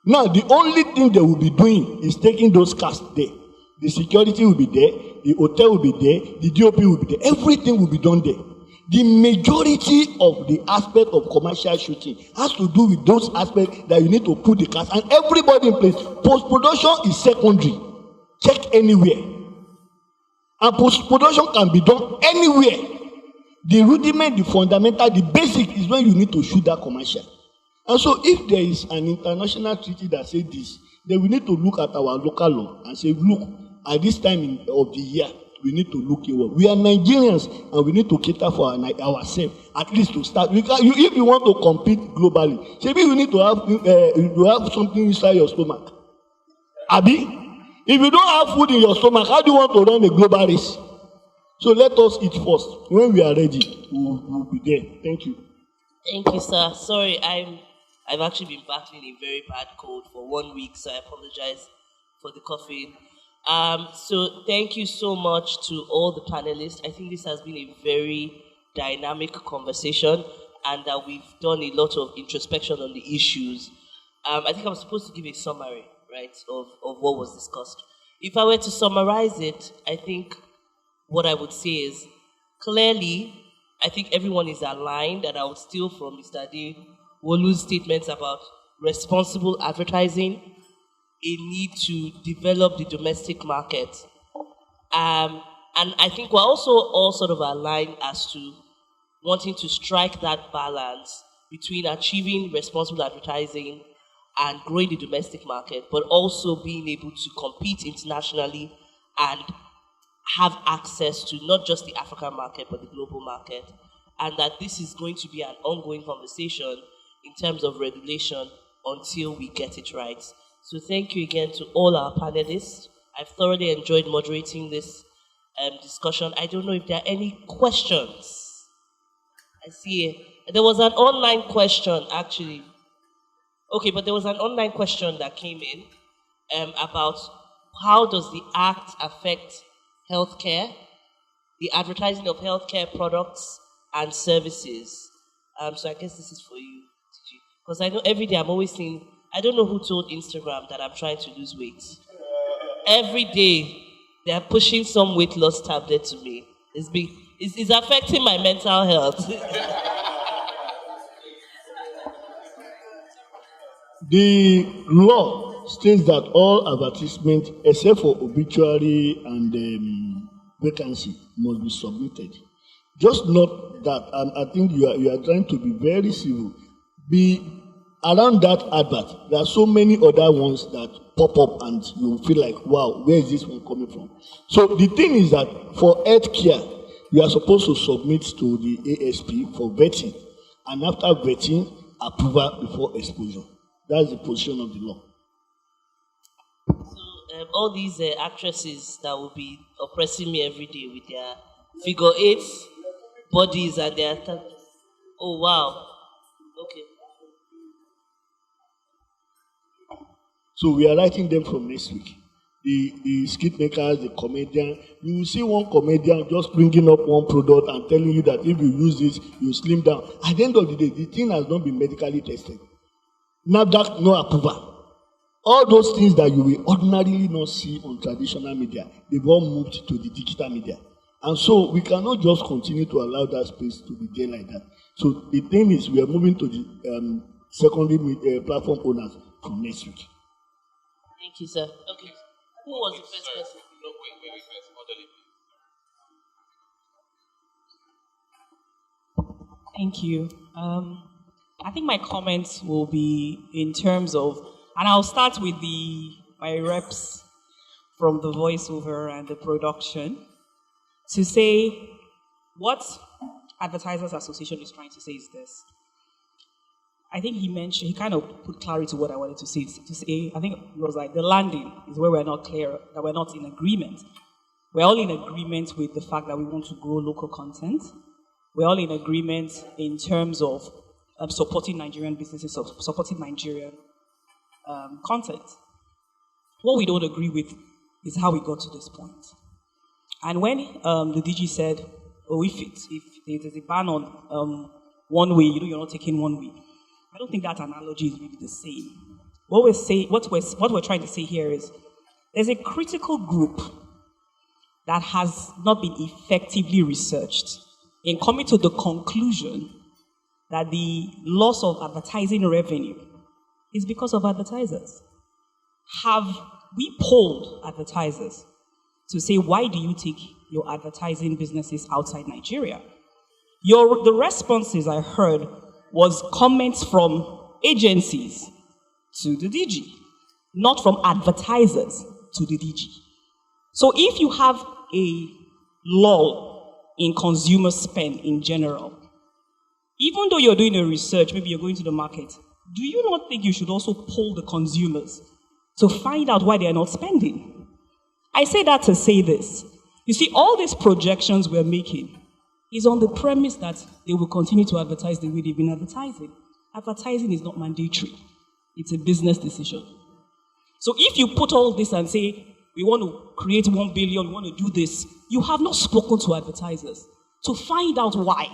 Now, the only thing they will be doing is taking those cars there. The security will be there, the hotel will be there, the DOP will be there. Everything will be done there. The majority of the aspect of commercial shooting has to do with those aspects that you need to put the cars and everybody in place. Post-production is secondary. Check anywhere. And post-production can be done anywhere. The rudiment, the fundamental, the basic is when you need to shoot that commercial. And so if there is an international treaty that says this, then we need to look at our local law and say, look, at this time of the year, we need to look inward. We are Nigerians and we need to cater for ourselves, at least to start. If you want to compete globally, maybe you need to have something inside your stomach. Abi, if you don't have food in your stomach, how do you want to run a global race? So let us eat first. When we are ready, we'll be there. Thank you. Thank you, sir. Sorry, I've actually been battling a very bad cold for 1 week, so I apologize for the coughing. So thank you so much to all the panelists. I think this has been a very dynamic conversation and that we've done a lot of introspection on the issues. I think I'm supposed to give a summary, right, of what was discussed. If I were to summarize it, I think what I would say is, clearly, I think everyone is aligned, and I would steal from Mr. Adewolu's statements about responsible advertising, a need to develop the domestic market. And I think we're also all sort of aligned as to wanting to strike that balance between achieving responsible advertising and growing the domestic market, but also being able to compete internationally and have access to not just the African market, but the global market. And that this is going to be an ongoing conversation in terms of regulation until we get it right. So thank you again to all our panelists. I've thoroughly enjoyed moderating this discussion. I don't know if there are any questions. I see there was an online question, actually. Okay, but there was an online question that came in about how does the Act affect healthcare, the advertising of healthcare products and services. So I guess this is for you, because I know every day I'm always seeing, I don't know who told Instagram that I'm trying to lose weight. Every day they are pushing some weight loss tablet to me. It's affecting my mental health. The law states that all advertisements, except for obituary and vacancy, must be submitted. Just note that, and I think you are trying to be very civil. Be around that advert. There are so many other ones that pop up, and you feel like, wow, where is this one coming from? So the thing is that for healthcare, you are supposed to submit to the ASP for vetting, and after vetting, approval before exposure. That's the position of the law. So all these actresses that will be oppressing me every day with their figure 8 bodies and their... Oh, wow. Okay. So we are writing them from next week. The skit makers, the comedian, you will see one comedian just bringing up one product and telling you that if you use this, you slim down. At the end of the day, the thing has not been medically tested. NAFDAC, no approval. All those things that you will ordinarily not see on traditional media, they've all moved to the digital media. And so we cannot just continue to allow that space to be there like that. So the thing is, we are moving to the secondary platform owners from next week. Thank you, sir. Okay. Who was the first person? No, wait, first. Orderly. Thank you. I think my comments will be in terms of, and I'll start with my reps from the voiceover and the production to say what Advertisers Association is trying to say is this. I think he kind of put clarity to what I wanted to say. I think it was like the landing is where we're not clear, that we're not in agreement. We're all in agreement with the fact that we want to grow local content. We're all in agreement in terms of supporting Nigerian businesses, supporting Nigerian content. What we don't agree with is how we got to this point. And when the DG said, oh, if there's a ban on one way, you're not taking one way. I don't think that analogy is really the same. What we're trying to say here is there's a critical group that has not been effectively researched in coming to the conclusion that the loss of advertising revenue is because of advertisers. Have we polled advertisers to say, why do you take your advertising businesses outside Nigeria? The responses I heard was comments from agencies to the DG, not from advertisers to the DG. So if you have a lull in consumer spend in general, even though you're doing a research, maybe you're going to the market, do you not think you should also poll the consumers to find out why they are not spending? I say that to say this. You see, all these projections we're making is on the premise that they will continue to advertise the way they've been advertising. Advertising is not mandatory. It's a business decision. So if you put all this and say, we want to create 1 billion, we want to do this, you have not spoken to advertisers to find out why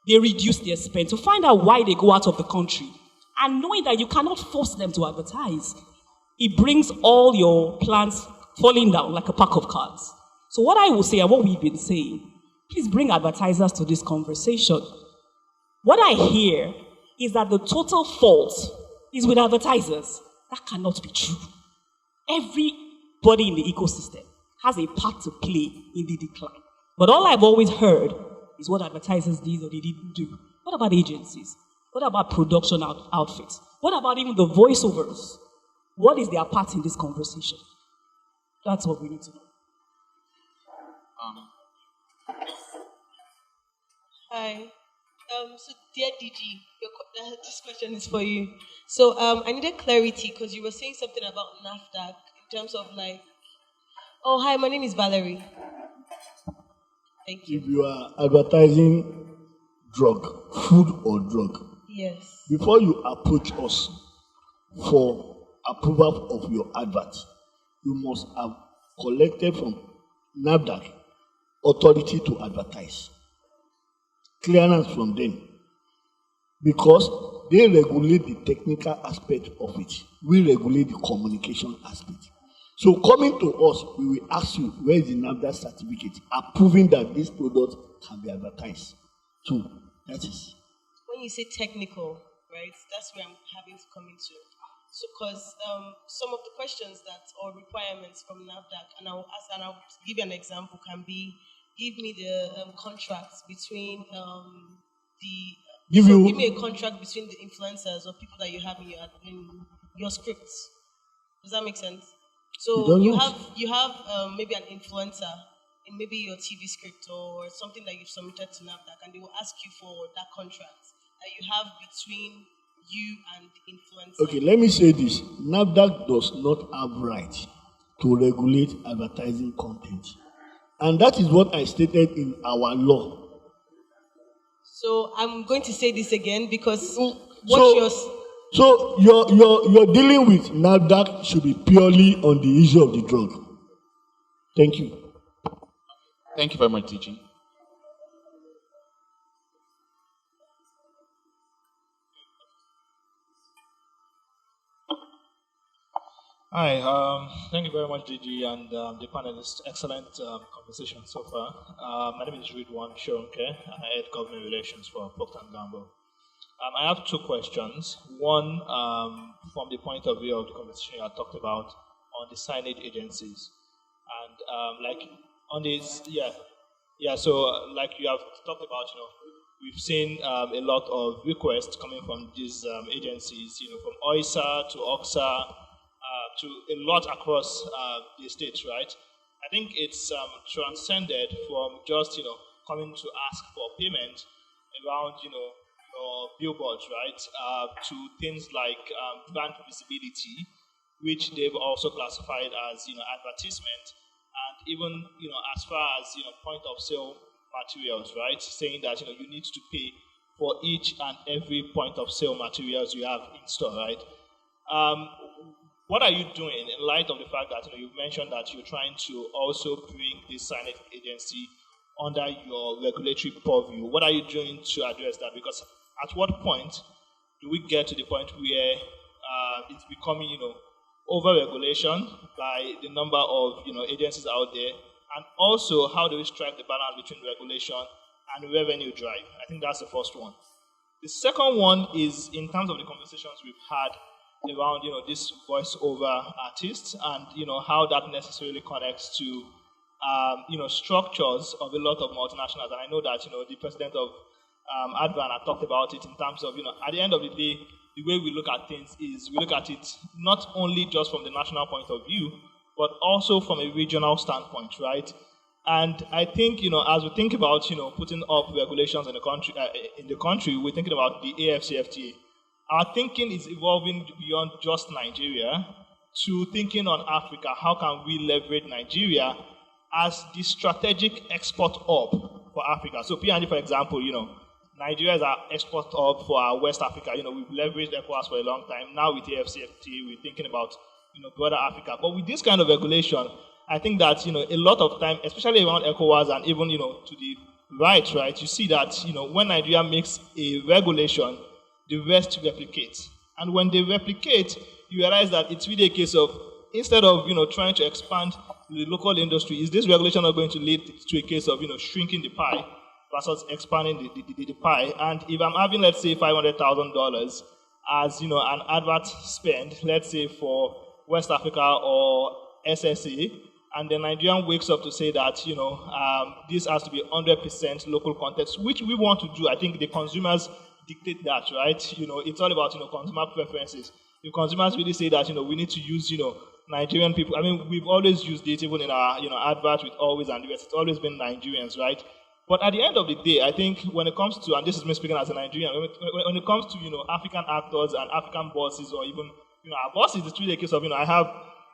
they reduce their spend, to find out why they go out of the country. And knowing that you cannot force them to advertise, it brings all your plans falling down like a pack of cards. So what I will say, and what we've been saying, please bring advertisers to this conversation. What I hear is that the total fault is with advertisers. That cannot be true. Everybody in the ecosystem has a part to play in the decline. But all I've always heard is what advertisers did or they didn't do. What about agencies? What What about production outfits? What about even the voiceovers? What is their part in this conversation? That's what we need to know. Hi. So, dear DG, this question is for you. So, I needed clarity because you were saying something about NAFDAC in terms of like, oh, hi, my name is Valerie. Thank you. If you are advertising drug, food or drug, yes, before you approach us for approval of your advert, you must have collected from NAFDAC authority to advertise. Clearance from them. Because they regulate the technical aspect of it. We regulate the communication aspect. So coming to us, we will ask you, where is the NAFDAC certificate approving that this product can be advertised? So that is. When you say technical, right, that's where I'm having to come into. So, because some of the questions that or requirements from NAFDAC, and I'll give you an example, can be give me the contracts between give me a contract between the influencers or people that you have in your scripts. Does that make sense? So you have maybe an influencer in maybe your TV script or something that you've submitted to NAFDAC, and they will ask you for that contract that you have between you and the influencer. Okay, let me say this. NAFDAC does not have right to regulate advertising content. And that is what I stated in our law. So I'm going to say this again because So your dealing with NAFDAC should be purely on the issue of the drug. Thank you. Thank you very much, DG. Hi, thank you very much, DG, and the panelists. Excellent conversation so far. My name is Ridwan Shonke, and I head government relations for Procter & Gamble. I have two questions. One, from the point of view of the conversation you had talked about on the signage agencies, and like on this, So like you have talked about, we've seen a lot of requests coming from these agencies, from OISA to OXA. To a lot across the states, right? I think it's transcended from just, coming to ask for payment around, your billboards, right? To things like brand visibility, which they've also classified as, advertisement, and even, as far as, point of sale materials, right? Saying that, you need to pay for each and every point of sale materials you have in store, right? What are you doing in light of the fact that you've mentioned that you're trying to also bring this signage agency under your regulatory purview? What are you doing to address that? Because at what point do we get to the point where it's becoming, over-regulation by the number of, agencies out there? And also, how do we strike the balance between regulation and revenue drive? I think that's the first one. The second one is in terms of the conversations we've had around, this voice-over artists and, how that necessarily connects to, structures of a lot of multinationals. And I know that, the president of ADVAN had talked about it in terms of, at the end of the day, the way we look at things is we look at it not only just from the national point of view, but also from a regional standpoint, right? And I think, as we think about, putting up regulations in the country, we're thinking about the AfCFTA. Our thinking is evolving beyond just Nigeria to thinking on Africa. How can we leverage Nigeria as the strategic export hub for Africa? So P&G, for example, Nigeria is our export hub for our West Africa. We've leveraged ECOWAS for a long time. Now with AfCFTA, we're thinking about, broader Africa. But with this kind of regulation, I think that, a lot of time, especially around ECOWAS and even, to the right, you see that, when Nigeria makes a regulation, the rest replicate. And when they replicate, you realize that it's really a case of, instead of, trying to expand the local industry, is this regulation not going to lead to a case of, shrinking the pie versus expanding the pie? And if I'm having, let's say, $500,000 as, an advert spend, let's say for West Africa or SSA, and the Nigerian wakes up to say that, this has to be 100% local context, which we want to do. I think the consumers dictate that, right? It's all about, consumer preferences. If consumers really say that, we need to use, Nigerian people. I mean, we've always used it even in our, adverts with always and US. It's always been Nigerians, right? But at the end of the day, I think when it comes to, and this is me speaking as a Nigerian, when it comes to, African actors and African bosses, or even, our bosses, it's really a case of, I have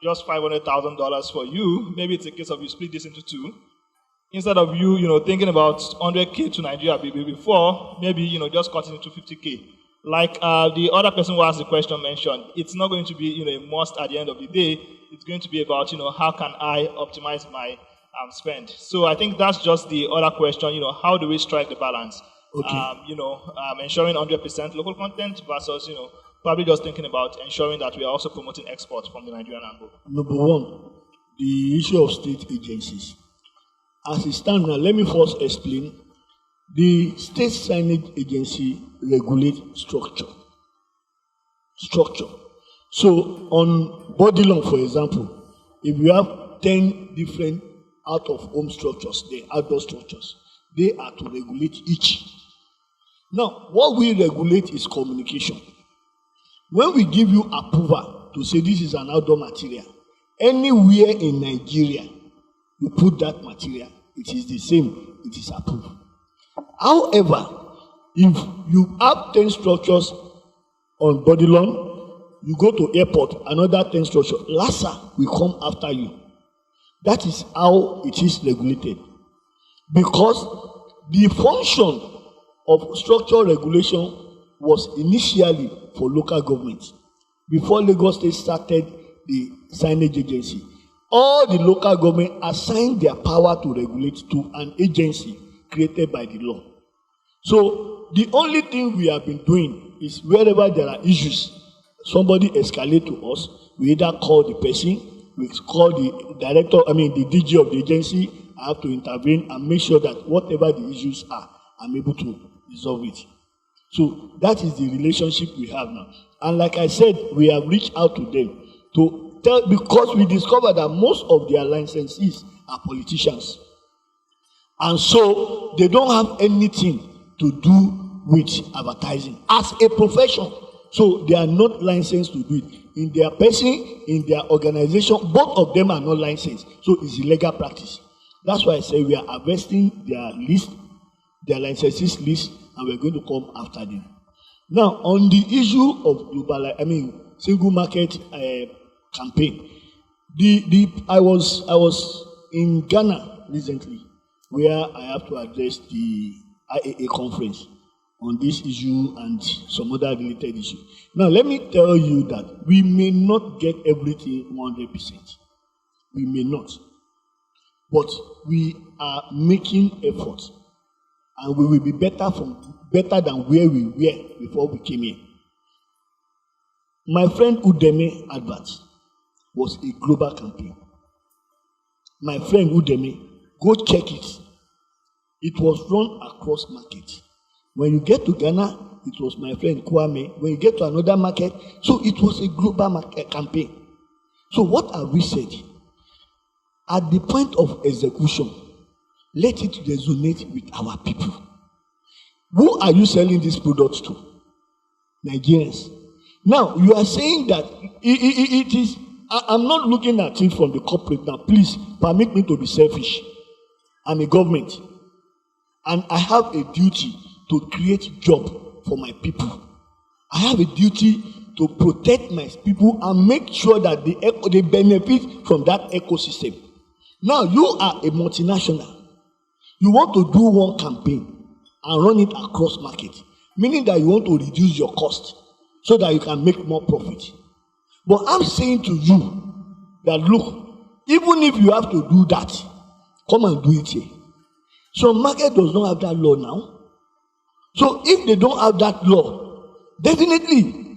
just $500,000 for you. Maybe it's a case of you split this into two. Instead of you, thinking about 100K to Nigeria before, maybe, just cut it into 50K. Like the other person who asked the question mentioned, it's not going to be, a must at the end of the day. It's going to be about, how can I optimize my spend? So I think that's just the other question, how do we strike the balance? Okay. Ensuring 100% local content versus, probably just thinking about ensuring that we are also promoting exports from the Nigerian angle. Number one, the issue of state agencies. As it stands now, let me first explain. The state signage agency regulates structure. So on body long, for example, if you have 10 different out-of-home structures, the outdoor structures, they are to regulate each. Now, what we regulate is communication. When we give you approval to say this is an outdoor material, anywhere in Nigeria, you put that material, it is the same, it is approved. However, if you have 10 structures on body lawn, you go to airport, another 10 structures, LASA will come after you. That is how it is regulated. Because the function of structural regulation was initially for local governments. Before Lagos State started the signage agency, all the local government assigned their power to regulate to an agency created by the law. So the only thing we have been doing is wherever there are issues, somebody escalate to us, we either call the person, we call the director, the DG of the agency. I have to intervene and make sure that whatever the issues are, I'm able to resolve it. So that is the relationship we have now. And like I said, we have reached out to them to tell, because we discovered that most of their licensees are politicians. And so they don't have anything to do with advertising as a profession. So they are not licensed to do it. In their person, in their organization, both of them are not licensed. So it's illegal practice. That's why I say we are harvesting their list, their licenses list, and we're going to come after them. Now, on the issue of global, single market campaign, I was in Ghana recently, where I have to address the IAA conference on this issue and some other related issues. Now, let me tell you that we may not get everything 100%. We may not. But we are making efforts, and we will be better than where we were before we came here. My friend Udeme advert was a global campaign. My friend Udeme, go check it. It was run across market. When you get to Ghana, it was my friend Kwame. When you get to another market, so it was a global campaign. So what have we said? At the point of execution, let it resonate with our people. Who are you selling these products to? Nigerians. Now, you are saying that it is, I'm not looking at it from the corporate now. Please, permit me to be selfish. I'm a government. And I have a duty to create job for my people. I have a duty to protect my people and make sure that they benefit from that ecosystem. Now, you are a multinational. You want to do one campaign and run it across market, meaning that you want to reduce your cost so that you can make more profit. But I'm saying to you that, look, even if you have to do that, come and do it here. So market does not have that law now. So if they don't have that law, definitely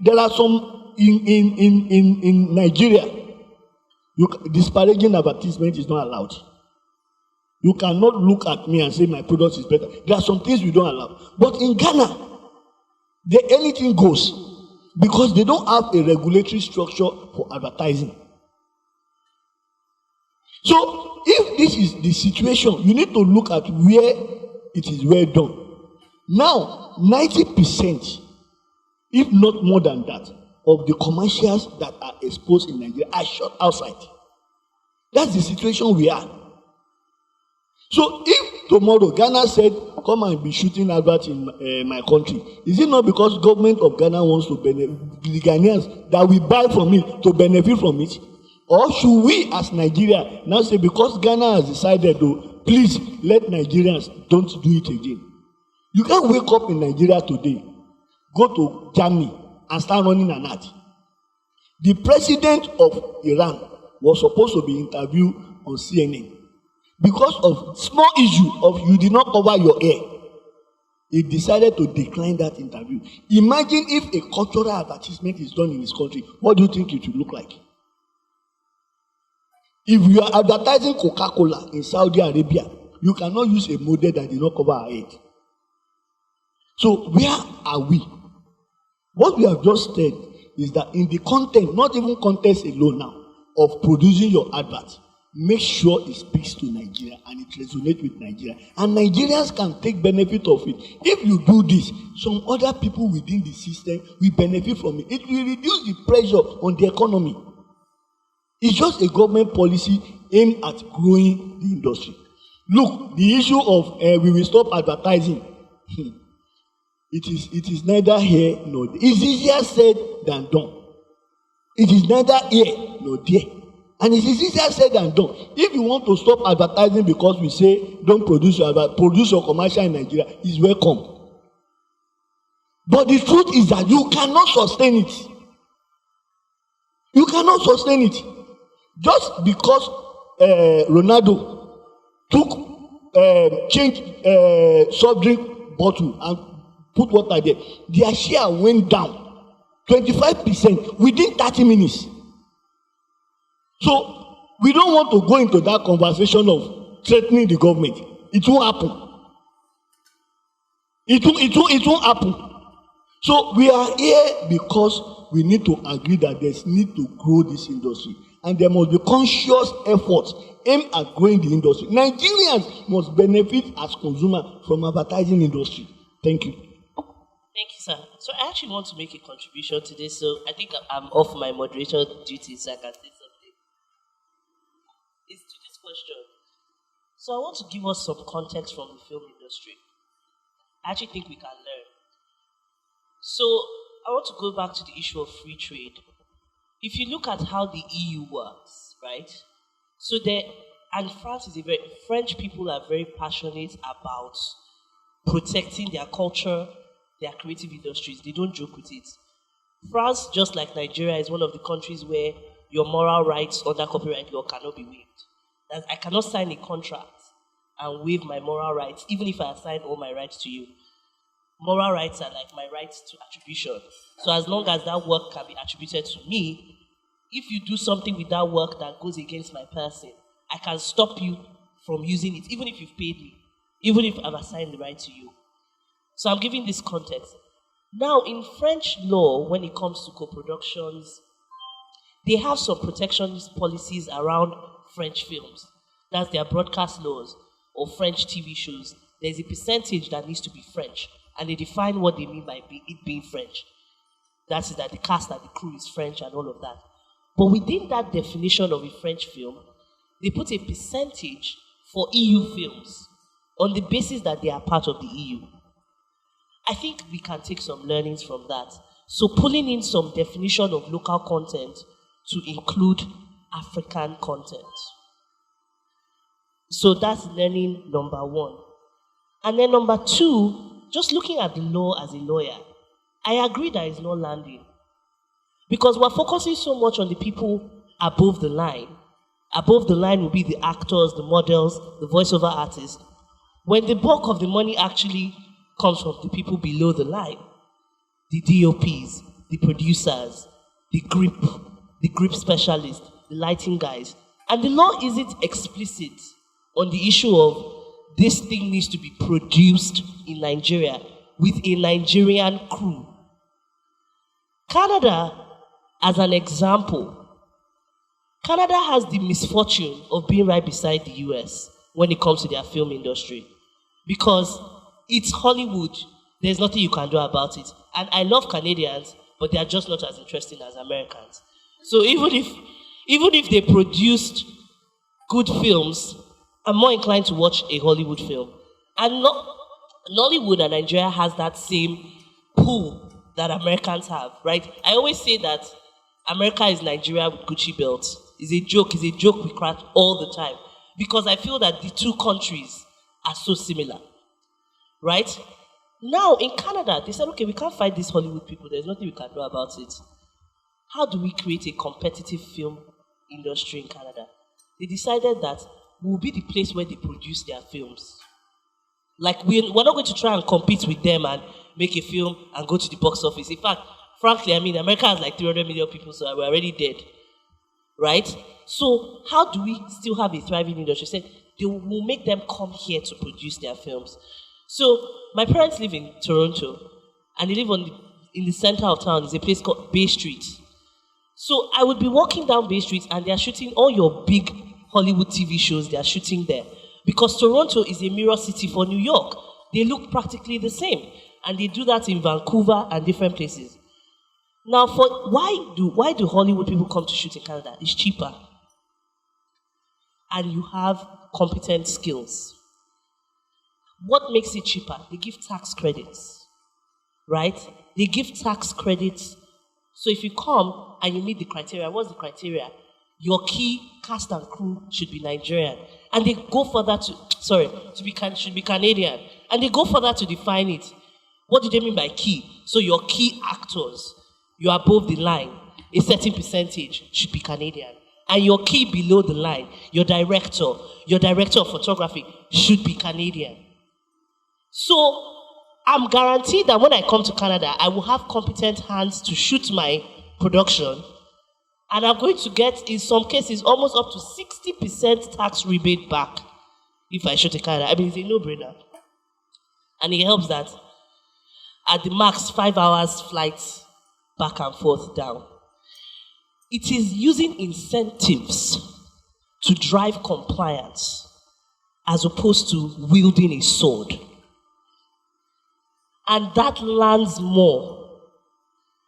there are some in Nigeria. Disparaging advertisement is not allowed. You cannot look at me and say my product is better. There are some things we don't allow. But in Ghana, anything goes because they don't have a regulatory structure for advertising. So if this is the situation, you need to look at where it is well done. Now, 90%, if not more than that, of the commercials that are exposed in Nigeria are shot outside. That's the situation we are. So if tomorrow Ghana said, come and be shooting adverts in my country, is it not because government of Ghana wants to benefit, the Ghanaians that we buy from it to benefit from it? Or should we as Nigeria now say, because Ghana has decided to, please let Nigerians don't do it again? You can't wake up in Nigeria today, go to Germany and start running an ad. The president of Iran was supposed to be interviewed on CNN. Because of small issue of you did not cover your hair, he decided to decline that interview. Imagine if a cultural advertisement is done in this country, what do you think it will look like? If you are advertising Coca-Cola in Saudi Arabia, you cannot use a model that did not cover our head. So where are we? What we have just said is that in the content, not even context alone now, of producing your advert, make sure it speaks to Nigeria and it resonates with Nigeria. And Nigerians can take benefit of it. If you do this, some other people within the system will benefit from it. It will reduce the pressure on the economy. It's just a government policy aimed at growing the industry. Look, the issue of we will stop advertising. It is neither here nor there. It's easier said than done. It is neither here nor there. And it is easier said than done. If you want to stop advertising because we say don't produce your commercial in Nigeria, is welcome. But the truth is that you cannot sustain it. You cannot sustain it. Just because Ronaldo changed soft drink bottle and put water there, their share went down 25% within 30 minutes. So we don't want to go into that conversation of threatening the government. It won't happen. It won't happen. So we are here because we need to agree that there's need to grow this industry. And there must be conscious efforts aimed at growing the industry. Nigerians must benefit as consumers from advertising industry. Thank you. Thank you, sir. So I actually want to make a contribution to this. So I think I'm off my moderator duties, so I can say something. It's to this question. So I want to give us some context from the film industry. I actually think we can learn. So I want to go back to the issue of free trade. If you look at how the EU works, right? So and France is French people are very passionate about protecting their culture, their creative industries. They don't joke with it. France, just like Nigeria, is one of the countries where your moral rights under copyright law cannot be waived. That I cannot sign a contract and waive my moral rights, even if I assign all my rights to you. Moral rights are like my rights to attribution. So as long as that work can be attributed to me, if you do something with that work that goes against my person, I can stop you from using it, even if you've paid me, even if I've assigned the right to you. So I'm giving this context. Now, in French law, when it comes to co-productions, they have some protectionist policies around French films. That's their broadcast laws or French TV shows. There's a percentage that needs to be French, and they define what they mean by it being French. That is that the cast and the crew is French and all of that. But within that definition of a French film, they put a percentage for EU films on the basis that they are part of the EU. I think we can take some learnings from that. So pulling in some definition of local content to include African content. So that's learning number one. And then number two, just looking at the law as a lawyer, I agree that it's not landing. Because we're focusing so much on the people above the line. Above the line will be the actors, the models, the voiceover artists. When the bulk of the money actually comes from the people below the line, the DOPs, the producers, the grip specialists, the lighting guys. And the law isn't explicit on the issue of this thing needs to be produced in Nigeria with a Nigerian crew. Canada, as an example, Canada has the misfortune of being right beside the US when it comes to their film industry. Because it's Hollywood there's nothing you can do about it. And I love Canadians, but they are just not as interesting as Americans. So even if they produced good films, I'm more inclined to watch a Hollywood film. And Nollywood and Nigeria has that same pull that Americans have, right? I always say that America is Nigeria with Gucci belts. It's a joke we crack all the time. Because I feel that the two countries are so similar, right? Now, in Canada, they said, okay, we can't fight these Hollywood people. There's nothing we can do about it. How do we create a competitive film industry in Canada? They decided that we'll be the place where they produce their films. Like, we're not going to try and compete with them and make a film and go to the box office. In fact, frankly, I mean, America has like 300 million people, so we're already dead, right? So how do we still have a thriving industry? Say, they will make them come here to produce their films. So my parents live in Toronto, and they live in the center of town. There's a place called Bay Street. So I would be walking down Bay Street, and they are shooting all your big Hollywood TV shows. They are shooting there. Because Toronto is a mirror city for New York. They look practically the same. And they do that in Vancouver and different places. Now, why do Hollywood people come to shoot in Canada? It's cheaper. And you have competent skills. What makes it cheaper? They give tax credits, right? They give tax credits. So if you come and you meet the criteria, what's the criteria? Your key cast and crew should be Nigerian. And they go further should be Canadian. And they go further to define it. What do they mean by key? So your key actors, you're above the line, a certain percentage should be Canadian. And your key below the line, your director of photography should be Canadian. So I'm guaranteed that when I come to Canada, I will have competent hands to shoot my production. And I'm going to get, in some cases, almost up to 60% tax rebate back if I shoot in Canada. I mean, it's a no-brainer. And it helps that at the max 5 hours flight back and forth down. It is using incentives to drive compliance as opposed to wielding a sword. And that lands more.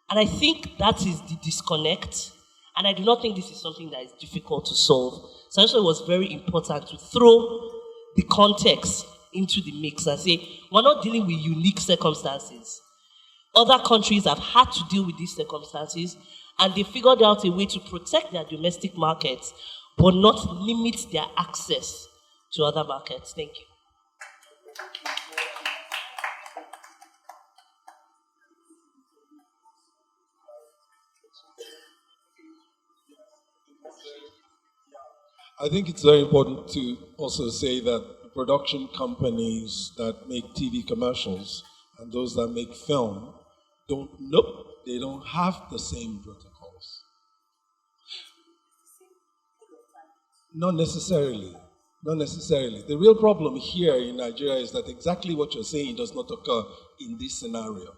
And I think that is the disconnect. And I do not think this is something that is difficult to solve. So I thought it was very important to throw the context into the mix and say, we're not dealing with unique circumstances. Other countries have had to deal with these circumstances, and they figured out a way to protect their domestic markets, but not limit their access to other markets. Thank you. I think it's very important to also say that the production companies that make TV commercials and those that make film they don't have the same protocols. Not necessarily. The real problem here in Nigeria is that exactly what you're saying does not occur in this scenario.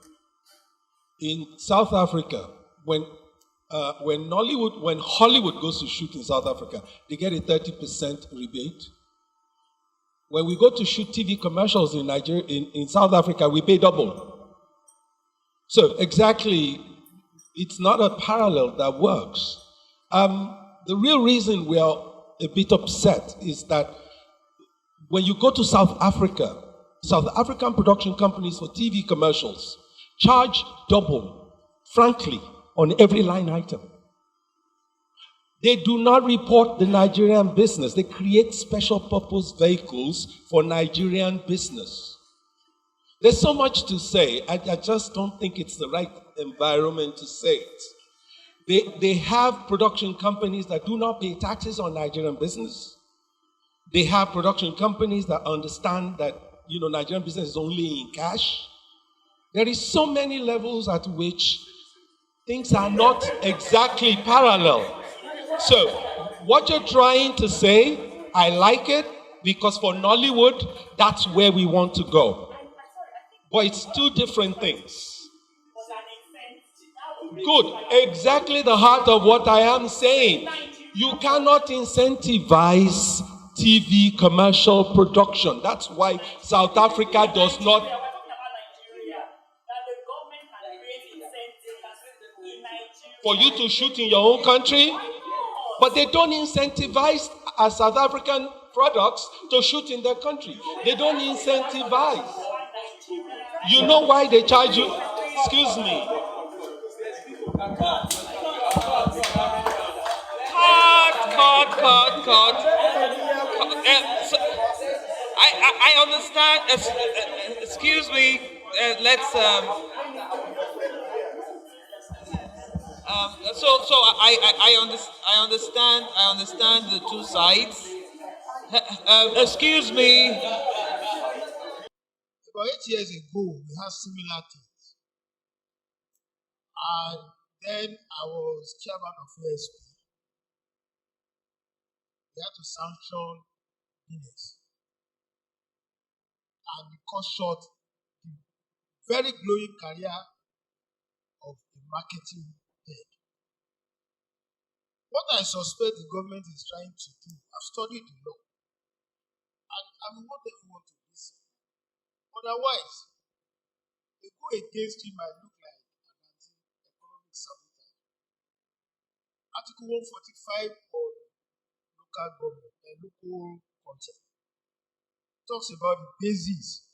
In South Africa, when Hollywood goes to shoot in South Africa, they get a 30% rebate. When we go to shoot TV commercials in Nigeria, in South Africa, we pay double. So exactly, it's not a parallel that works. The real reason we are a bit upset is that when you go to South Africa, South African production companies for TV commercials charge double, frankly, on every line item. They do not report the Nigerian business. They create special purpose vehicles for Nigerian business. There's so much to say. I just don't think it's the right environment to say it. They have production companies that do not pay taxes on Nigerian business. They have production companies that understand that, Nigerian business is only in cash. There is so many levels at which things are not exactly parallel. So, what you're trying to say, I like it, because for Nollywood, that's where we want to go. But it's two different things. Good. Exactly the heart of what I am saying. You cannot incentivize TV commercial production. That's why South Africa does not. for you to shoot in your own country, but they don't incentivize South African products to shoot in their country. They don't incentivize. You know why they charge you? Excuse me. Cut. I understand. Excuse me. Let's. I understand the two sides. Excuse me. About 8 years ago, we had similar things. And then I was chairman of ASP. We had to sanction business. And it cut short the very glowing career of the marketing head. What I suspect the government is trying to do, I've studied the law, and I want everyone to listen. Otherwise, they go against him might look like an anti-economic sabotage. Article 145 of local government and local content talks about the basis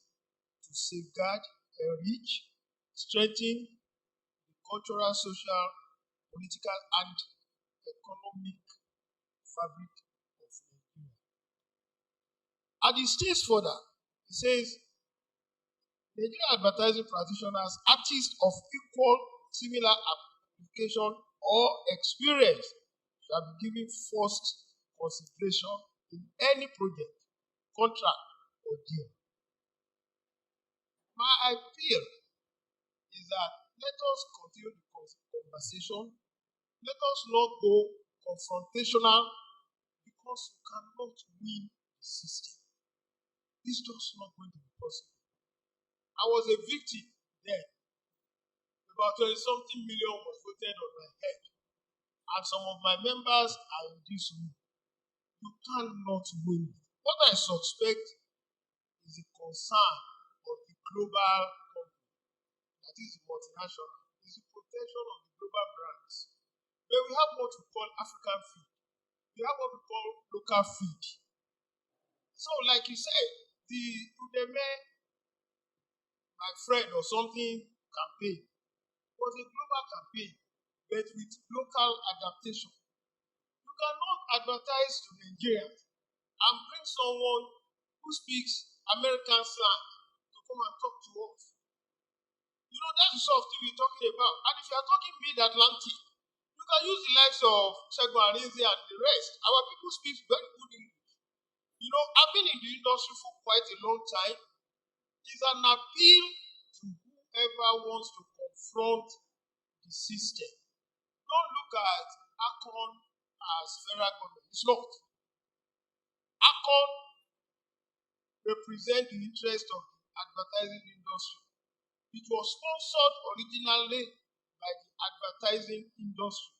to safeguard, enrich, strengthen the cultural, social, political, and economic fabric of Nigeria. And it states further, it says, Nigerian advertising practitioners, artists of equal, similar application or experience shall be given first consideration in any project, contract, or deal. My appeal is that let us continue the conversation. Let us not go confrontational because you cannot win the system. It's just not going to be possible. I was a victim then. About 20-something million was voted on my head. And some of my members are in this room. You cannot win. What I suspect is a concern of the global company, that is multinational, is the protection of the global brands. But we have what we call African feed. We have what we call local feed. So, like you said, the Udeme, my friend or something campaign was a global campaign, but with local adaptation. You cannot advertise to Nigerians and bring someone who speaks American slang to come and talk to us. You know, that's the sort of thing we're talking about. And if you are talking mid-Atlantic, you can use the likes of Segun Arinze and the rest. Our people speak very good English. You know, I've been in the industry for quite a long time. It's an appeal to whoever wants to confront the system. Don't look at ACON as federal government. It's not. ACON represents the interest of the advertising industry. It was sponsored originally by the advertising industry.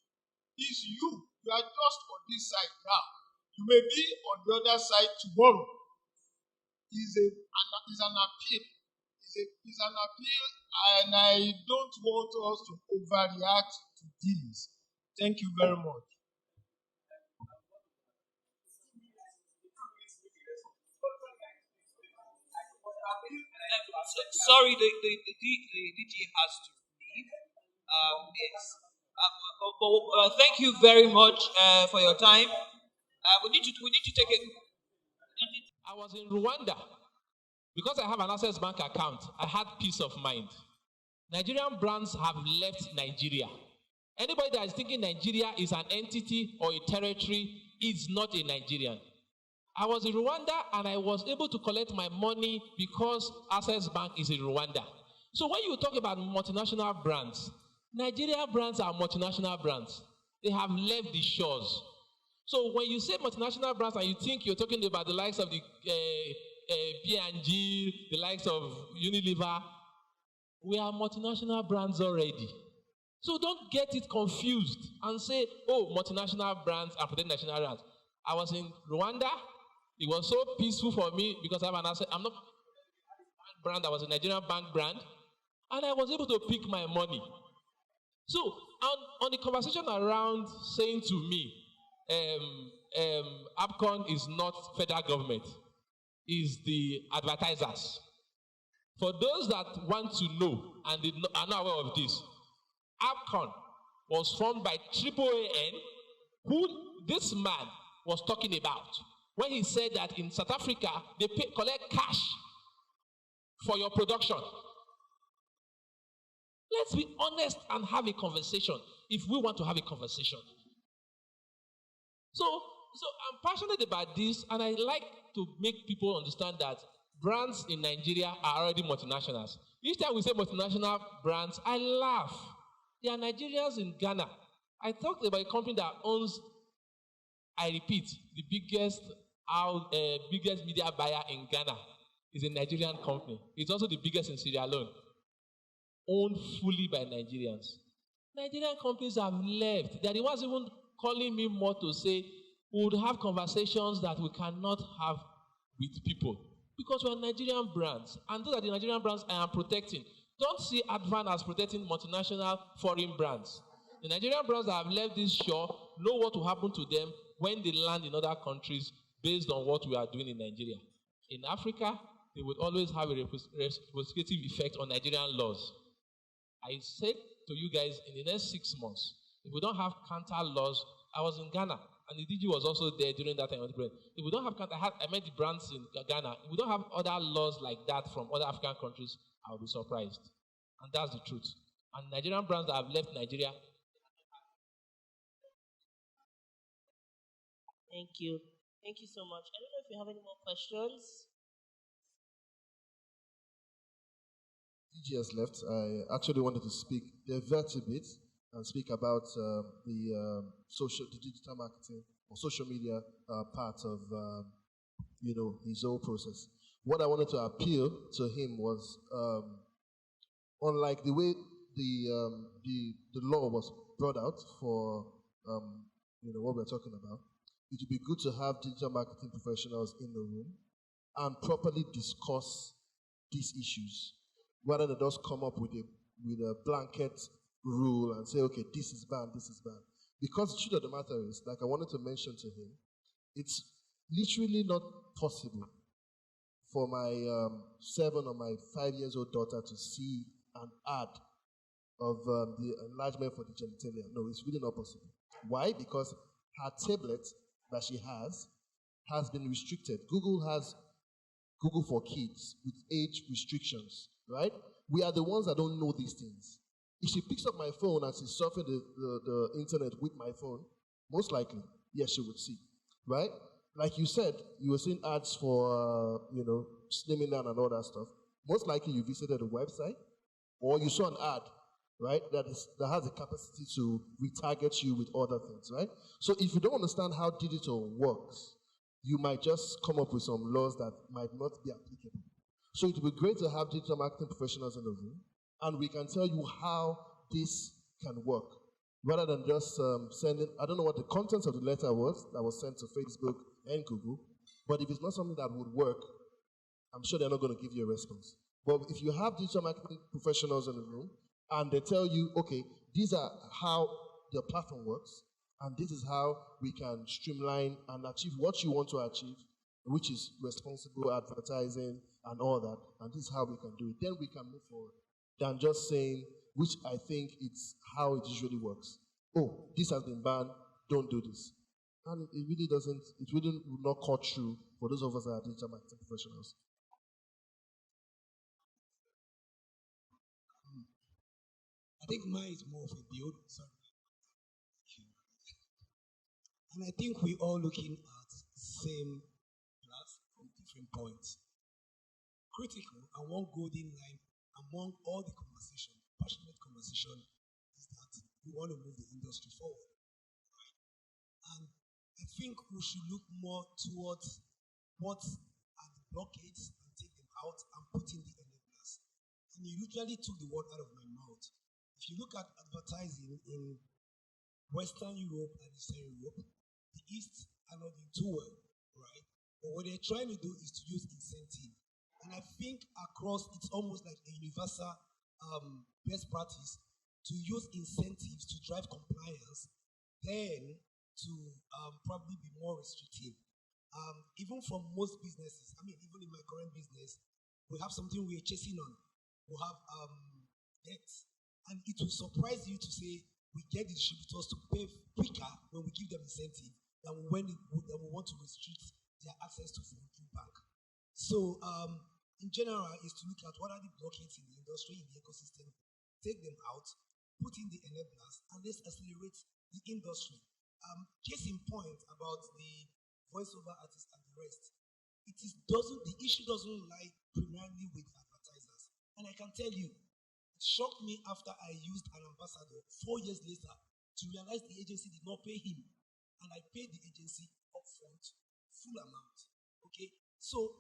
It's you. You are just on this side now. You may be on the other side tomorrow. It's an appeal. It's an appeal, and I don't want us to overreact to this. Thank you very much. Sorry, the DG has to leave. Yes. Thank you very much for your time. We need to take it. I was in Rwanda. Because I have an Access Bank account, I had peace of mind. Nigerian brands have left Nigeria. Anybody that is thinking Nigeria is an entity or a territory is not a Nigerian. I was in Rwanda and I was able to collect my money because Access Bank is in Rwanda. So when you talk about multinational brands, Nigerian brands are multinational brands. They have left the shores. So when you say multinational brands and you think you're talking about the likes of the P&G, the likes of Unilever, we are multinational brands already. So don't get it confused and say, oh, multinational brands are protecting national brands. I was in Rwanda. It was so peaceful for me because I have an asset. I'm not a brand. I was a Nigerian bank brand. And I was able to pick my money. So, on the conversation around saying to me, APCON is not federal government, is the advertisers. For those that want to know and are not aware of this, APCON was formed by AAAN, who this man was talking about when he said that in South Africa they collect cash for your production. Let's be honest and have a conversation if we want to have a conversation. So I'm passionate about this, and I like to make people understand that brands in Nigeria are already multinationals. Each time we say multinational brands, I laugh. There are Nigerians in Ghana. I talked about a company that owns, I repeat, the biggest media buyer in Ghana is a Nigerian company. It's also the biggest in Sierra Leone, owned fully by Nigerians. Nigerian companies have left. They are the ones even calling me more to say we would have conversations that we cannot have with people because we are Nigerian brands, and those are the Nigerian brands I am protecting. Don't see ADVAN as protecting multinational foreign brands. The Nigerian brands that have left this shore know what will happen to them when they land in other countries based on what we are doing in Nigeria. In Africa, they would always have a representative effect on Nigerian laws. I said to you guys, in the next 6 months, if we don't have counter laws, I was in Ghana, and the DG was also there during that time. If we don't have counter, I met the brands in Ghana. If we don't have other laws like that from other African countries, I'll be surprised. And that's the truth. And Nigerian brands that have left Nigeria. Thank you. Thank you so much. I don't know if you have any more questions. DG has left. I actually wanted to speak, divert a bit and speak about the digital marketing or social media part of his whole process. What I wanted to appeal to him was, unlike the way the law was brought out for what we're talking about, it would be good to have digital marketing professionals in the room and properly discuss these issues, rather than just come up with a blanket rule and say, okay, this is banned, this is banned. Because the truth of the matter is, like I wanted to mention to him, it's literally not possible for my 7 or my 5 years old daughter to see an ad of the enlargement for the genitalia. No, it's really not possible. Why? Because her tablet that she has been restricted. Google has Google for Kids with age restrictions, right? We are the ones that don't know these things. If she picks up my phone and she's surfing the internet with my phone, most likely, yes, she would see, right? Like you said, you were seeing ads for, slimming down and all that stuff. Most likely you visited a website or you saw an ad, right, that has the capacity to retarget you with other things, right? So if you don't understand how digital works, you might just come up with some laws that might not be applicable. So it would be great to have digital marketing professionals in the room, and we can tell you how this can work, rather than just sending, I don't know what the contents of the letter was that was sent to Facebook and Google, but if it's not something that would work, I'm sure they're not going to give you a response. But if you have digital marketing professionals in the room, and they tell you, okay, these are how the platform works, and this is how we can streamline and achieve what you want to achieve, which is responsible advertising and all that, and this is how we can do it. Then we can move forward than just saying, which I think it's how it usually works. Oh, this has been banned, don't do this. And it really doesn't, it really will not cut through for those of us that are digital marketing professionals. I think mine is more of a build. Sorry. And I think we're all looking at the same glass from different points. Critical and one golden line among all the conversation, passionate conversation, is that we want to move the industry forward. Right? And I think we should look more towards what are the blockades and take them out and put in the enablers. And you literally took the word out of my mouth. If you look at advertising in Western Europe and Eastern Europe, the East are not doing too well, right? But what they're trying to do is to use incentive. And I think across, it's almost like a universal best practice to use incentives to drive compliance than to probably be more restrictive. Even from most businesses, I mean, even in my current business, we have something we're chasing on. We have debt. And it will surprise you to say we get the distributors to pay quicker when we give them incentive than when we want to restrict their access to food through bank. So, in general, is to look at what are the blockades in the industry, in the ecosystem, take them out, put in the enablers, and let's accelerate the industry. Case in point about the voiceover artists and the rest, the issue doesn't lie primarily with advertisers. And I can tell you, it shocked me after I used an ambassador 4 years later to realize the agency did not pay him. And I paid the agency upfront, full amount. Okay? So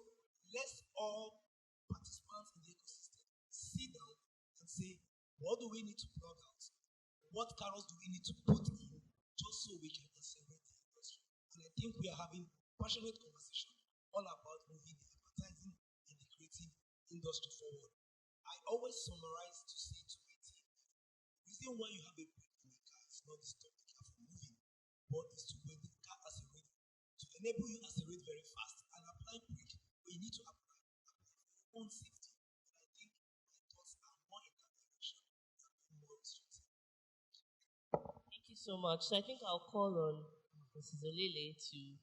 let's all participants in the ecosystem sit down and say, what do we need to plug out? What carrots do we need to put in just so we can accelerate the industry? And I think we are having passionate conversation all about moving the advertising and the creative industry forward. I always summarize to say to my team that the reason why you have a brake in the car is not to stop the car from moving, but is to make the car accelerate, to enable you accelerate very fast and apply brake where you need to apply for your own safety. And I think my thoughts are more in that direction and more restrictive. Thank you so much. So I think I'll call on Mrs. Olile to.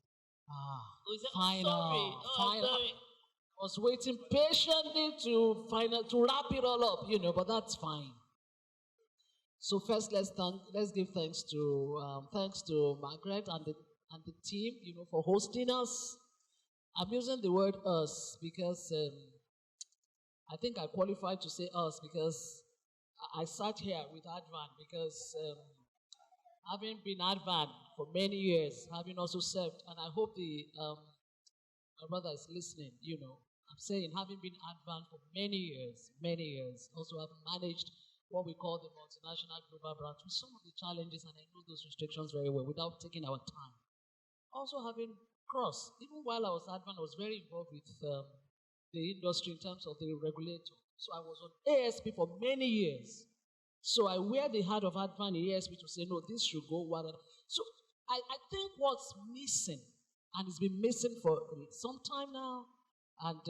Final. Sorry. I was waiting patiently to wrap it all up, but that's fine. So first, let's give thanks to Margaret and the team, for hosting us. I'm using the word us because I think I qualified to say us because I sat here with ADVAN because having been ADVAN for many years, having also served, and I hope my brother is listening, I'm saying having been ADVAN for many years, also have managed what we call the multinational global branch with some of the challenges, and I know those restrictions very well without taking our time. Also having crossed, even while I was ADVAN, I was very involved with the industry in terms of the regulator. So I was on ASP for many years. So I wear the hat of ADVAN in ASP to say, no, this should go. So I think what's missing, and it's been missing for some time now, and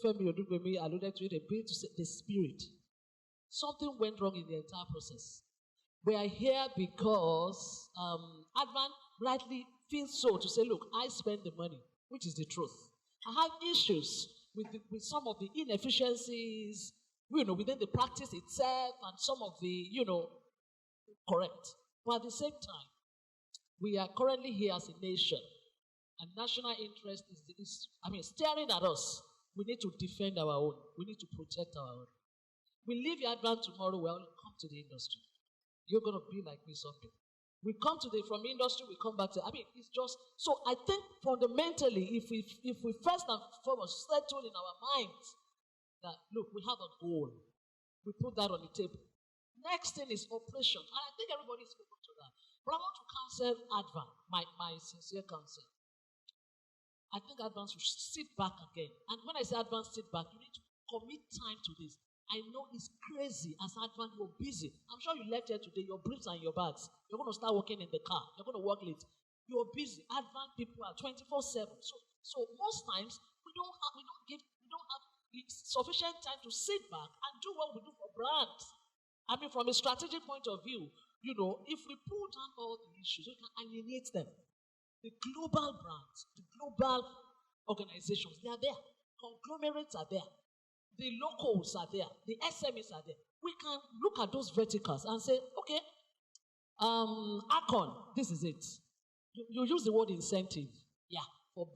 Femi Odugbemi alluded to it a bit, to say the spirit. Something went wrong in the entire process. We are here because ADVAN rightly feels so to say, look, I spend the money, which is the truth. I have issues with some of the inefficiencies, within the practice itself and some of the, correct. But at the same time, we are currently here as a nation, and national interest is staring at us. We need to defend our own. We need to protect our own. We leave your ADVAN tomorrow, we'll come to the industry. You're going to be like me someday. We come from industry, we come back to, it's just, so I think fundamentally, if we first and foremost settle in our minds that, look, we have a goal, we put that on the table. Next thing is operation, and I think everybody's open to that. But I want to counsel ADVAN, my sincere counsel. I think ADVAN should sit back again. And when I say ADVAN sit back, you need to commit time to this. I know it's crazy as ADVAN, you're busy. I'm sure you left here today, your briefs and your bags. You're going to start working in the car. You're going to work late. You're busy. ADVAN people are 24/7. So most times we don't have sufficient time to sit back and do what we do for brands. From a strategic point of view, if we pull down all the issues, we can alienate them. The global brands, the global organizations, they are there. Conglomerates are there. The locals are there. The SMEs are there. We can look at those verticals and say, okay, ACON, this is it. You use the word incentive. Yeah, for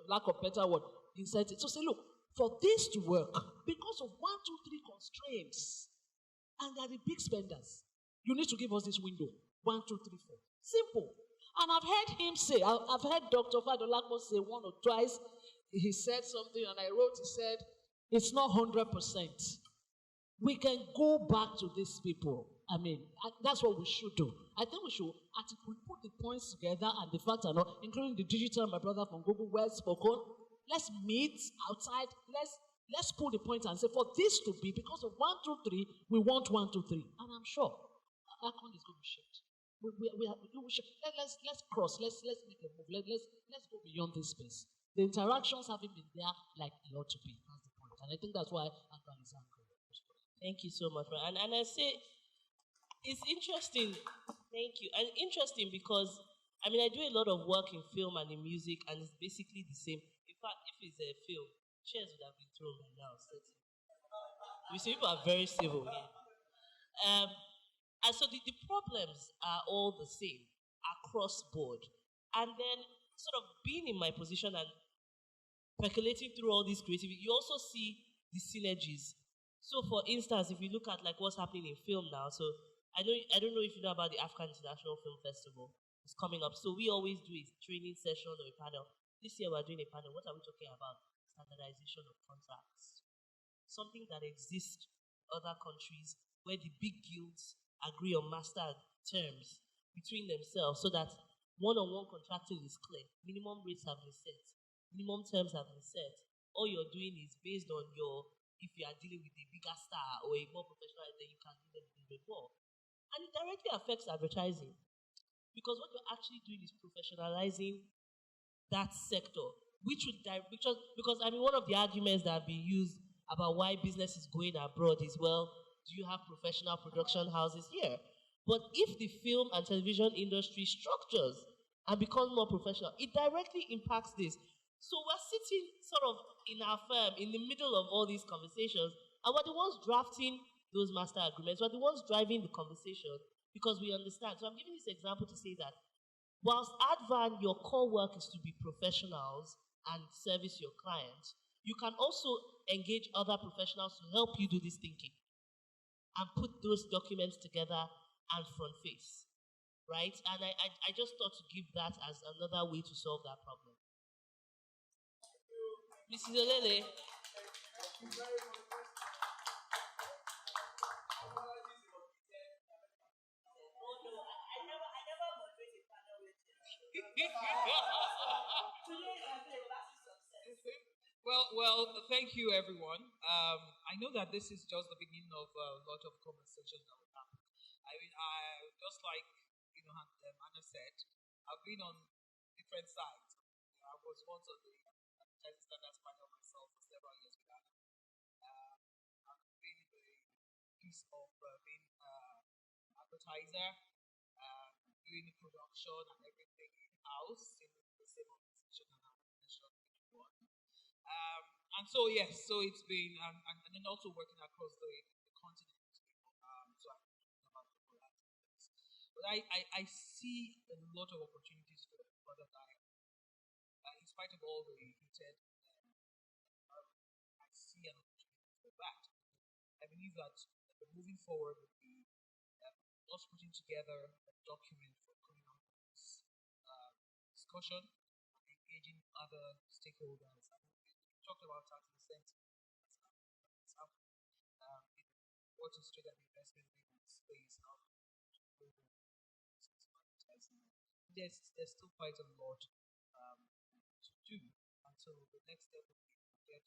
lack of better word, incentive. So say, look, for this to work, because of 1, 2, 3 constraints, and they are the big spenders, you need to give us this window. 1, 2, 3, 4. Simple. And I've heard him say, I've heard Dr. Fadolapo say one or twice, he said something, and I wrote, he said, it's not 100%. We can go back to these people. That's what we should do. I think we should put the points together and the facts are not, including the digital, my brother from Google, well spoken. Let's meet outside. Let's pull the point and say, for this to be, because of 1, 2, 3, we want 1, 2, 3. And I'm sure Akon is going to shift. Let's cross. Let's make a move. Let's go beyond this space. The interactions haven't been there like they ought to be. That's the point. And I think that's why Akon is angry. Thank you so much, man. And I say it's interesting. Thank you. And interesting because I mean I do a lot of work in film and in music, and it's basically the same. In fact, if it's a film, chairs would have been thrown by now. You see, people are very civil here. And so the problems are all the same across board. And then sort of being in my position and percolating through all this creativity, you also see the synergies. So for instance, if you look at like what's happening in film now, so I don't know if you know about the African International Film Festival. It's coming up. So we always do a training session or a panel. This year we're doing a panel. What are we talking about? Standardization of contracts. Something that exists in other countries where the big guilds agree on master terms between themselves so that one-on-one contracting is clear. Minimum rates have been set. Minimum terms have been set. All you're doing is based on if you are dealing with a bigger star or a more professional, then you can do them a little bit more. And it directly affects advertising. Because what you're actually doing is professionalizing that sector, which would because I mean one of the arguments that have been used about why business is going abroad is, well, do you have professional production houses here? But if the film and television industry structures and becomes more professional, it directly impacts this. So we're sitting sort of in our firm in the middle of all these conversations, and we're the ones drafting those master agreements. We're the ones driving the conversation because we understand. So I'm giving this example to say that whilst ADVAN, your core work is to be professionals and service your clients, you can also engage other professionals to help you do this thinking and put those documents together and front face, right? And I just thought to give that as another way to solve that problem. Mrs. Olele. Well, thank you, everyone. I know that this is just the beginning of a lot of conversations that will happen. I mean, I just like Anna said, I've been on different sides. I was once on the advertising standards panel myself for several years with Anna. I've been the piece of being advertiser, doing the production and everything in-house in the same organization and organization. And so yes, so it's been and then also working across the continent. So I'm talking about the collaterals. But I see a lot of opportunities for further dialogue. In spite of all the heated, I see an opportunity for that. I believe that moving forward would be us putting together a document for coming out of this discussion and engaging other stakeholders. We talked about tax incentives. What is trade and investment in this space? There's still quite a lot to do. And so the next step would be to get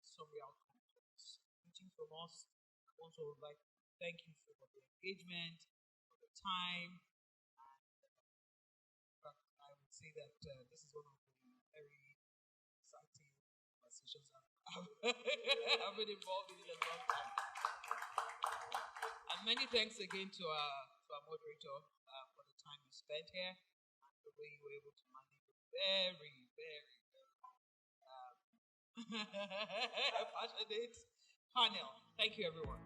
summary outcomes. Meeting from us. I also would like to thank you for the engagement, for the time. And I would say that this is one of the very exciting conversations I've been involved in a long time. And many thanks again to our moderator for the time you spent here and the way you were able to manage a very, very, very passionate panel. Thank you, everyone.